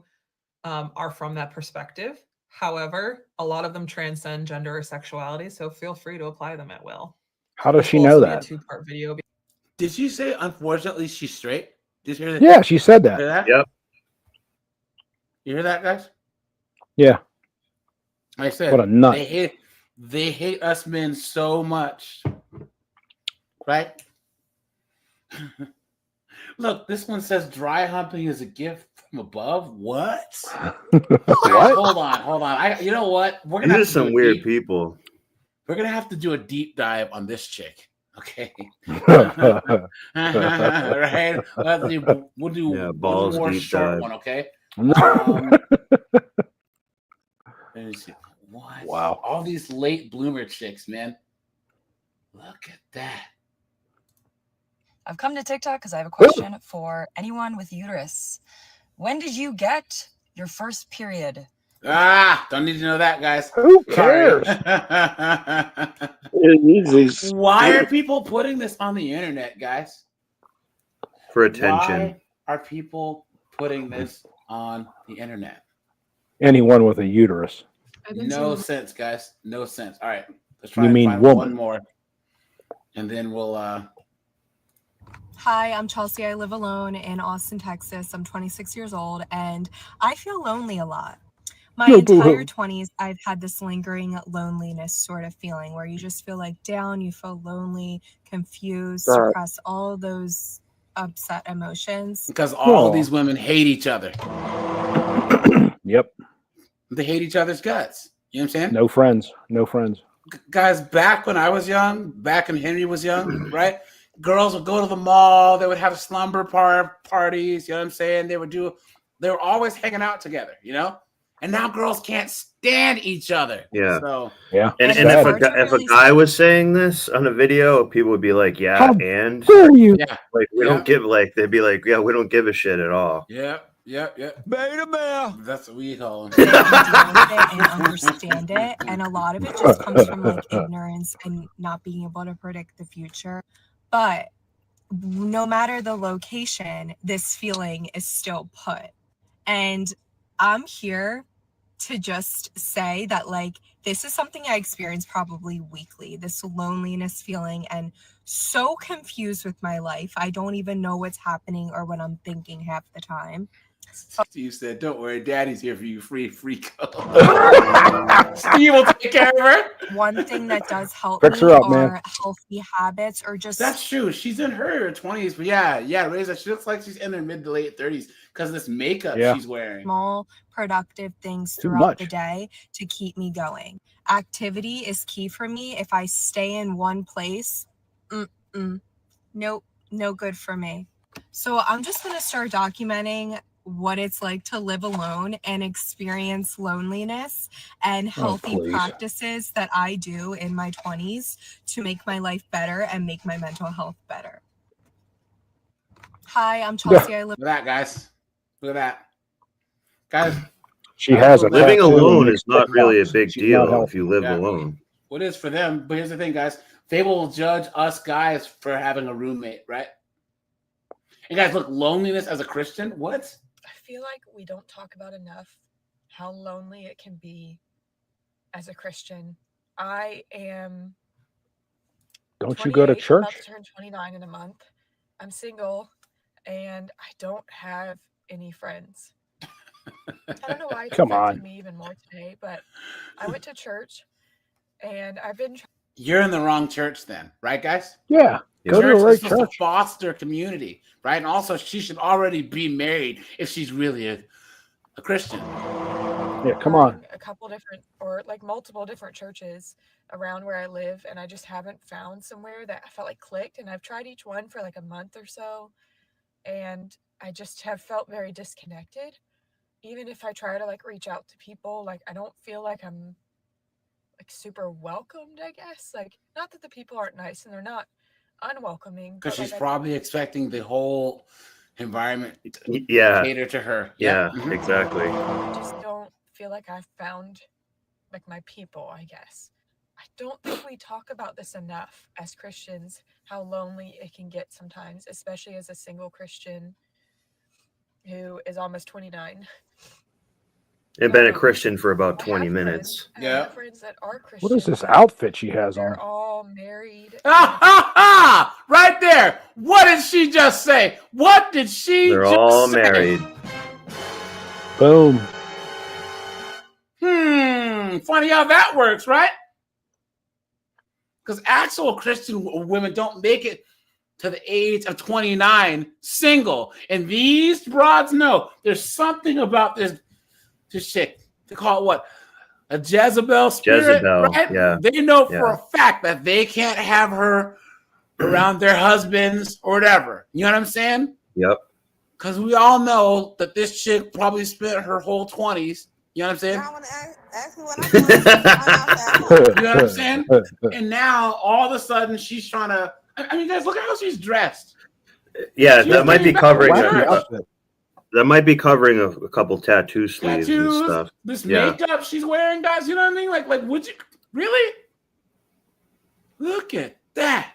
are from that perspective. However, a lot of them transcend gender or sexuality, so feel free to apply them at will. How does This she will know also be that? a two-part video. Did you say unfortunately she's straight? Did you hear that? Yeah, she said that. Hear that? Yep. You hear that, guys? Yeah. Like I said, What a nut. They hate us men so much. Right? Look, this one says dry humping is a gift from above. What? What? Hold on. You know what? We're gonna These are some weird people. We're gonna have to do a deep dive on this chick. Okay. Right? We'll do balls one more deep short dive. one, okay? Let me see. What? Wow. All these late bloomer chicks, man. Look at that. I've come to TikTok because I have a question for anyone with uterus. When did you get your first period? Don't need to know that, guys. Who cares? Why are people putting this on the internet, guys? For attention. Why are people putting this on the internet? Anyone with a uterus. No sense, guys. No sense. All right. Let's try You and mean find woman. one more. And then we'll Hi, I'm Chelsea. I live alone in Austin, Texas. I'm 26 years old and I feel lonely a lot. My entire 20s, I've had this lingering loneliness sort of feeling where you just feel like down, you feel lonely, confused, suppress all those upset emotions. because all these women hate each other. Yep. They hate each other's guts. You know what I'm saying? No friends. No friends. Guys, back when I was young, back when Henry was young, right? Girls would go to the mall. They would have slumber parties. You know what I'm saying? They were always hanging out together, you know? And now girls can't stand each other. Yeah. So, yeah. And if a guy was saying this on a video, people would be like, yeah, How and dare you? Yeah. like we don't give they'd be like, yeah, we don't give a shit at all. Yeah. Beta male. That's what we call them. Deal with it and understand it. And a lot of it just comes from like ignorance and not being able to predict the future. But no matter the location, this feeling is still put. And I'm here to just say that like this is something I experience probably weekly, this loneliness feeling, and so confused with my life. I don't even know what's happening or what I'm thinking half the time. Steve said, don't worry, daddy's here for you, free freak. Steve will take care of her. One thing that does help Fix me her up, are man. healthy habits or just That's true. She's in her 20s, but yeah, Reza, she looks like she's in her mid to late 30s because of this makeup she's wearing. small productive things Too throughout much. the day to keep me going. Activity is key for me. If I stay in one place, nope, no good for me. So I'm just going to start documenting what it's like to live alone and experience loneliness and healthy please. practices that I do in my 20s to make my life better and make my mental health better. Hi, I'm Chelsea. I live Look at that, guys. Look at that. Guys, She has a Living tattoo alone and is not really a TikToks. big She's deal not if you healthy. live alone. what is for them? But here's the thing, guys. They will judge us guys for having a roommate, right? And guys, look, loneliness as a Christian, what? I feel like we don't talk about enough how lonely it can be as a Christian. I am Don't you go to 28, church? about to turn 29 in a month. I'm single and I don't have any friends. I don't know why it's Come affected on. me even more today, but I went to church and I've been You're in the wrong church then, right, guys? Yeah. Go to the Church is right supposed church. to foster community, right? And also, she should already be married if she's really a Christian. Yeah, come on. a couple different or like multiple different churches around where I live, and I just haven't found somewhere that I felt like clicked. And I've tried each one for like a month or so, and I just have felt very disconnected. Even if I try to like reach out to people, like I don't feel like I'm like super welcomed, I guess. Like, not that the people aren't nice and they're not unwelcoming, Because but she's like probably expecting the whole environment to Yeah. cater to her. Yeah, Mhm. exactly. I just don't feel like I've found like my people, I guess. I don't think we talk about this enough as Christians, how lonely it can get sometimes, especially as a single Christian who is almost 29. I've been a Christian for about 20 minutes. I have friends that are Christian. What is this outfit she has on? They're all married. Right there. What did she just say? What did she They're just all say? married. Boom. Funny how that works, right? Because actual Christian women don't make it to the age of 29 single. And these broads know there's something about this chick. They call it what? A Jezebel spirit, Jezebel, right? yeah. They know for Yeah. a fact that they can't have her around their husbands or whatever. You know what I'm saying? Yep. Because we all know that this chick probably spent her whole 20s. You know what I'm saying? You know what I'm saying? And now all of a sudden she's trying to. I mean, guys, look at how she's dressed. Yeah, She's that might be getting back covering to church. that might be covering a couple tattoo sleeves and Tattoos, stuff. this Yeah. makeup she's wearing, guys. You know what I mean? Like, would you really? Look at that.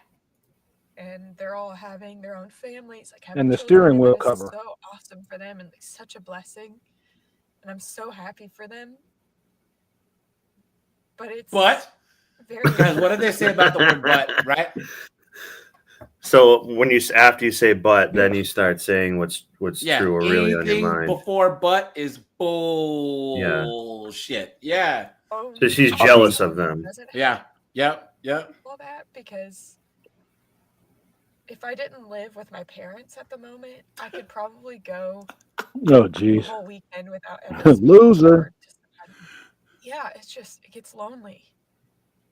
And they're all having their own families, like And having the children, steering and wheel it is cover. so awesome for them and like such a blessing. And I'm so happy for them. But it's But very guys, what did they say about the word "but"? Right? So when after you say "but," then you start saying what's Yeah. true or really on your Anything mind. before "but" is bullshit. Yeah. So she's jealous of them. Yeah. Yep. all that because if I didn't live with my parents at the moment, I could probably go Oh, a geez. whole weekend without ever speaking Loser. yeah, it gets lonely.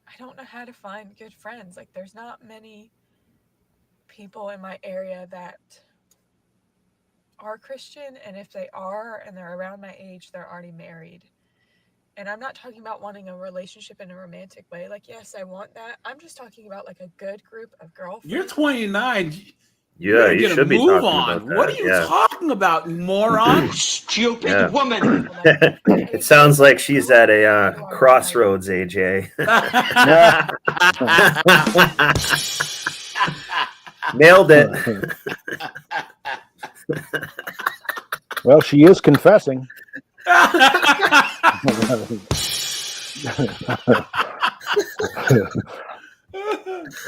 I don't know how to find good friends. Like, there's not many people in my area that are Christian, and if they are and they're around my age, they're already married. And I'm not talking about wanting a relationship in a romantic way. Like, yes, I want that. I'm just talking about like a good group of girlfriends. You're 29. Yeah, You're you gonna should be move talking on. about that. What are you Yeah. talking about, moron? Stupid woman. It sounds like she's at a crossroads, AJ. Nailed it. Well, she is confessing.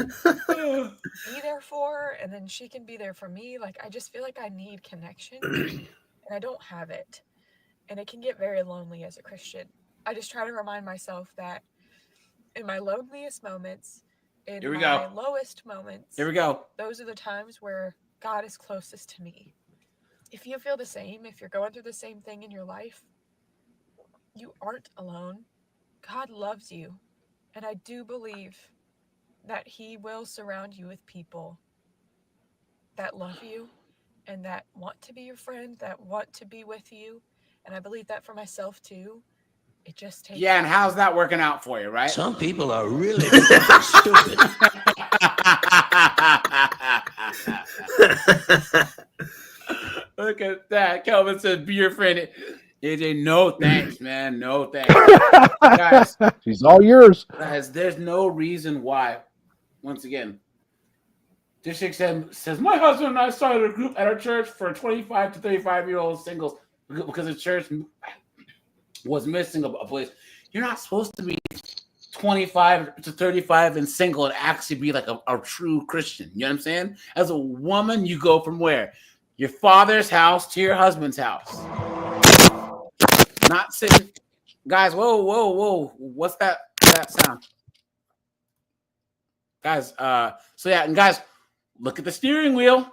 Be there for her, and then she can be there for me. Like, I just feel like I need connection, and I don't have it. And it can get very lonely as a Christian. I just try to remind myself that in my loneliest moments, in Here we my go. lowest moments, Here we go. those are the times where God is closest to me. If you feel the same, if you're going through the same thing in your life, you aren't alone. God loves you. And I do believe that He will surround you with people that love you and that want to be your friend, that want to be with you. And I believe that for myself too. It just takes Yeah, and how's that working out for you, right? Some people are really fucking stupid. Look at that. Kelvin said, be your friend. AJ, no thanks, man. No thanks. Guys, She's all yours. guys, there's no reason why. Once again, this chick says, my husband and I started a group at our church for 25 to 35-year-old singles because the church was missing a place. You're not supposed to be 25 to 35 and single and actually be like a true Christian. You know what I'm saying? As a woman, you go from where? your father's house to your husband's house. Not sitting, guys. Whoa! What's that sound, guys? So yeah, and guys, look at the steering wheel.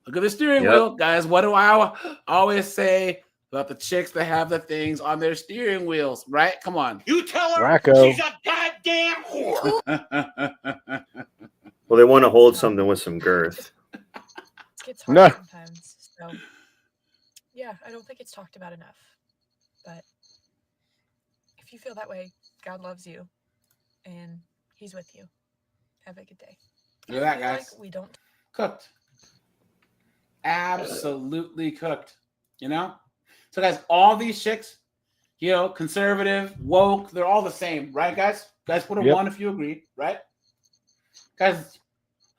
Look at the steering wheel, guys. What do I always say about the chicks that have the things on their steering wheels? Right? Come on. You tell her Racco. she's a goddamn whore. Well, they want to hold something with some girth. It gets hard sometimes. So, yeah, I don't think it's talked about enough. But if you feel that way, God loves you, and He's with you. Have a good day. Look at that, guys. Like we don't cooked. Absolutely cooked. You know? So, guys, all these chicks, you know, conservative, woke, they're all the same, right, guys? Guys, put a one if you agree, right? Guys,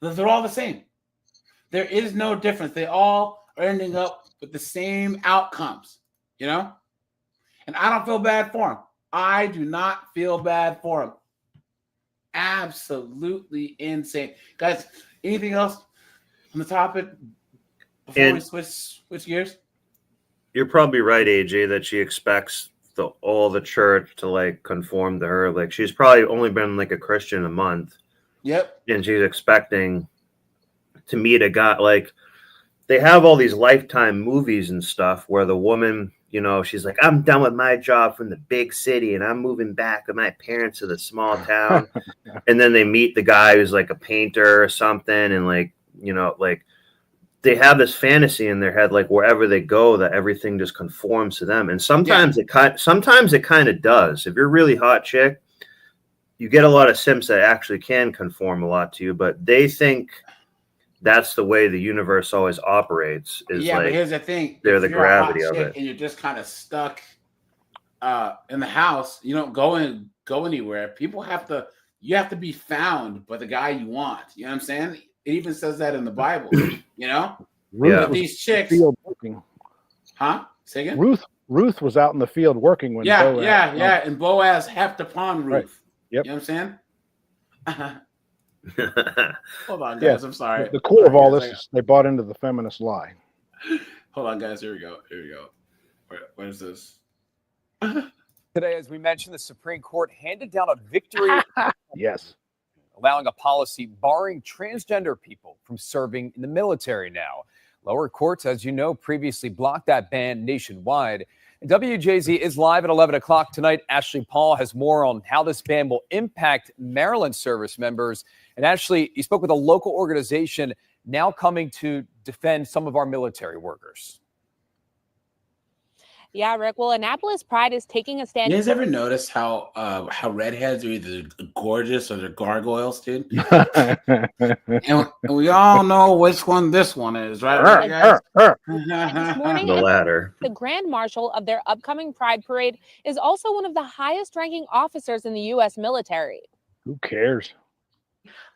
they're all the same. There is no difference. They all are ending up with the same outcomes, you know? And I don't feel bad for them. I do not feel bad for them. Absolutely insane. Guys, anything else on the topic before we switch gears? You're probably right, AJ, that she expects all the church to like conform to her. Like she's probably only been like a Christian a month. Yep. And she's expecting to meet a guy. Like they have all these Lifetime movies and stuff where the woman, you know, she's like, I'm done with my job from the big city and I'm moving back with my parents to the small town. And then they meet the guy who's like a painter or something. And like, you know, like they have this fantasy in their head, like wherever they go, that everything just conforms to them. And sometimes it kind of does. If you're a really hot chick, you get a lot of simps that actually can conform a lot to you, but they think that's the way the universe always operates. Is yeah, like, but here's the thing: they're if the you're a hot gravity of chick it. and you're just kind of stuck in the house, you don't go anywhere. You have to be found by the guy you want. You know what I'm saying? It even says that in the Bible. You know, Ruth these chicks. Field working. Huh? Say again? Ruth was out in the field working when Boaz. Yeah, and Boaz heft upon Ruth. Right. Yep. You know what I'm saying? Hold on, Yeah, guys. I'm sorry. The core of all Guys, this is they bought into the feminist lie. Hold on, guys. Here we go. Where's this? Today, as we mentioned, the Supreme Court handed down a victory. Yes. Allowing a policy barring transgender people from serving in the military now. Lower courts, as you know, previously blocked that ban nationwide. And WJZ is live at 11 o'clock tonight. Ashley Paul has more on how this ban will impact Maryland service members. And Ashley, you spoke with a local organization now coming to defend some of our military workers. Yeah, Rick. Well, Annapolis Pride is taking a stand. You guys ever notice how redheads are either gorgeous or they're gargoyles, dude? and we all know which one this one is, right? Guys? This morning, The latter. the Grand Marshal of their upcoming Pride Parade is also one of the highest-ranking officers in the U.S. military. Who cares?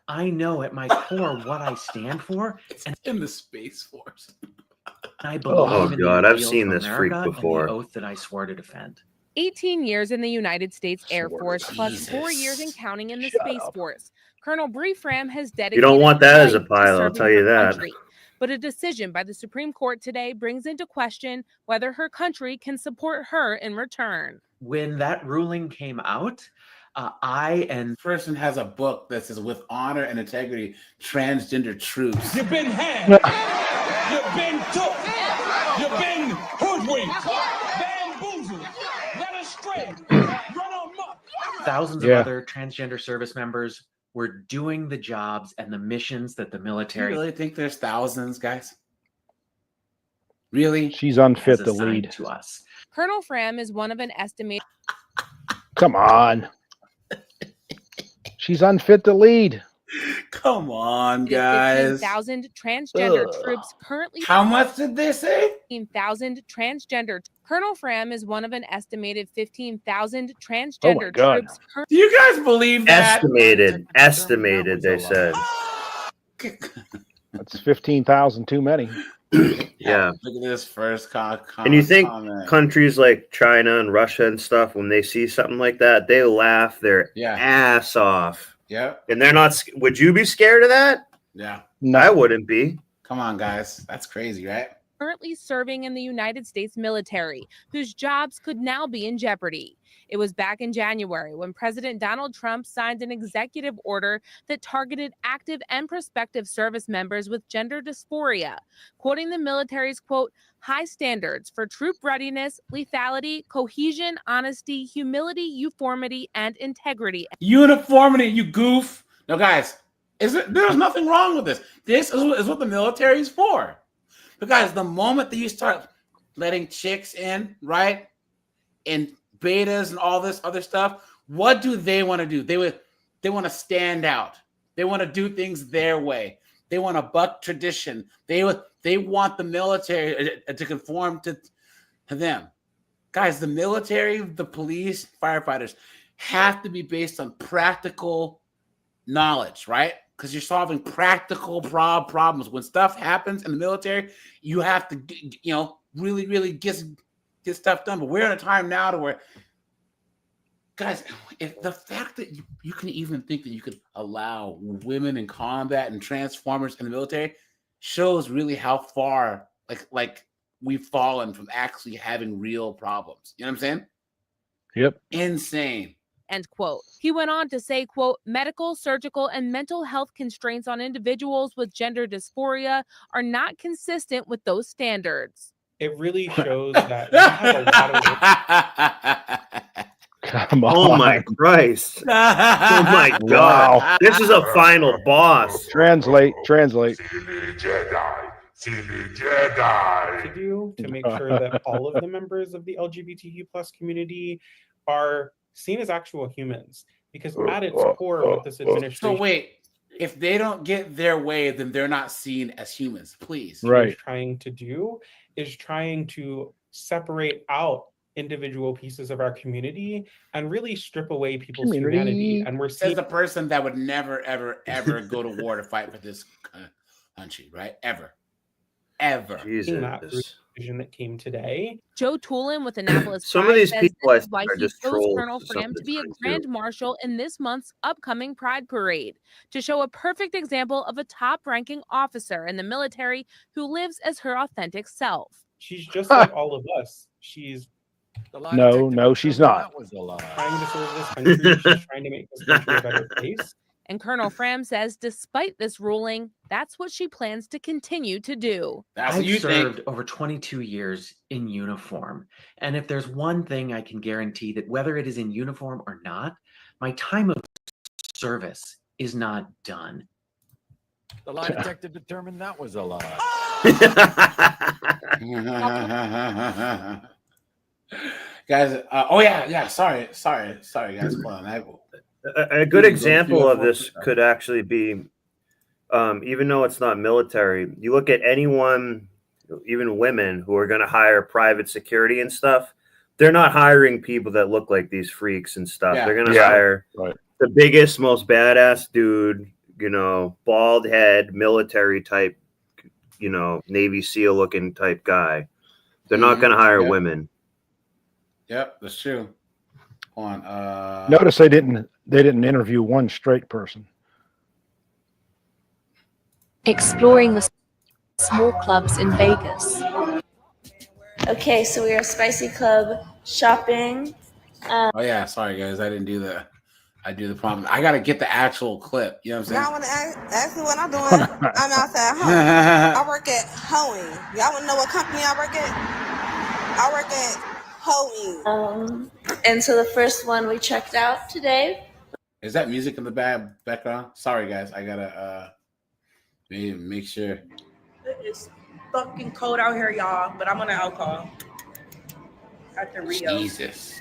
I know at my core what I stand for, and in the Space Force. I believe in God, the I've ideals seen of this freak America and before. the oath that I swore to defend. 18 years in the United States Air Force, plus Jesus. 4 years in counting in the Space Force. Colonel Bree Fram has dedicated You don't want that as a life to pilot, I'll serving tell you her that. country. But a decision by the Supreme Court today brings into question whether her country can support her in return. When that ruling came out, I and person has a book that says "With honor and integrity, transgender troops." You've been had. You've been took. You've been hoodwinked. Bamboozled. Led astray. Run amok. thousands of other transgender service members were doing the jobs and the missions that the Do military. you really think there's thousands, guys? Really? She's unfit has to assigned lead. to us. Colonel Fram is one of an estimated Come on. She's unfit to lead. Come on, guys. 15,000 transgender Ugh. troops currently. How much did they say? 15,000 transgender. Colonel Fram is one of an estimated 15,000 Oh transgender God. troops. Do you guys believe that? Estimated, they said. That's 15,000 too many. Yeah. Look at this first And you think comment. countries like China and Russia and stuff, when they see something like that, they laugh their ass off. Yeah. And they're not. Would you be scared of that? Yeah. I wouldn't be. Come on, guys. That's crazy, right? Currently serving in the United States military, whose jobs could now be in jeopardy. It was back in January when President Donald Trump signed an executive order that targeted active and prospective service members with gender dysphoria, quoting the military's, quote, high standards for troop readiness, lethality, cohesion, honesty, humility, uniformity, and integrity. Uniformity, you goof. No, guys, there's nothing wrong with this. This is what the military is for. But guys, the moment that you start letting chicks in, right, and betas and all this other stuff, what do they want to do? They want to stand out. They want to do things their way. They want to buck tradition. They want the military to conform to them. Guys, the military, the police, firefighters have to be based on practical knowledge, right? Because you're solving practical problems. When stuff happens in the military, you have to, really, really get stuff done. But we're in a time now to where, guys, if the fact that you can even think that you could allow women in combat and transformers in the military shows really how far, like we've fallen from actually having real problems. You know what I'm saying? Yep. Insane. End quote. He went on to say, quote, medical, surgical, and mental health constraints on individuals with gender dysphoria are not consistent with those standards. It really shows that we have a lot of Come on. Oh my Christ. Oh my God. Wow. This is a final boss. Translate. to do to make sure that all of the members of the LGBTQ plus community are seen as actual humans. Because at its core, what this administration... So wait, if they don't get their way, then they're not seen as humans, please. is trying to do is trying to separate out individual pieces of our community and really strip away people's humanity. And we're seeing Says the person that would never, ever, ever go to war to fight for this country, right? Ever. seeing that through the decision that came today. Joe Tulin with Annapolis Some of Pride these says people this is why are he just chose trolls Colonel to Fram some to be a degree, grand too. marshal in this month's upcoming Pride Parade, to show a perfect example of a top-ranking officer in the military who lives as her authentic self. She's just like all of us. She's No, she's not. trying to serve this country. She's trying to make this country a better place. And Colonel Fram says despite this ruling, that's what she plans to continue to do. I've served over 22 years in uniform. And if there's one thing I can guarantee, that whether it is in uniform or not, my time of service is not done. The lie detector determined that was a lie. Guys, sorry, guys. Hold on. A good example of this could actually be, even though it's not military, you look at anyone, even women who are going to hire private security and stuff, they're not hiring people that look like these freaks and stuff. Yeah. They're going to hire the biggest, most badass dude, bald head, military type, Navy SEAL looking type guy. They're not going to hire women. Yep, that's true. Hold on. Notice they didn't interview one straight person. Exploring the small clubs in Vegas. Okay, so we are Spicy Club shopping. Oh yeah, sorry guys, I didn't do the. I do the problem. I gotta get the actual clip. You know what I'm saying? Y'all want to ask me what I'm doing? I'm outside home. I work at Hoeing. Y'all want to know what company I work at? I work at Hoeing. And so the first one we checked out today. Is that music in the background? Sorry guys, I gotta make sure. It is fucking cold out here, y'all. But I'm on alcohol at the Rio. Jesus.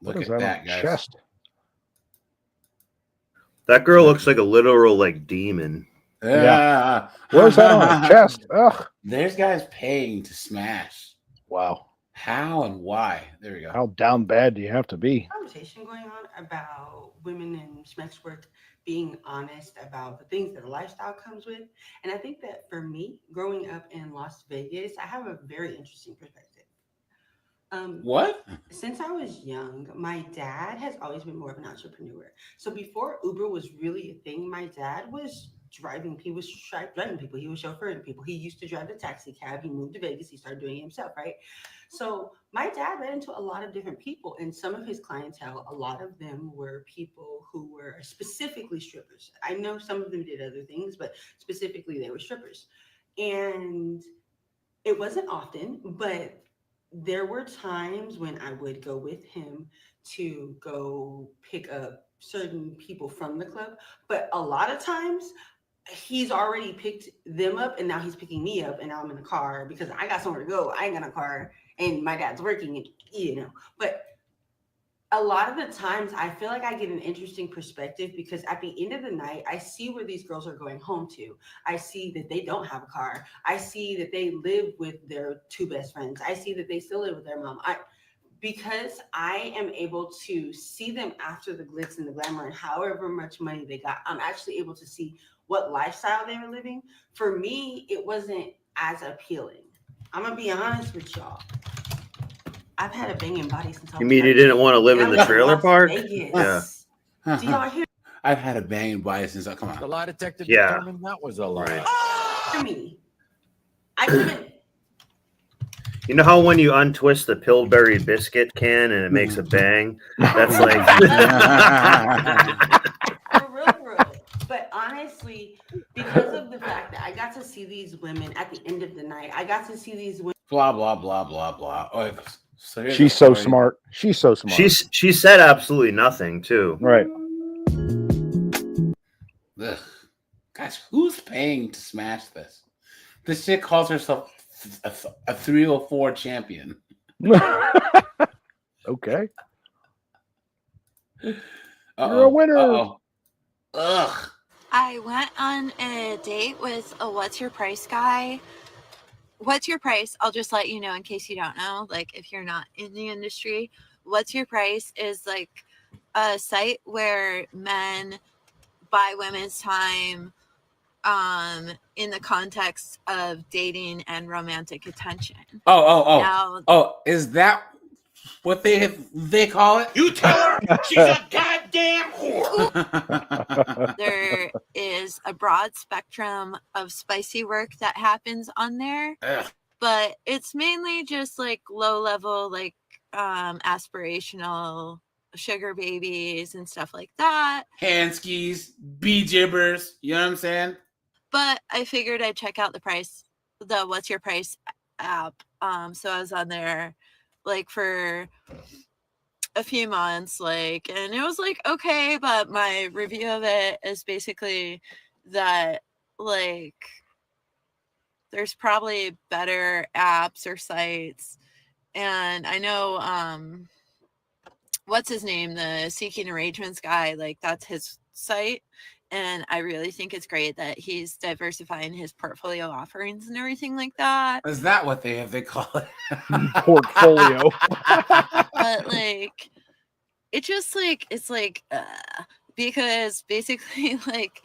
What Look is at that on that, guys. chest? That girl looks like a literal demon. Yeah. Where's that on her chest? Ugh. There's guys paying to smash. Wow. How and why? There we go. How down bad do you have to be? Conversation going on about women in sex work being honest about the things that a lifestyle comes with. And I think that for me, growing up in Las Vegas, I have a very interesting perspective. What? Since I was young, my dad has always been more of an entrepreneur. So before Uber was really a thing, my dad was driving. He was driving people. He was chauffeuring people. He used to drive the taxi cab. He moved to Vegas. He started doing it himself, right? So my dad ran into a lot of different people, and some of his clientele, a lot of them were people who were specifically strippers. I know some of them did other things, but specifically they were strippers. And it wasn't often, but there were times when I would go with him to go pick up certain people from the club. But a lot of times he's already picked them up and now he's picking me up and now I'm in the car because I got somewhere to go. I ain't got a car and my dad's working, and, you know. But a lot of the times I feel like I get an interesting perspective because at the end of the night, I see where these girls are going home to. I see that they don't have a car. I see that they live with their two best friends. I see that they still live with their mom. Because I am able to see them after the glitz and the glamour and however much money they got, I'm actually able to see what lifestyle they were living. For me, it wasn't as appealing. I'm going to be honest with y'all. I've had a banging body since I was You mean you 13. didn't want to live And in I the lived in trailer Las park? Vegas. Yeah. Do y'all hear I've had a banging body since I come on. The lie detector Yeah. determined that was a lie. me? I couldn't. You know how when you untwist the Pillsbury biscuit can and it makes a bang? That's like For real. But honestly, because of the fact that I got to see these women at the end of the night, I got to see these women. Blah blah blah blah blah. Oh, so here's She's the so story. smart. She's so smart. she said absolutely nothing too. Right. Ugh. Guys, who's paying to smash this? This chick calls herself a 304 champion. Okay. Uh-oh. You're a winner. Uh-oh. Ugh. I went on a date with a what's your price guy. What's your price? I'll just let you know in case you don't know, like if you're not in the industry. What's your price is like a site where men buy women's time in the context of dating and romantic attention. Now, Is that what they call it? You tell her she's a goddamn whore. there is a broad spectrum of spicy work that happens on there. Ugh. But it's mainly just like low level, like aspirational sugar babies and stuff like that. Hand skis, bee gibbers, you know what I'm saying? But I figured I'd check out the What's Your Price app. So I was on there like for a few months, like, and it was like, okay, but my review of it is basically that like there's probably better apps or sites. And I know what's his name, the Seeking Arrangements guy, like that's his site. And I really think it's great that he's diversifying his portfolio offerings and everything like that. Is that what they call it? Portfolio. But like, it just like, it's like, because basically like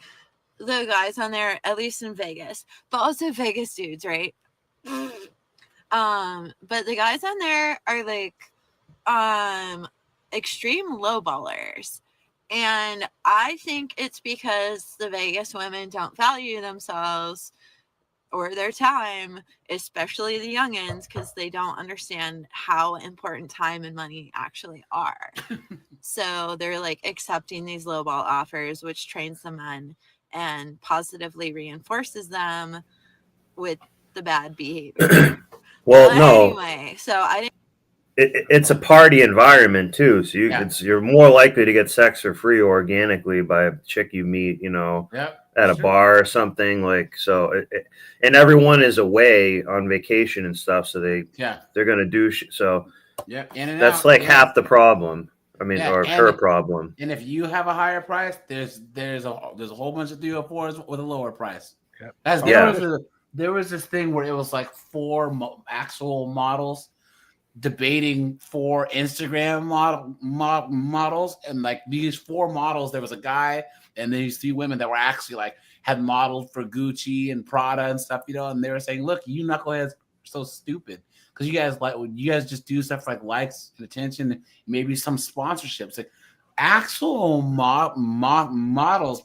the guys on there, at least in Vegas, but also Vegas dudes, right? But the guys on there are like, extreme lowballers. And I think it's because the Vegas women don't value themselves or their time, especially the youngins, because they don't understand how important time and money actually are. So they're like accepting these lowball offers, which trains the men and positively reinforces them with the bad behavior. Well, no. Anyway, so I didn't. It's a party environment too, so you're more likely to get sex for free organically by a chick you meet, at a bar or something like. So, and everyone is away on vacation and stuff, so they're gonna do so. Yeah, in and that's out, like yeah. half the problem. I mean, Yeah, or her problem. And if you have a higher price, there's a whole bunch of 304s with a lower price. Yep. There was this thing where it was like four actual models debating for Instagram models, and like these four models, there was a guy and these three women that were actually like had modeled for Gucci and Prada and stuff, and they were saying, look, you knuckleheads are so stupid because you guys just do stuff like likes and attention, maybe some sponsorships. Like actual models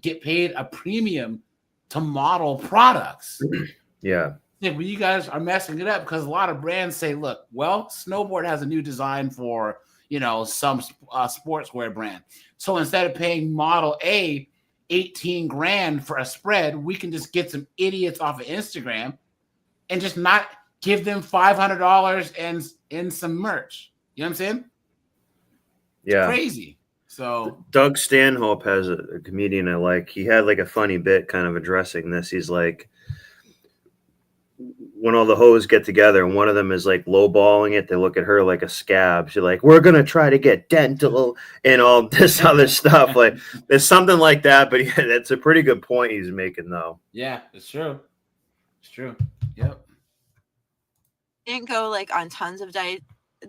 get paid a premium to model products. Yeah. Yeah, but you guys are messing it up because a lot of brands say, look, well, Snowboard has a new design for, some sportswear brand. So instead of paying model A 18 grand for a spread, we can just get some idiots off of Instagram and just not give them $500 and some merch. You know what I'm saying? Yeah. Crazy. So Doug Stanhope has a comedian I like. He had like a funny bit kind of addressing this. He's like, when all the hoes get together and one of them is like lowballing it, they look at her like a scab. She's like, we're going to try to get dental and all this other stuff. Like there's something like that, but yeah, that's a pretty good point he's making though. yeah, it's true. It's true. Yep. Didn't go like on tons of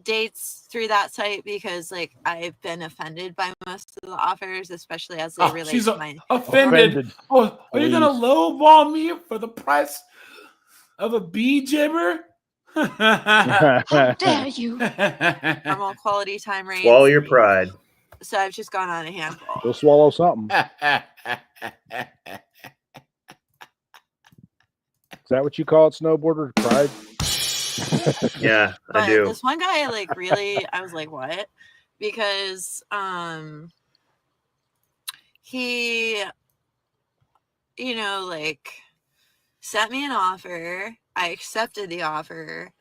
dates through that site because like I've been offended by most of the offers, especially as they relate to my offended. Oh, are you gonna lowball me for the price of a bee jibber? How dare you? Normal quality time rates. Swallow your pride. So I've just gone on a handful. Go swallow something. Is that what you call it, snowboarder? Pride? Yeah, But I do. this one guy, like, really, I was like, what? Because he, like, sent me an offer. I accepted the offer.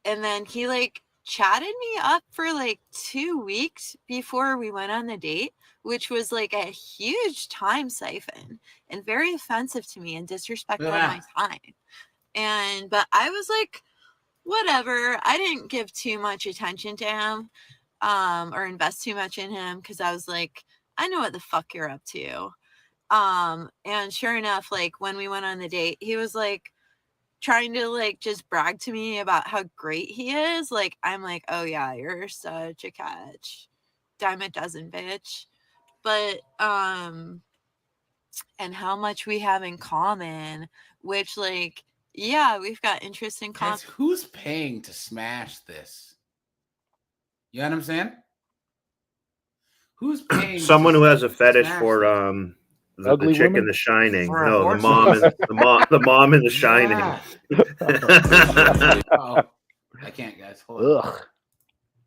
And then he, like, chatted me up for, like, 2 weeks before we went on the date, which was, like, a huge time siphon and very offensive to me and disrespectful of my time. But I was like, whatever. I didn't give too much attention to him or invest too much in him because I was like, I know what the fuck you're up to. And sure enough, like when we went on the date, he was like trying to like just brag to me about how great he is. Like, I'm like, oh yeah, you're such a catch. Dime a dozen, bitch. But and how much we have in common, which like, yeah, we've got interest in common. Guys, who's paying to smash this? You know what I'm saying? Who's paying? Someone who has a fetish smash for the Ugly chick women? in The Shining. For a No, the horse? mom in the mom in The Shining. Oh, I can't, guys. Hold on. Ugh.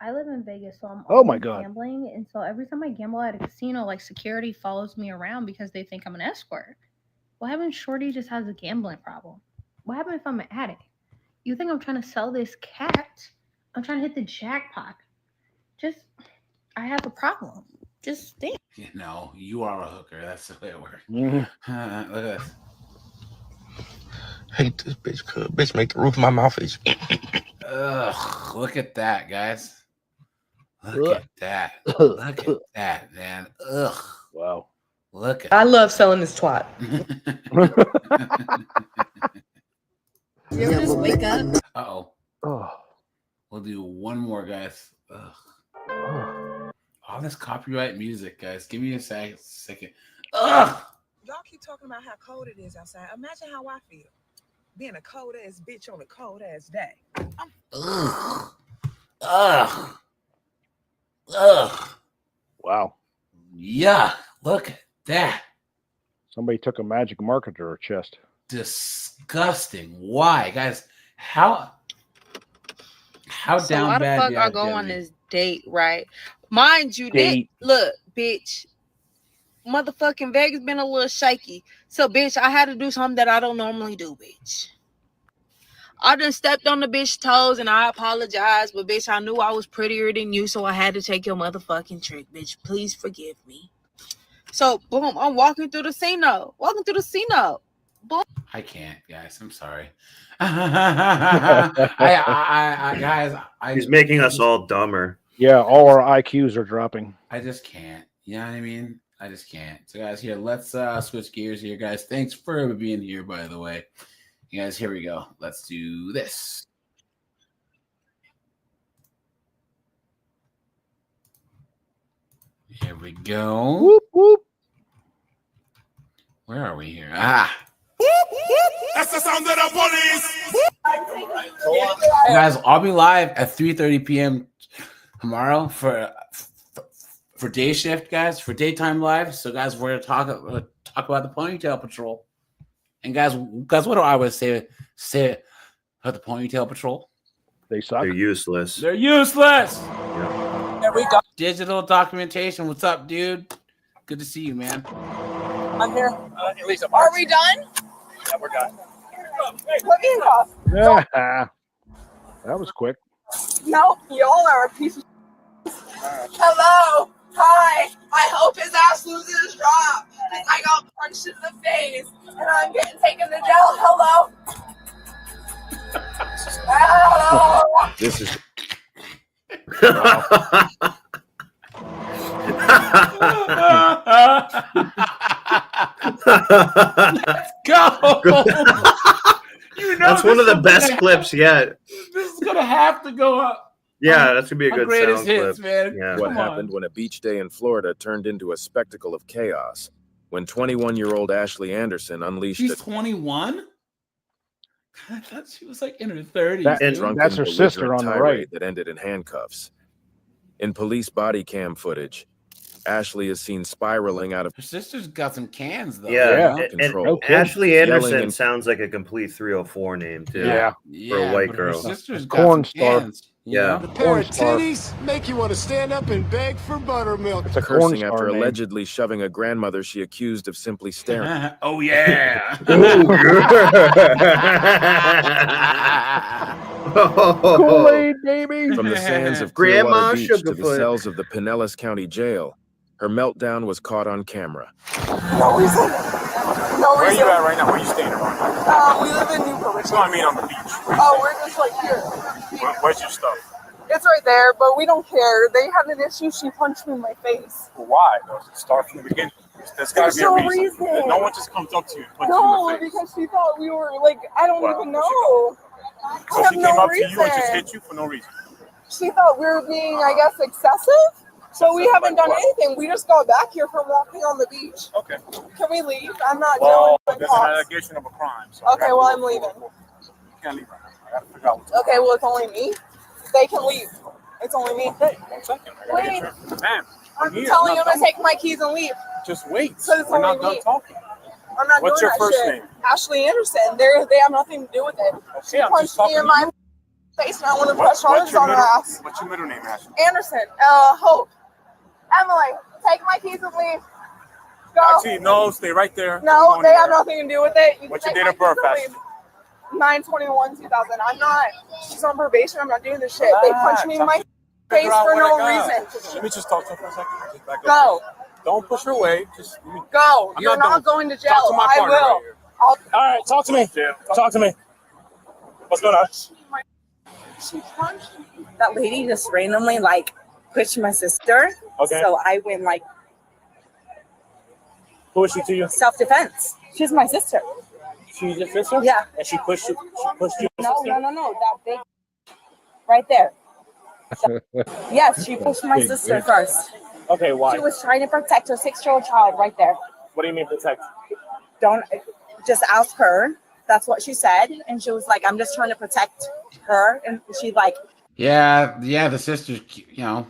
I live in Vegas, so I'm Oh my always God. gambling, and so every time I gamble at a casino, like security follows me around because they think I'm an escort. What happens if Shorty just has a gambling problem? What happens if I'm an addict? You think I'm trying to sell this cat? I'm trying to hit the jackpot. I have a problem. Just think. No, you are a hooker. That's the way it works. Mhm. Look at this. Hate this bitch, cuz bitch make the roof of my mouth itch. Ugh, look at that, guys. Look at that. Look at that, man. Ugh. Wow. Look at I love selling this twat. You ever just wake up? Uh-oh. Oh. We'll do one more, guys. Ugh. All this copyright music, guys. Give me a second. Ugh. Y'all keep talking about how cold it is outside. Imagine how I feel. Being a cold ass bitch on a cold ass day. Ugh. Ugh. Ugh. Wow. Yeah. Look at that. Somebody took a magic marker to her chest. Disgusting. Why, guys? How So down why the bad fuck you I gotta go get on me? this date, right? Mind you, Date. look, bitch, motherfucking Vegas been a little shaky. So, bitch, I had to do something that I don't normally do, bitch. I done stepped on the bitch toes and I apologize, but bitch, I knew I was prettier than you, so I had to take your motherfucking trick, bitch. Please forgive me. So, boom, I'm walking through the casino. Boom. I can't, guys. I'm sorry. Guys, He's making us all dumber. Yeah, all our IQs are dropping. I just can't. You know what I mean? I just can't. So, guys, here, let's switch gears here, guys. Thanks for being here, by the way. You guys, here we go. Let's do this. Here we go. Whoop, whoop. Where are we here? Ah. That's the sound of the police. Guys, I'll be live at 3:30 p.m. tomorrow for day shift, guys, for daytime live. So, guys, we're gonna talk about the Ponytail Patrol. And guys, what do I always say about the Ponytail Patrol? They suck. They're useless. They're useless. Yeah. There we go. Digital documentation. What's up, dude? Good to see you, man. I'm here. Are we done? Yeah, we're done. Let me off. Yeah. That was quick. No, y'all are a piece of. Hello. Hi. I hope his ass loses his job. I got punched in the face and I'm getting taken to jail. Hello. Hello. This is. Let's go. You know, that's one of the best clips yet. This is gonna have to go up. Yeah, that's gonna be a good greatest sound hits, clip. man. Yeah. What happened when a beach day in Florida turned into a spectacle of chaos when 21-year-old Ashley Anderson unleashed She's a 21. I thought she was like in her 30s. drunken, that's her sister belligerent on the tirade right. that ended in handcuffs. In police body cam footage, Ashley is seen spiraling out of Her sister's got some cans though. Yeah, you know? and Okay. Ashley Yelling Anderson and- sounds like a complete 304 name too. Yeah. For a white but her girl. sister's got Corn some star. cans. Yeah. You know? Pair of titties make you want to stand up and beg for buttermilk. It's a corn cursing star after name. allegedly shoving a grandmother she accused of simply staring. Oh yeah. Kool-Aid, baby. From the sands of Grandma Clearwater Beach to the Sugarfoot. cells of the Pinellas County Jail, her meltdown was caught on camera. No reason. No Where are reason. you at right now? Where are you staying right now? We live in Newport. No, I mean on the beach. Oh, we're just like here. Where's your stuff? It's right there, but we don't care. They had an issue. She punched me in my face. Well, why? Start from the beginning. There's got to There's be a no reason. reason. No one just comes up to you and punches you No, in the face. because she thought we were like, I don't Wow. even know. So I have she came no up reason. to you and just hit you for no reason. She thought we were being, I guess, excessive. So we haven't done anything. We just got back here from walking on the beach. Okay. Can we leave? I'm not Well, doing there's an cops. allegation of a crime. So Okay, well, I'm leaving. You can't leave right now. I got to figure out what's Okay, well, it's only me. They can leave. It's only me. Okay, 1 second. I gotta Wait. get your... Ma'am, I'm here. Telling I'm you not to done. take my keys and leave. Just wait. Because it's We're not only done me. talking. I'm not What's doing your that first shit. name? Ashley Anderson. They have nothing to do with it. She Okay, I'm just punched me talking in to my you. face and I want to What- press charges on her ass. What's your middle name, Ashley? Anderson. Hope. Emily, take my keys and leave. Go. Actually, no, stay right there. No, Don't go they have anywhere. nothing to do with it. You What's can your take date my of birth, keys and leave. 9/21/2000. I'm not. She's on probation. I'm not doing this shit. They punched me in my face Figure out for what I no got. reason. Let me just talk to her for a second. Just back up. Go. Don't push her away. Just let me... Go. I'm You're not not done. going to jail. Talk to my I partner will. right here. I'll. All right, talk to me. Talk to me. What's going on? She punched me. That lady just randomly like pushed my sister. Okay. So I went like Who is she to you? self-defense. She's my sister. She's your sister? Yeah. And she pushed you. She pushed you. No, that big right there. Yes, she pushed my sister first. Okay, why? She was trying to protect her 6-year-old child right there. What do you mean protect? Don't just ask her. That's what she said. And she was like, I'm just trying to protect her. And she like, Yeah, the sister's, you know,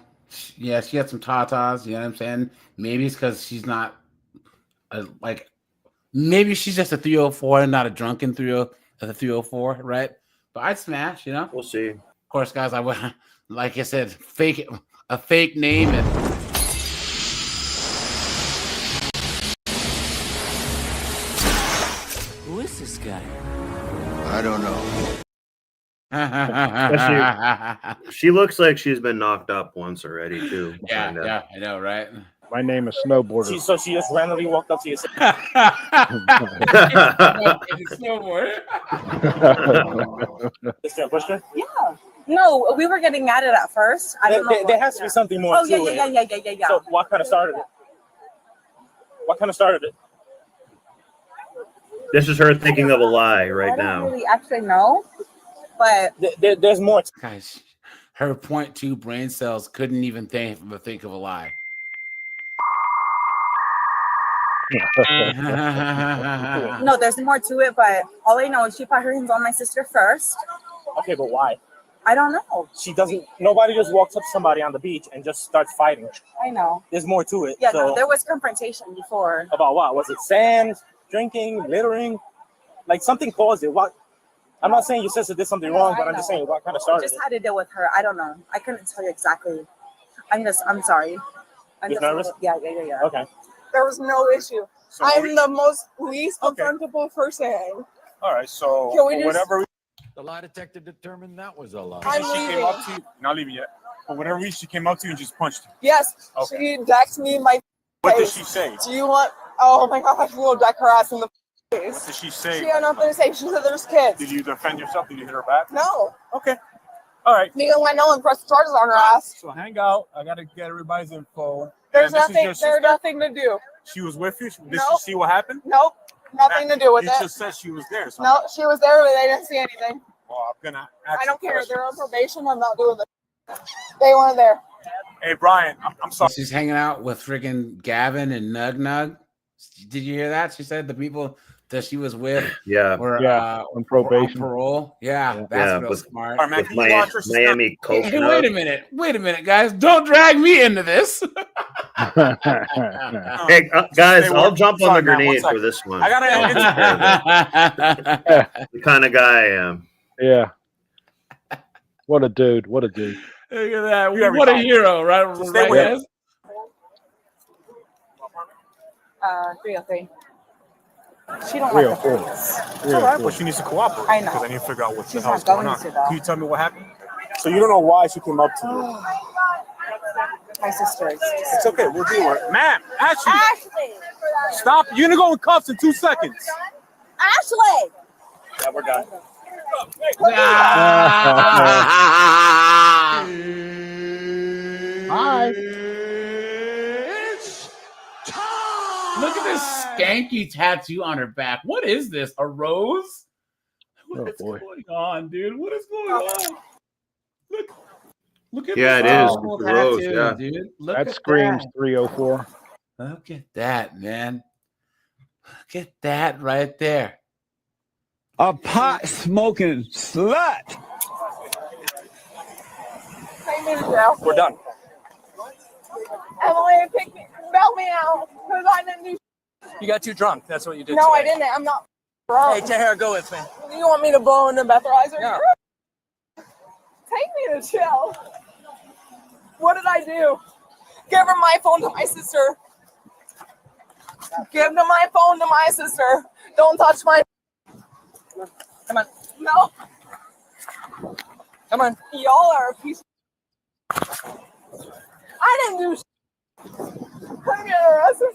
yeah, she had some tatas, you know what I'm saying? Maybe it's because she's not, like, maybe she's just a 304 and not a drunken 304, right? But I'd smash, you know? We'll see. Of course, guys, I would, like I said, a fake name and Who is this guy? I don't know. She looks like she's been knocked up once already, too. Yeah, kinda. yeah, I know, right? My name is Snowboarder. So she just randomly walked up to you. This girl pushed her? yeah. No, we were getting at it at first. I don't know. There has to be something more Oh, to yeah, it. yeah. So what kind of started it? What kind of started it? This is her thinking of a lie right I don't now. really actually know, but there's more. Guys, her 0.2 brain cells couldn't even think of a lie. no, there's more to it. But all I know is she put her hands on my sister first, Okay, but why? I don't know. She doesn't. Nobody just walks up to somebody on the beach and just starts fighting. I know. There's more to it. Yeah, so. no, there was confrontation before. About what? Was it sand, drinking, littering? Like something caused it. What? I'm not saying your sister did something wrong, but I'm just saying what kind of started Just had to deal with her. I don't know. I couldn't tell you exactly. I'm sorry. I'm You're nervous? Yeah. Okay. There was no issue. I'm the most least confrontable person. All right. So Can we just- whatever. The lie detector determined that was a lie. I'm She leaving. came up to you. Not leaving yet. For whatever reason, she came up to you and just punched you. Yes, Okay. she decked me in my What did face. she say? Do you want? Oh my gosh, we'll deck her ass in the face. What did she say? She had nothing to say. She said there's kids. Did you defend yourself? Did you hit her back? No. Okay. All right. Because when no one pressed charges on her ass. So hang out. I gotta get everybody's info. There's And this is nothing. your sister? There's nothing to do. She was with you. Did Nope. she see what happened? Nope. Nothing to do with you it. just said she was there. So No, she was there, but they didn't see anything. Well, I'm gonna. I don't care. They're on probation. I'm not doing this. They weren't there. Hey Brian, I'm sorry. She's hanging out with freaking Gavin and Nug Nug. Did you hear that? She said the people that she was with were on probation. on parole. Yeah, that's real smart. All right, man, With Miami Hey, Coconut. wait a minute, guys. Don't drag me into this. Hey, guys, I'll jump on the grenade for this one. I gotta. The kind of guy I am. Yeah. What a dude. What a dude. Look at that. What a hero, right? Right, guys? 303. She don't like the 304. police. It's all right, but she needs to cooperate. I know. Because I need to figure out what the She's hell's not going going on. to, though. Can you tell me what happened? So you don't know why she came up to you? My sisters. It's okay. We'll deal with it. Ma'am, Ashley, Ashley. stop. You're gonna go in cuffs in 2 seconds. Ashley. Yeah, we're done. Hi. Look at this skanky tattoo on her back. What is this? A rose? What is going on, dude? What is going on? Look at Yeah, this it is. awful It's a rose, tattoo, yeah. dude. Look That at screams that. 304. Look at that, man. Look at that right there. A pot smoking slut. We're done. Emily, bail me out because I didn't do. You got too drunk. That's what you did. No, I today. didn't. I'm not drunk. Hey, Tahir, go with me. You want me to blow in the breathalyzer? Yeah. Take me to jail. What did I do? Give her my phone to my sister. Give my phone to my sister. Don't touch my. Come on. No. Come on. Y'all are a piece of. I didn't do. I'm getting arrested.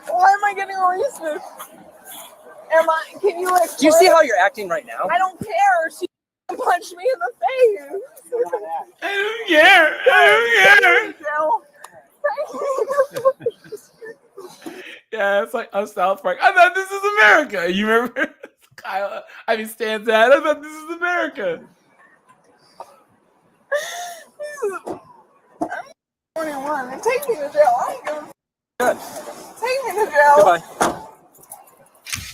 Why am I getting arrested? Can you like? Do you see how you're acting right now? I don't care. She punched me in the face. I don't care. I don't care. Yeah, it's like on South Park. I thought this is America. You remember Kyle? Stan's that. I thought this is America. I'm 21. Take me to jail. I ain't gonna. Good. Take me to jail. Goodbye.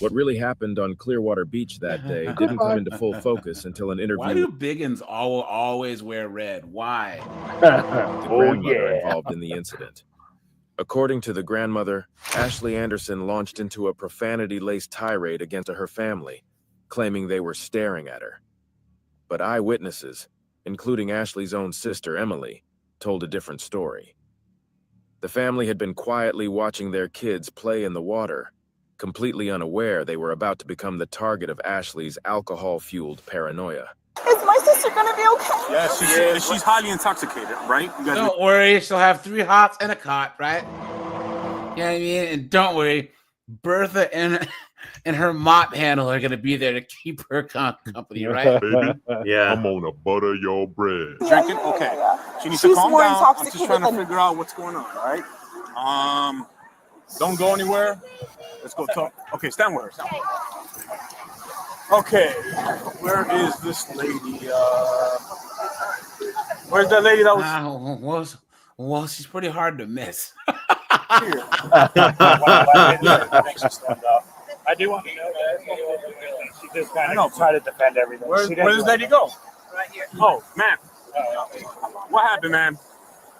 What really happened on Clearwater Beach that day didn't come into full focus until an Why interview do Biggins always wear red? Why? with the grandmother involved in the incident. According to the grandmother, Ashley Anderson launched into a profanity-laced tirade against her family, claiming they were staring at her. But eyewitnesses, including Ashley's own sister, Emily, told a different story. The family had been quietly watching their kids play in the water, completely unaware they were about to become the target of Ashley's alcohol-fueled paranoia. Is my sister gonna be okay? Yeah, she's highly intoxicated, right? You guys Don't worry, she'll have 3 hots and a cot, right? You know what I mean? And don't worry, Bertha and her mop handle are gonna be there to keep her company, right? Yeah. I'm gonna butter your bread. drinking? Okay. She needs to She's calm more down. I'm just intoxicated trying to than- figure out what's going on, all right? Don't go anywhere. Let's go talk. Okay, stand with her. Stand with her. Okay, where is this lady? Where's that lady that was? Well, she's pretty hard to miss. Here. I do want to know that. just kind of tried to defend everything. Where does lady go? Right here. Oh, ma'am. What happened, ma'am?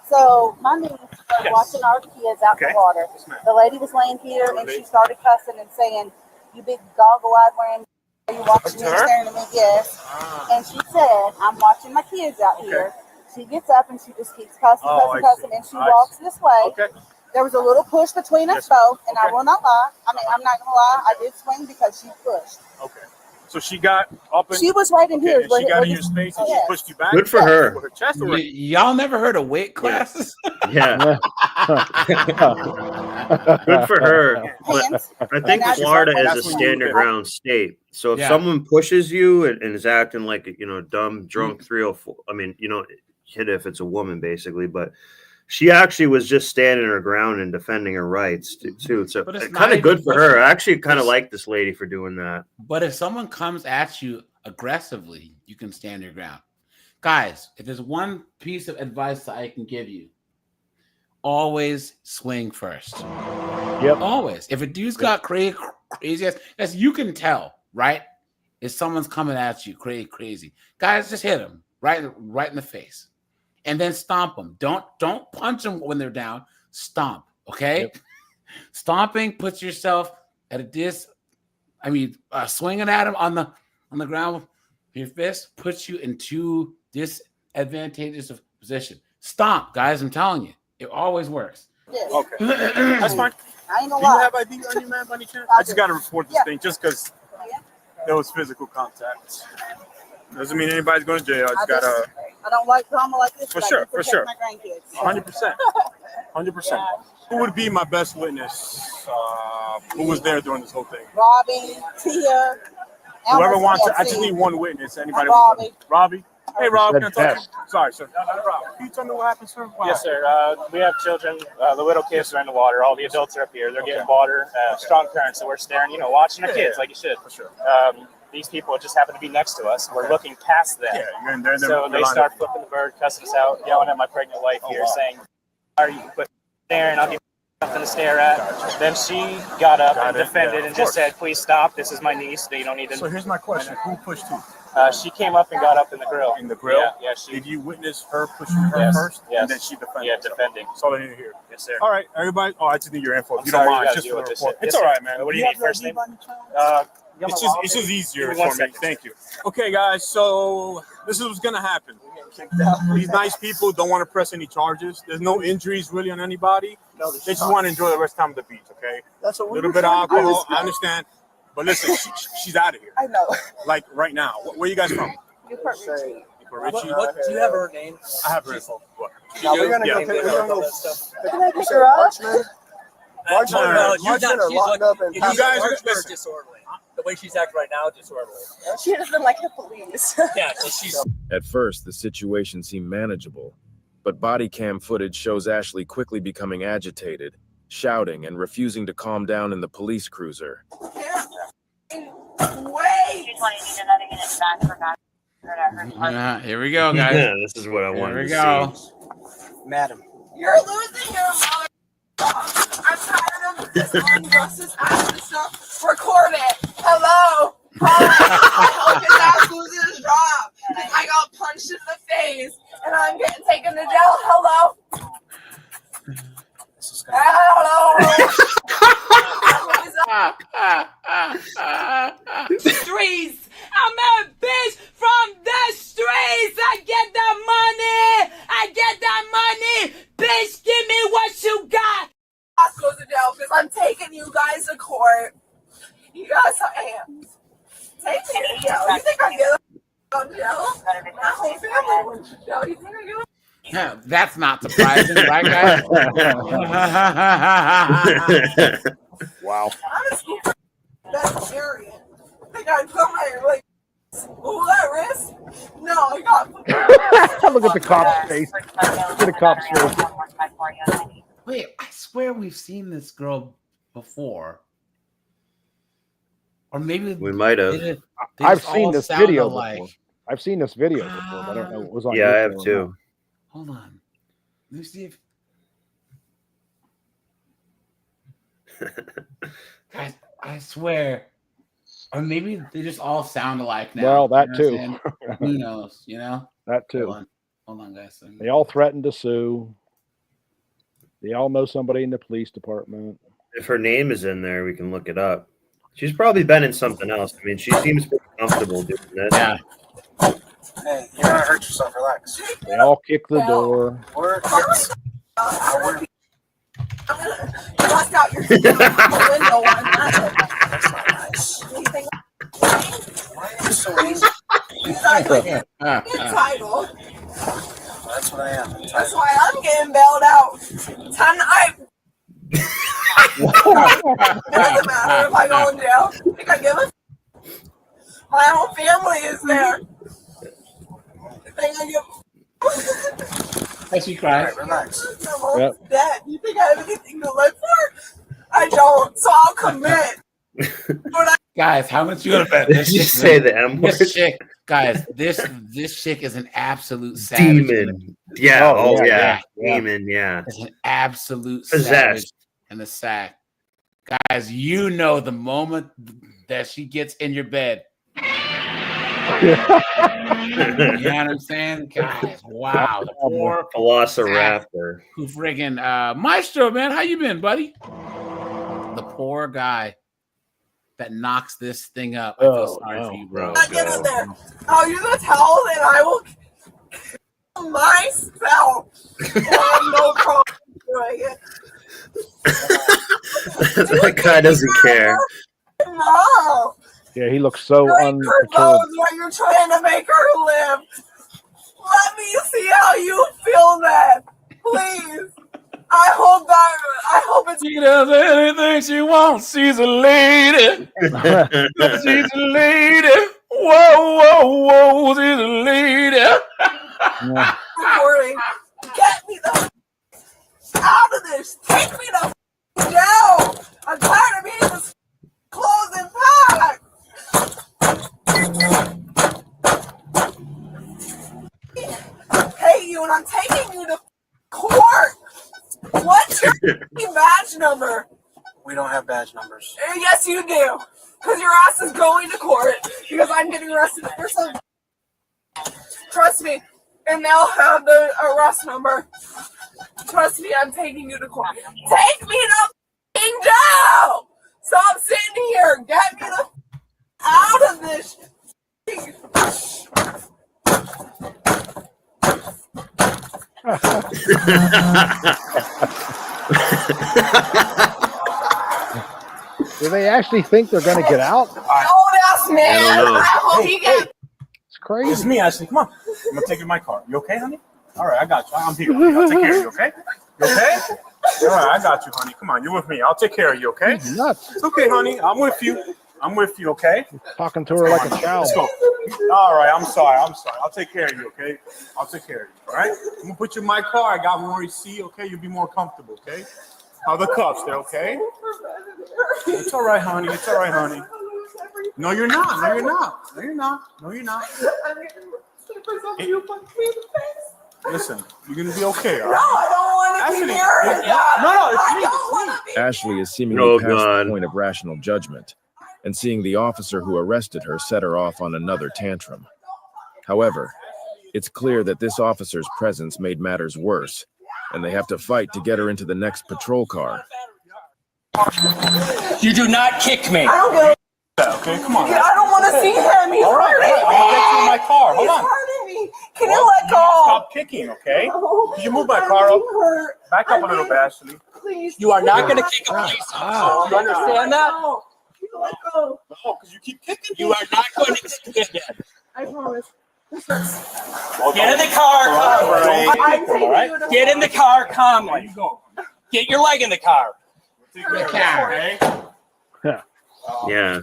So my niece was watching our kids out in Okay. the water. Yes, ma'am. The lady was laying here and she started cussing and saying, "You big goggle-eyed wearing, are you watching me To her? staring at me?" Yes. And she said, "I'm watching my kids out here." She gets up and she just keeps cussing, Oh, cussing, I and she see. walks this way. Okay. There was a little push between us Yes, both, and I okay. will not lie. I mean, I'm not gonna lie. I did swing because she pushed. Okay. So she got up and She was right in here. and she got in your space and she Yes. pushed you back. Good for her. With her chest or Y'all never heard of weight classes? Yeah. Good for her. But I think Florida is a stand your ground state. So if Yeah. someone pushes you and is acting like dumb, drunk 304, I mean, hit if it's a woman basically, but she actually was just standing her ground and defending her rights too. So But it's kind not of good even for her. pushing. I actually kind of It's- like this lady for doing that. But if someone comes at you aggressively, you can stand your ground. Guys, if there's one piece of advice that I can give you, always swing first. Yep. Always. If a dude's got crazy ass, you can tell, right? If someone's coming at you crazy. Guys, just hit them right in the face. And then stomp them. Don't punch them when they're down. Stomp, okay? Yep. Stomping puts yourself at a swinging at him on the ground with your fist puts you in two disadvantageous position. Stomp, guys. I'm telling you, it always works. Okay. That's fine. I ain't gonna Do you lie. have ID on you, man, by any chance? I just got to report this thing just because there was physical contact. Doesn't mean anybody's going to jail. I just got to. I don't like drama like this. For but I sure, do for protect sure. My grandkids. 100%. 100%. Who would be my best witness? Who was there during this whole thing? Robbie, Tia. Whoever Elmer, wants to. I CFC. just need one witness. Anybody? Robbie. Robbie? Hey, Rob, can I Said talk to you? best. Sorry, sir. No, can you tell me what happened, sir? Wow. Yes, sir. We have children. The little kids are in the water. All the adults are up here. They're getting water. Strong currents. So we're staring, watching the kids like you should. For sure. These people just happen to be next to us. We're looking past them. Yeah, you're in there. So they start flipping the bird, cussing us out, yelling at my pregnant wife here, saying, "Are you quit staring? I'll give you something to stare at." Then she got up and defended and just said, "Please stop. This is my niece. You don't need to." So here's my question: who pushed who? She came up and got up in the grill. In the grill? Yeah. She. Did you witness her pushing her first? Yes. And then she defended. Yeah, herself? defending. That's all I need to hear. Yes, sir. All right, everybody. Oh, I just need your info. If I'm you don't sorry, mind, you just gotta for the deal with this report. shit. It's Yes, all sir. right, man. What do you have need, first your name? ID by any chance? It's just easier Give me for 1 me. second. Thank you. Okay, guys. So this is what's gonna happen. These nice people don't want to press any charges. There's no injuries really on anybody. They just want to enjoy the rest of the time at the beach. Okay. That's what A little bit of alcohol. I understand. But listen, she's out of here. I know. Like right now. Where are you guys from? Newport Richie. Richie? What do you have her name? I have her info. What? No, we're gonna Yeah. go take Can I pick her up? She's locked up and you guys are listen. Disorderly. The way she's acting right now, disorderly. She doesn't like the police. Yeah, so she's. At first, the situation seemed manageable, but body cam footage shows Ashley quickly becoming agitated, shouting and refusing to calm down in the police cruiser. Wait! Yeah, here we go, guys. Yeah, this is what I wanted Here we to go. see. Madam. You're losing your mother. I'm tired of this unjustice action stuff. Record it. Hello. I hope his ass loses his job. Because I got punched in the face and I'm getting taken to jail. Hello. Streets. I'm a bitch from the streets. I get that money. I get that money. Bitch, give me what you got. I goes to jail because I'm taking you guys to court. You guys have hands. Take me to jail. You think I'm going to jail? My whole family went to jail. You think I'm going? Yeah, that's not surprising, right, guys? Wow. Honestly, that's scary. I think I put my like, oh, that wrist? No, I got. Look at the cop's face. Look at the cop's face. Wait, I swear we've seen this girl before. Or maybe We might have. they I've just seen all this sound video alike. before. I've seen this video before, but I don't know what was on. Yeah, I have YouTube or too. Hold on. Let me see if. Guys, I swear. Or maybe they just all sound alike now. Well, that You know too. what I'm saying? Who knows? You know. That too. Hold on, guys. They all threatened to sue. They all know somebody in the police department. If her name is in there, we can look it up. She's probably been in something else. I mean, she seems pretty comfortable doing this. Yeah. Hey, you're gonna hurt yourself. Relax. They all kick the door. Bust out your window on that. That's not nice. Why are you so Entitled. That's what I am. That's why I'm getting bailed out tonight. It doesn't matter if I go in jail. I think I give a. My whole family is there. I think I give. As she cries. Relax. I'm almost dead. You think I have anything to live for? I don't, so I'll commit. Guys, how much you gonna bet? Did you say the M word? This chick, guys, this chick is an absolute savage. Demon. Yeah. Oh, yeah. Yeah. Demon. Yeah. It's an absolute Possessed. savage in the sack. Guys, you know the moment that she gets in your bed. You know what I'm saying? Guys, wow. The poor Velociraptor. who friggin' Maestro, man, how you been, buddy? The poor guy that knocks this thing up. I feel sorry for you, bro. I get in there. I'll use a towel and I will kill myself. No problem doing it. That guy doesn't care. No. Yeah, he looks so Break her unperturbed. bones while you're trying to make her live. Let me see how you feel that. Please. I hope it's. She does anything she wants. She's a lady. She's a lady. Whoa, whoa, whoa. She's a lady. Recording. Get me the out of this. Take me the down. I'm tired of being this close and packed. Hey, you, and I'm taking you to court. What's your badge number? We don't have badge numbers. Yes, you do. Because your ass is going to court. Because I'm getting arrested for something. Trust me. And they'll have the arrest number. Trust me, I'm taking you to court. Take me to f***ing jail! Stop sitting here. Get me the out of this. Do they actually think they're going to get out? Old ass man. I don't know. I hope he gets. It's crazy. It's me, Ashley. Come on. I'm gonna take you in my car. You okay, honey? All right, I got you. I'm here. I'll take care of you. Okay? You okay? All right, I got you, honey. Come on, you're with me. I'll take care of you. Okay? He's nuts. It's okay, honey. I'm with you. I'm with you. Okay? Talking to her like a child. Let's go. All right. I'm sorry. I'll take care of you. Okay? I'll take care of you. All right? I'm gonna put you in my car. I got more AC. Okay? You'll be more comfortable. Okay? How the cups there? Okay? It's all right, honey. It's all right, honey. No, you're not. No, you're not. No, you're not. No, you're not. Listen, you're gonna be okay. All No, right? I don't want to be here. No, it's I me. don't want to be. Ashley is seemingly Oh, past God. the point of rational judgment, and seeing the officer who arrested her set her off on another tantrum. However, it's clear that this officer's presence made matters worse, and they have to fight to get her into the next patrol car. You do not kick me. I don't give a. Okay, come on. I don't want to see him. He's All right, hurting I'm gonna get you in me. my car. Hold He's on. hurting me. Can you let go? Stop kicking, okay? Could you move my car up? Back up a little bit, Ashley. Please. You are not going to kick a police officer. You understand that? No. Let go. No, because you keep kicking. You are not going to kick him. I promise. Get in the car calmly. I'm taking you to. Get in the car There calmly. you go. Get your leg in the car. Take care of it, okay? Yeah.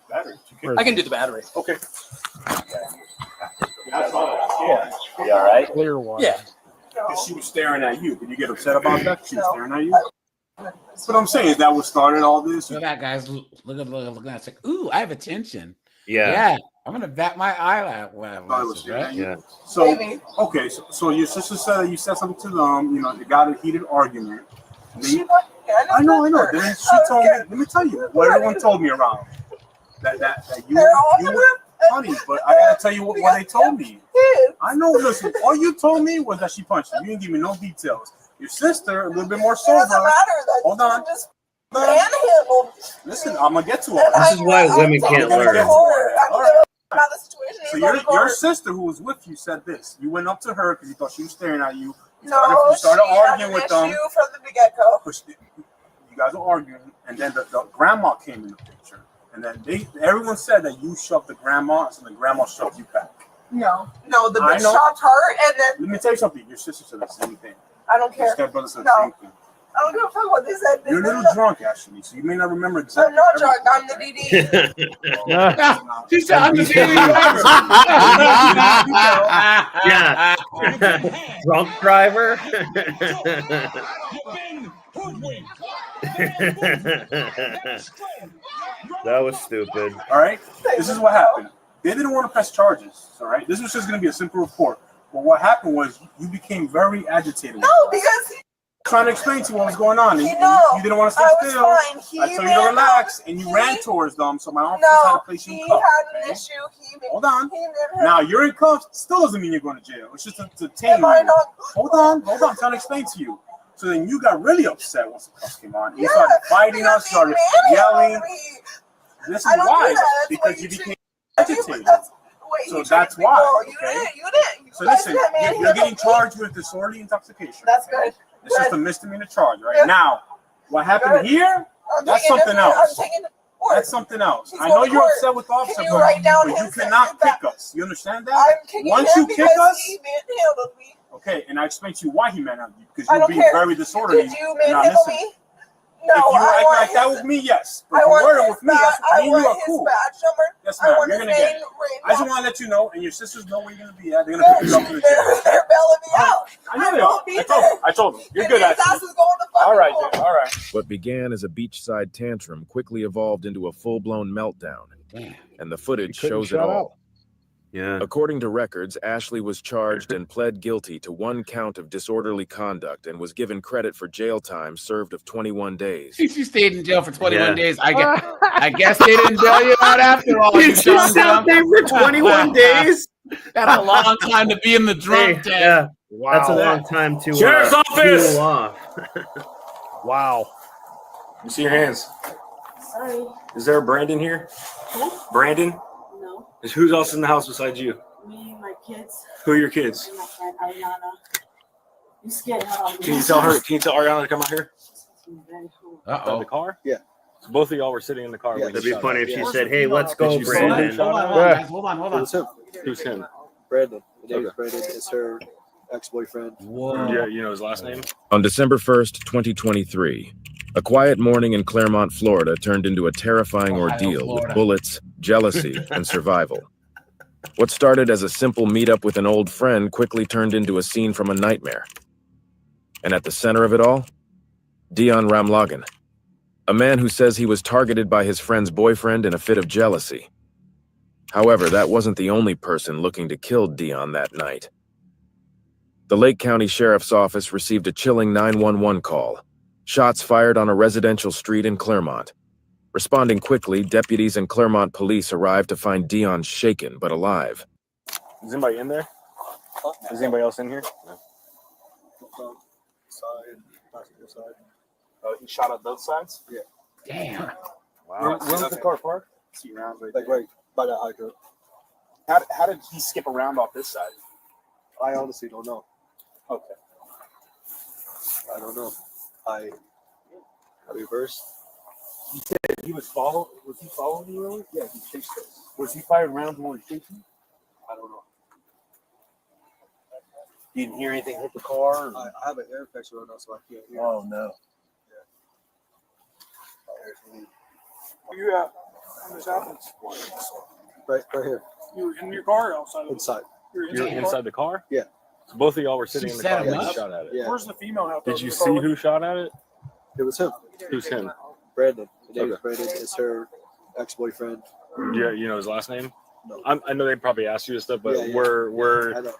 Battery. I can do the battery. Okay. Yeah. You all right? Clear one. Yeah. She was staring at you. Did you get upset about that? She was staring at you. That's what I'm saying. Is that what started all this? Look at that, guys. Look at that. It's like, ooh, I have attention. Yeah. Yeah. I'm gonna bat my eyelash. Right? Yeah. So okay, so your sister said that you said something to them. You know, they got a heated argument. I know. Then she told me. Let me tell you what everyone told me around. that you honey, but I gotta tell you what they told me. I know. Listen, all you told me was that she punched you. You didn't give me no details. Your sister, a little bit more sober. Hold on. Listen, I'm gonna get to her. This is why women can't learn. All right. So your sister, who was with you, said this. You went up to her because you thought she was staring at you. You started arguing with them. From the get-go. You guys were arguing, and then the grandma came in the picture, and then everyone said that you shoved the grandma, so the grandma shoved you back. No, the bitch shot her, and then let me tell you something. Your sister said the same thing. I don't care. Your stepbrother said the same thing. I don't give a fuck what they said. You're a little drunk, actually, so you may not remember exactly. I'm not drunk. I'm the DD. She said, "I'm the DD." Yeah, drunk driver. That was stupid. All right, this is what happened. They didn't want to press charges. All right, this was just going to be a simple report. But what happened was you became very agitated. No, because trying to explain to you what was going on. And you didn't want to stay still. I told you to relax, and you ran towards them. So my officer had to place you in cuffs. He had an issue. Hold on. Now you're in cuffs. Still doesn't mean you're going to jail. It's just to tame you. Hold on. I'm trying to explain to you. So then you got really upset once the cuffs came on. You started fighting us, started yelling. This is why, because you became agitated. So that's why. Okay? So listen, you're getting charged with disorderly intoxication. That's good. It's just a misdemeanor charge right now. What happened here? That's something else. That's something else. I know you're upset with the officer, but you cannot kick us. You understand that? Once you kick us, okay, and I explained to you why he manhandled you, because you're being very disorderly. Did you manhandle me? No, if you were acting like that with me, yes. But if you were with me, me and you are cool. Yes, ma'am. You're gonna get it. I just want to let you know, and your sisters know where you're gonna be at. They're gonna pick you up in the jail. They're bailing me out. I know they are. I told them. You're good at it. All right, dude. All right. What began as a beachside tantrum quickly evolved into a full-blown meltdown, and the footage shows it all. Yeah. According to records, Ashley was charged and pled guilty to 1 count of disorderly conduct and was given credit for jail time served of 21 days. She stayed in jail for 21 days. I guess they didn't bail you out after all. She sat there for 21 days. That's a long time to be in the drunk tank. Yeah. Wow. That's a long time to Sheriff's office. cool off. Wow. Let me see your hands. Sorry. Is there a Brandon here? Who? Brandon? No. Who else in the house besides you? Me and my kids. Who are your kids? And my friend Ariana. You scared her. Can you tell Ariana to come out here? Uh-oh. The car? Yeah. So both of y'all were sitting in the car. Yeah, when it'd you be shot funny at. if she said, "Hey, let's go, Did you see Brandon." who shot at? Hold on. Who's him? Brandon. The name is Brandon. It's her ex-boyfriend. Whoa. Yeah, you know his last name? On December 1st, 2023, a quiet morning in Claremont, Florida turned into a terrifying ordeal with bullets, jealousy, and survival. What started as a simple meetup with an old friend quickly turned into a scene from a nightmare. And at the center of it all, Dion Ramlagan, a man who says he was targeted by his friend's boyfriend in a fit of jealousy. However, that wasn't the only person looking to kill Dion that night. The Lake County Sheriff's Office received a chilling 911 call. Shots fired on a residential street in Claremont. Responding quickly, deputies and Claremont police arrived to find Dion shaken but alive. Is anybody in there? Is anybody else in here? No. Side. He shot at both sides? Yeah. Damn. Wow. Where was the car parked? See rounds right Like there. right by that high coat. How did he skip around off this side? I honestly don't know. Okay. I don't know. I reversed. You said he was he following you really? Yeah, he chased us. Was he firing rounds while he chased you? I don't know. You didn't hear anything hit the car? I have an air infection right now, so I can't hear. Oh no. Where you at when this happens? Right here. You were in your car or outside of it? Inside. You're inside the car? Yeah. So both of y'all were sitting in the car when you shot at it. Yeah. Where's the female out there? Did you see who shot at it? It was him. Who's him? Brandon. The name is Brandon. It's her ex-boyfriend. Yeah, you know his last name? No. I know they probably asked you this stuff, but Yeah. we're I know.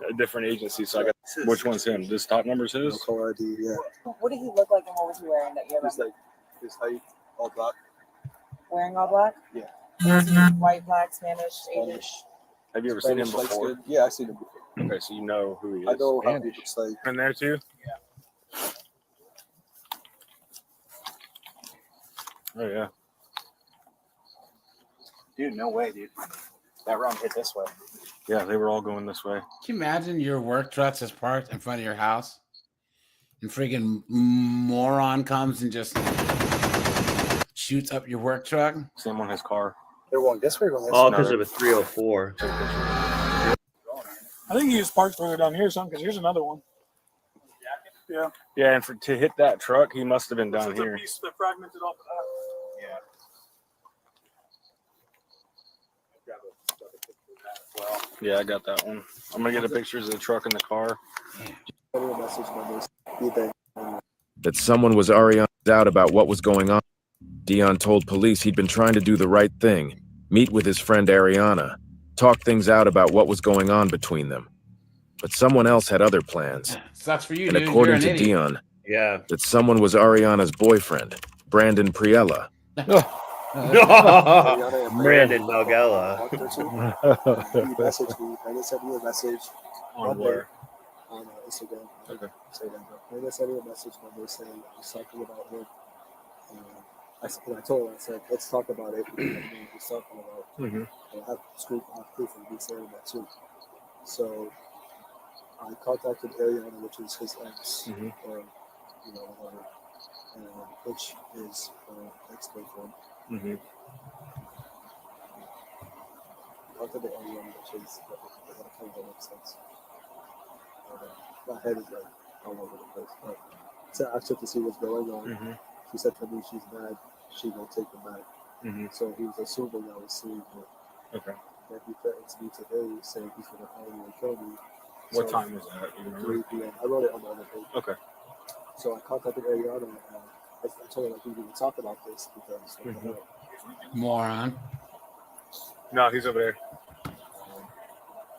a different agency, so I got which one's him? This top number's No his? caller ID. Yeah. What did he look like and what was he wearing that you He's remember? like his height, all black. Wearing all black? Yeah. White, black, Spanish, Asian. Have you ever seen him Spanish, before? light-skinned? Yeah, I've seen him before. Okay, so you know who he is. I know how he Spanish. looks like. Been there too? Yeah. Oh yeah. Dude, no way, dude. That run hit this way. Yeah, they were all going this way. Can you imagine your work trucks is parked in front of your house and freaking moron comes and just shoots up your work truck? Same on his car. They're going this way or going this All way? because of a 304. I think he just parked further down here or something, because here's another one. Yeah. Yeah, and to hit that truck, he must have been down It's a here. piece that fragmented off of that. Yeah. Yeah, I got that one. I'm gonna get the pictures of the truck and the car. That someone was Ariana's out about what was going on. Dion told police he'd been trying to do the right thing, meet with his friend Ariana, talk things out about what was going on between them. But someone else had other plans. Sucks for you, And dude. according You're to an idiot. Dion, yeah, that someone was Ariana's boyfriend, Brandon Priella. Brandon Nogella. He messaged me. Brandon sent me a message On where? on Instagram. Okay. Say that, but Brandon sent me a message one day saying I was talking about him. And I told him, I said, let's talk about it. Because I know what he's talking about. Mhm. And I have proof of me saying that too. So I contacted Ariana, which is his ex, or whatever, which is her ex-boyfriend. Mm-hmm. Contacted Ariana, which is that kind of makes sense. My head is like all over the place. But so I checked to see what's going on. Mm-hmm. She said to me she's mad. She gonna take him back. Mm-hmm. So he was assuming I was seeing her. Okay. Then he threatened me today, saying he's gonna find me and kill me. What time was that? You remember? 3 p.m. I wrote it on the other page. Okay. So I contacted Ariana and I told her like we didn't talk about this because what the hell? Moron. No, he's over there.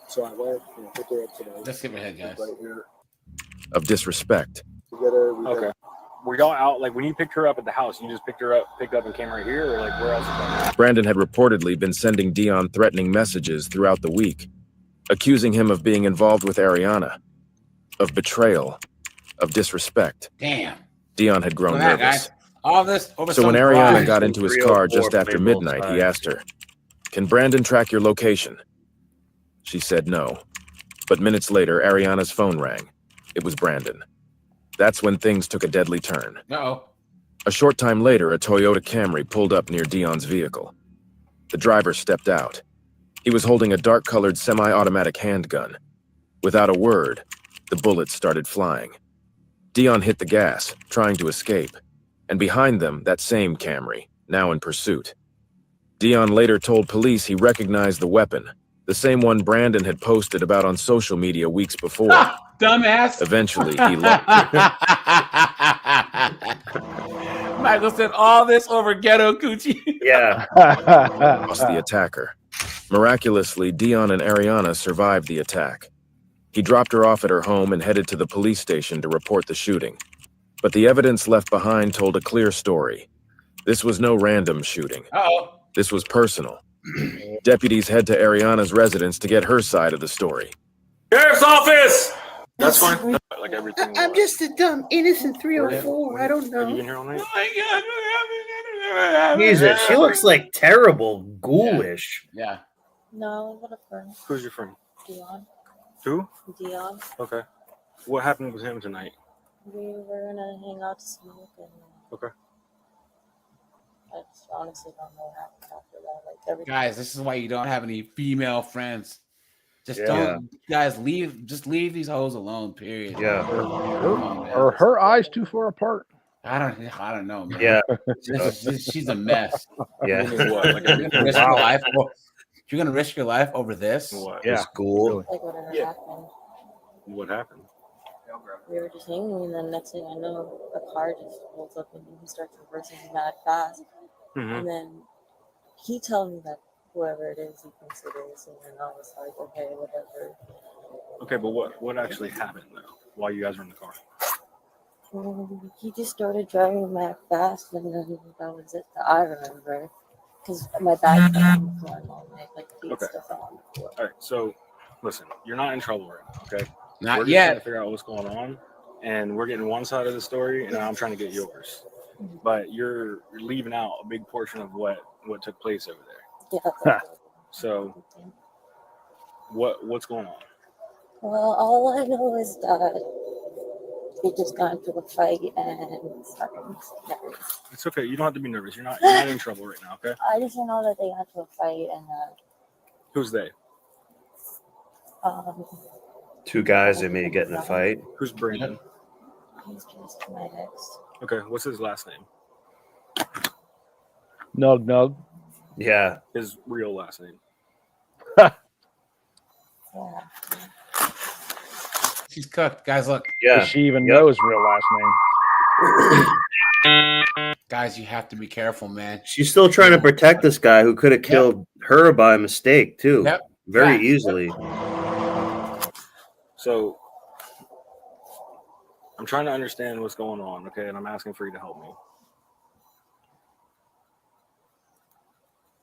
So I went and picked her up today. Let's skip ahead, guys. Right here. Of disrespect. Together, Okay. Were y'all out, like when you picked her up at the house, you just picked up and came right here, or like where else? Brandon had reportedly been sending Dion threatening messages throughout the week, accusing him of being involved with Ariana, of betrayal, of disrespect. Damn. Dion had grown Look at that, nervous. guys. All this over So when some Ariana pride. got into his car just after midnight, he asked her, "Can Brandon track your location?" She said no. But minutes later, Ariana's phone rang. It was Brandon. That's when things took a deadly turn. Uh-oh. A short time later, a Toyota Camry pulled up near Dion's vehicle. The driver stepped out. He was holding a dark-colored semi-automatic handgun. Without a word, the bullets started flying. Dion hit the gas, trying to escape. And behind them, that same Camry, now in pursuit. Dion later told police he recognized the weapon, the same one Brandon had posted about on social media weeks before. Dumbass. Eventually, he locked Michael said all this over ghetto coochie. Yeah. lost the attacker. Miraculously, Dion and Ariana survived the attack. He dropped her off at her home and headed to the police station to report the shooting. But the evidence left behind told a clear story. This was no random shooting. Uh-oh. This was personal. Deputies head to Ariana's residence to get her side of the story. Sheriff's office! That's fine. Like everything. I'm just a dumb, innocent 304. I don't Have you know. been here all night? Jesus, she looks like terrible, ghoulish. Yeah. No, what a friend. Who's your friend? Dion. Who? Dion. Okay. What happened with him tonight? We were gonna hang out to smoke, and Okay. I just honestly don't know what happened after that. Like everything. Guys, this is why you don't have any female friends. Just Yeah. don't, guys, just leave these hoes alone, period. Yeah. Are her eyes too far apart? I don't know, man. Yeah. She's a mess. Yeah. What? Like You're gonna risk your life. You're gonna risk your life over this? What? Yeah. School. Like whatever happened. What happened? We were just hanging, and then next thing I know, a car just pulls up and he starts reversing mad fast. Mhm. And then he told me that whoever it is, he thinks it is, and then I was like, okay, whatever. Okay, but what actually happened though? While you guys were in the car? He just started driving mad fast, and then that was it that I remember. because my bag's been on the floor all night, like feet Okay. stuff on the floor. All right. So, listen, you're not in trouble right now, okay? Not we're just yet. trying to figure out what's going on, and we're getting one side of the story, and I'm trying to get yours. But you're leaving out a big portion of what took place over there. Yeah. So, what's going on? Well, all I know is that they just got into a fight and started. It's okay. You don't have to be nervous. You're not in trouble right now, okay? I just know that they got into a fight and Who's they? Two guys that may get in a fight. Who's Brandon? he's just my ex. Okay. What's his last name? Nug Nug. Yeah. His real last name. Yeah. She's cooked, guys. Look. Yeah. Does she even know his real last name? Guys, you have to be careful, man. She's still trying to protect this guy who could have killed her by mistake too. Yep. Very Facts. easily. So, I'm trying to understand what's going on, okay? And I'm asking for you to help me.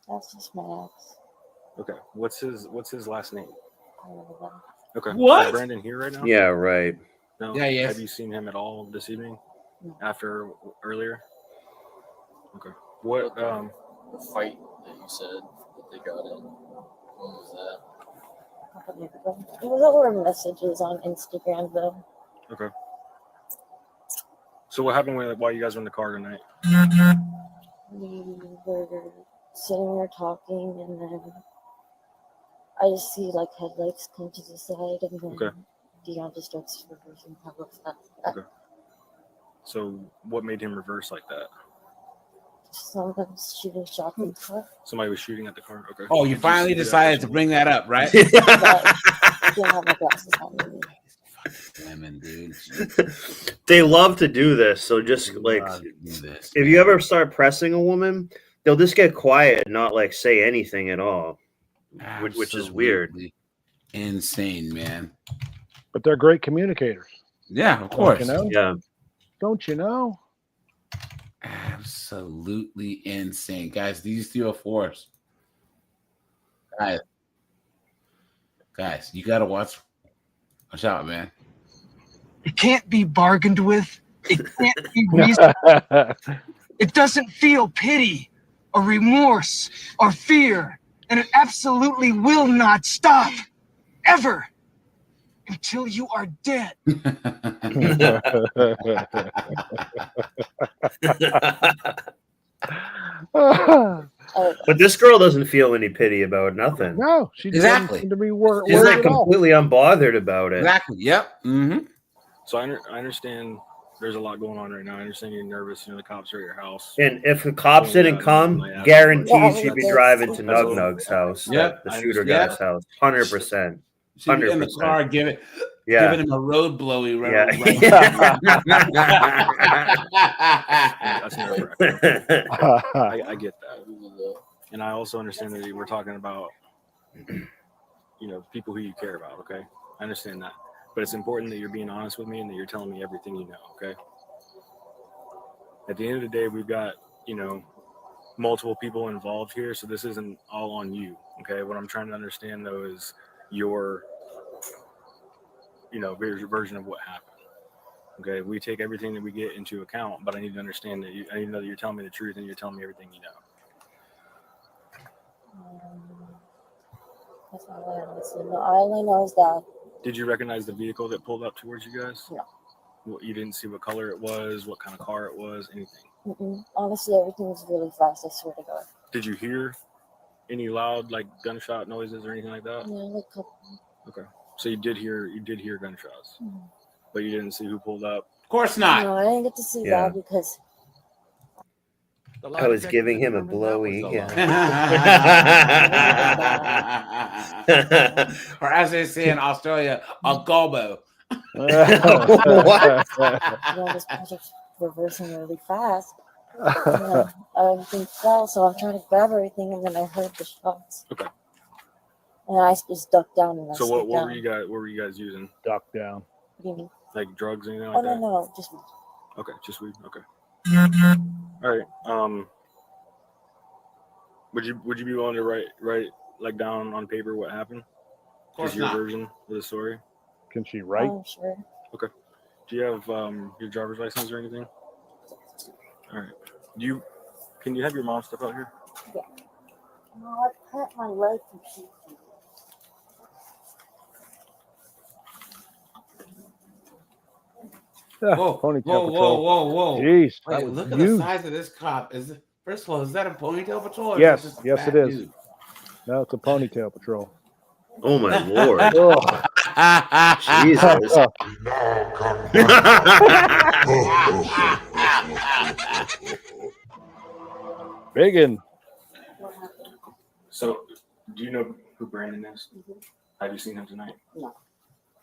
That's just my ex. Okay. What's his last name? I don't know. Okay. What? Is Brandon here right now? Yeah, right. No. Yeah, yes. Have you seen him at all this evening? After earlier? Okay. What the fight that you said that they got in? When was that? It was over messages on Instagram though. Okay. So what happened while you guys were in the car tonight? We were sitting there talking, and then I just see like headlights come to the side, and then Okay. Dion just starts reversing hella fast. Okay. So what made him reverse like that? Sometimes shooting shots in the car. Somebody was shooting at the car. Okay. Oh, you Did finally see that decided to person? bring that up, right? I didn't have my glasses on. Women, dude. They love to do this. So just like, if you ever start pressing a woman, they'll just get quiet and not like say anything at all, which is weird. Absolutely insane, man. But they're great communicators. Yeah, of course. Don't you know? Yeah. Don't you know? Absolutely insane, guys. These 304s, guys, you gotta watch out, man. It can't be bargained with. It can't be reasoned. It doesn't feel pity or remorse or fear, and it absolutely will not stop ever until you are dead. But this girl doesn't feel any pity about nothing. No, she Exactly. doesn't seem to be She's like completely unbothered about it. Exactly. Yep. Mm-hmm. So I understand there's a lot going on right now. I understand you're nervous. You know, the cops are at your house. And if the cops didn't come, guaranteed she'd be driving to Nug Nug's house, Yep. the shooter guy's house, 100%. She'd be in the car giving him a road blowy. Yeah. That's nerve-wracking. I get that. And I also understand that we're talking about, people who you care about, okay? I understand that. But it's important that you're being honest with me and that you're telling me everything you know, okay? At the end of the day, we've got, multiple people involved here, so this isn't all on you, okay? What I'm trying to understand, though, is your, version of what happened. Okay, we take everything that we get into account, but I need to understand that I need to know that you're telling me the truth and you're telling me everything you know. That's not what I honestly know. All I know is that. Did you recognize the vehicle that pulled up towards you guys? No. Well, you didn't see what color it was, what kind of car it was, anything? Honestly, everything was really fast. I swear to God. Did you hear any loud gunshot noises or anything like that? Yeah, like a couple. Okay, so you did hear gunshots, but you didn't see who pulled up. Of course not. No, I didn't get to see that because. I was giving him a blowy. Or as they say in Australia, a gobbo. What? This project's reversing really fast. And everything fell, so I'm trying to grab everything, and then I heard the shots. Okay. And I just ducked down and I So slipped what down. were you guys using? Duck down. What do you mean? Like drugs or anything Oh like no, that? no, just weed. Okay, just weed. Okay. All right. Would you be willing to write like down on paper what happened? Of course Just your not. version of the story. Can she write? Oh, sure. Okay. Do you have your driver's license or anything? All right. Can you have your mom step out here? Yeah. No, I cut my leg completely. Whoa, Ponytail whoa, patrol. whoa. Jeez, that Wait, was look at the huge. size of this cop. First of all, is that a ponytail patrol? Or Yes, is that just a yes, fat it is. Dude? No, it's a ponytail patrol. Oh my lord. Jesus. Biggin. So, do you know who Brandon is? Have you seen him tonight? No.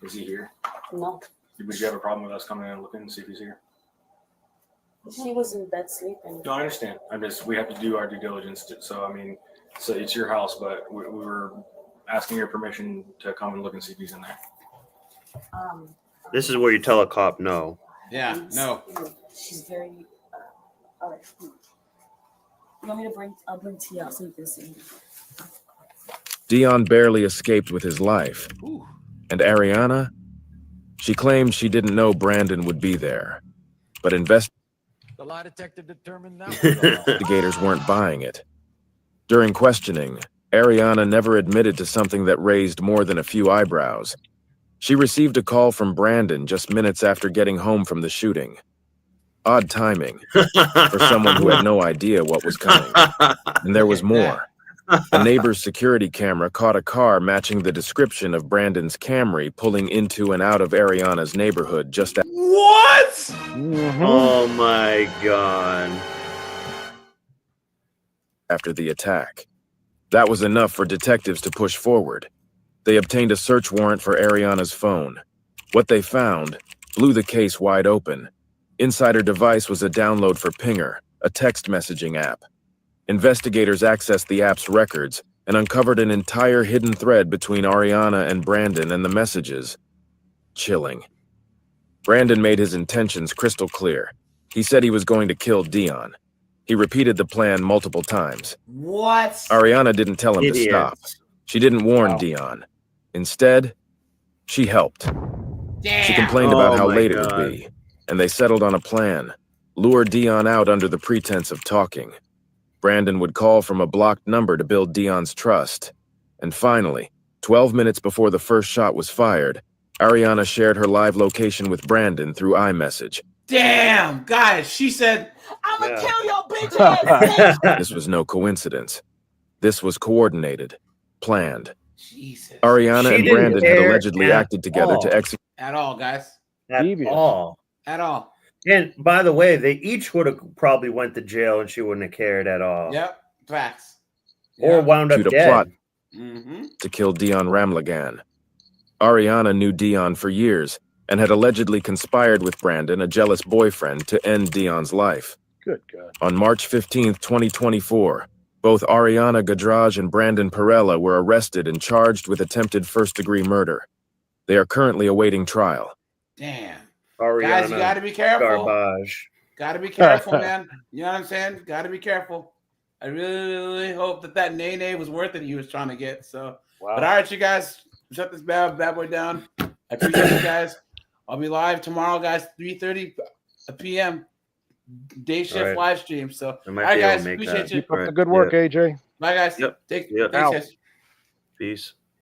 Is he here? No. Would you have a problem with us coming in and looking and see if he's here? She was in bed sleeping. No, I understand. We have to do our due diligence. So it's your house, but we were asking your permission to come and look and see if he's in there. This is where you tell a cop no. Yeah, no. She's very. All right. You want me to I'll bring tea out so you can see. Dion barely escaped with his life. Ooh. And Ariana? She claimed she didn't know Brandon would be there. But The lie detector determined that was all. investigators weren't buying it. During questioning, Ariana never admitted to something that raised more than a few eyebrows. She received a call from Brandon just minutes after getting home from the shooting. Odd timing for someone who had no idea what was coming. And there was more. A neighbor's security camera caught a car matching the description of Brandon's Camry pulling into and out of Ariana's neighborhood just What? Oh my god. after the attack. That was enough for detectives to push forward. They obtained a search warrant for Ariana's phone. What they found blew the case wide open. Inside her device was a download for Pinger, a text messaging app. Investigators accessed the app's records and uncovered an entire hidden thread between Ariana and Brandon and the messages. Chilling. Brandon made his intentions crystal clear. He said he was going to kill Dion. He repeated the plan multiple times. What? Ariana didn't tell him to stop. She didn't warn Dion. Instead, she helped. Damn. She complained about how my late it God. would be, and they settled on a plan. Lure Dion out under the pretense of talking. Brandon would call from a blocked number to build Dion's trust. And finally, 12 minutes before the first shot was fired, Ariana shared her live location with Brandon through iMessage. Damn, guys, she said, I'ma kill your bitch ass bitch. This was no coincidence. This was coordinated, planned. Jesus. Ariana She and didn't Brandon had care allegedly at acted together all. to execute. At all, guys. At all. At all. And by the way, they each would have probably went to jail and she wouldn't have cared at all. Yep. Facts. Or wound up a dead. plot Mm-hmm. to kill Dion Ramlagan. Ariana knew Dion for years and had allegedly conspired with Brandon, a jealous boyfriend, to end Dion's life. Good God. On March 15, 2024, both Ariana Gadraj and Brandon Perella were arrested and charged with attempted first-degree murder. They are currently awaiting trial. Damn. Ariana Guys, you gotta be careful. Garbage. Gotta be careful, man. You know what I'm saying? Gotta be careful. I really hope that Nene was worth it he was trying to get. So, Wow. But all right, you guys, shut this bad boy down. I appreciate you guys. I'll be live tomorrow, guys, 3:30 p.m. Day shift All right. live stream. So, I all might right, be able guys, to make appreciate that. you. Keep up the good work, AJ. Bye, guys. Yep. Thanks, Yep. guys. Peace.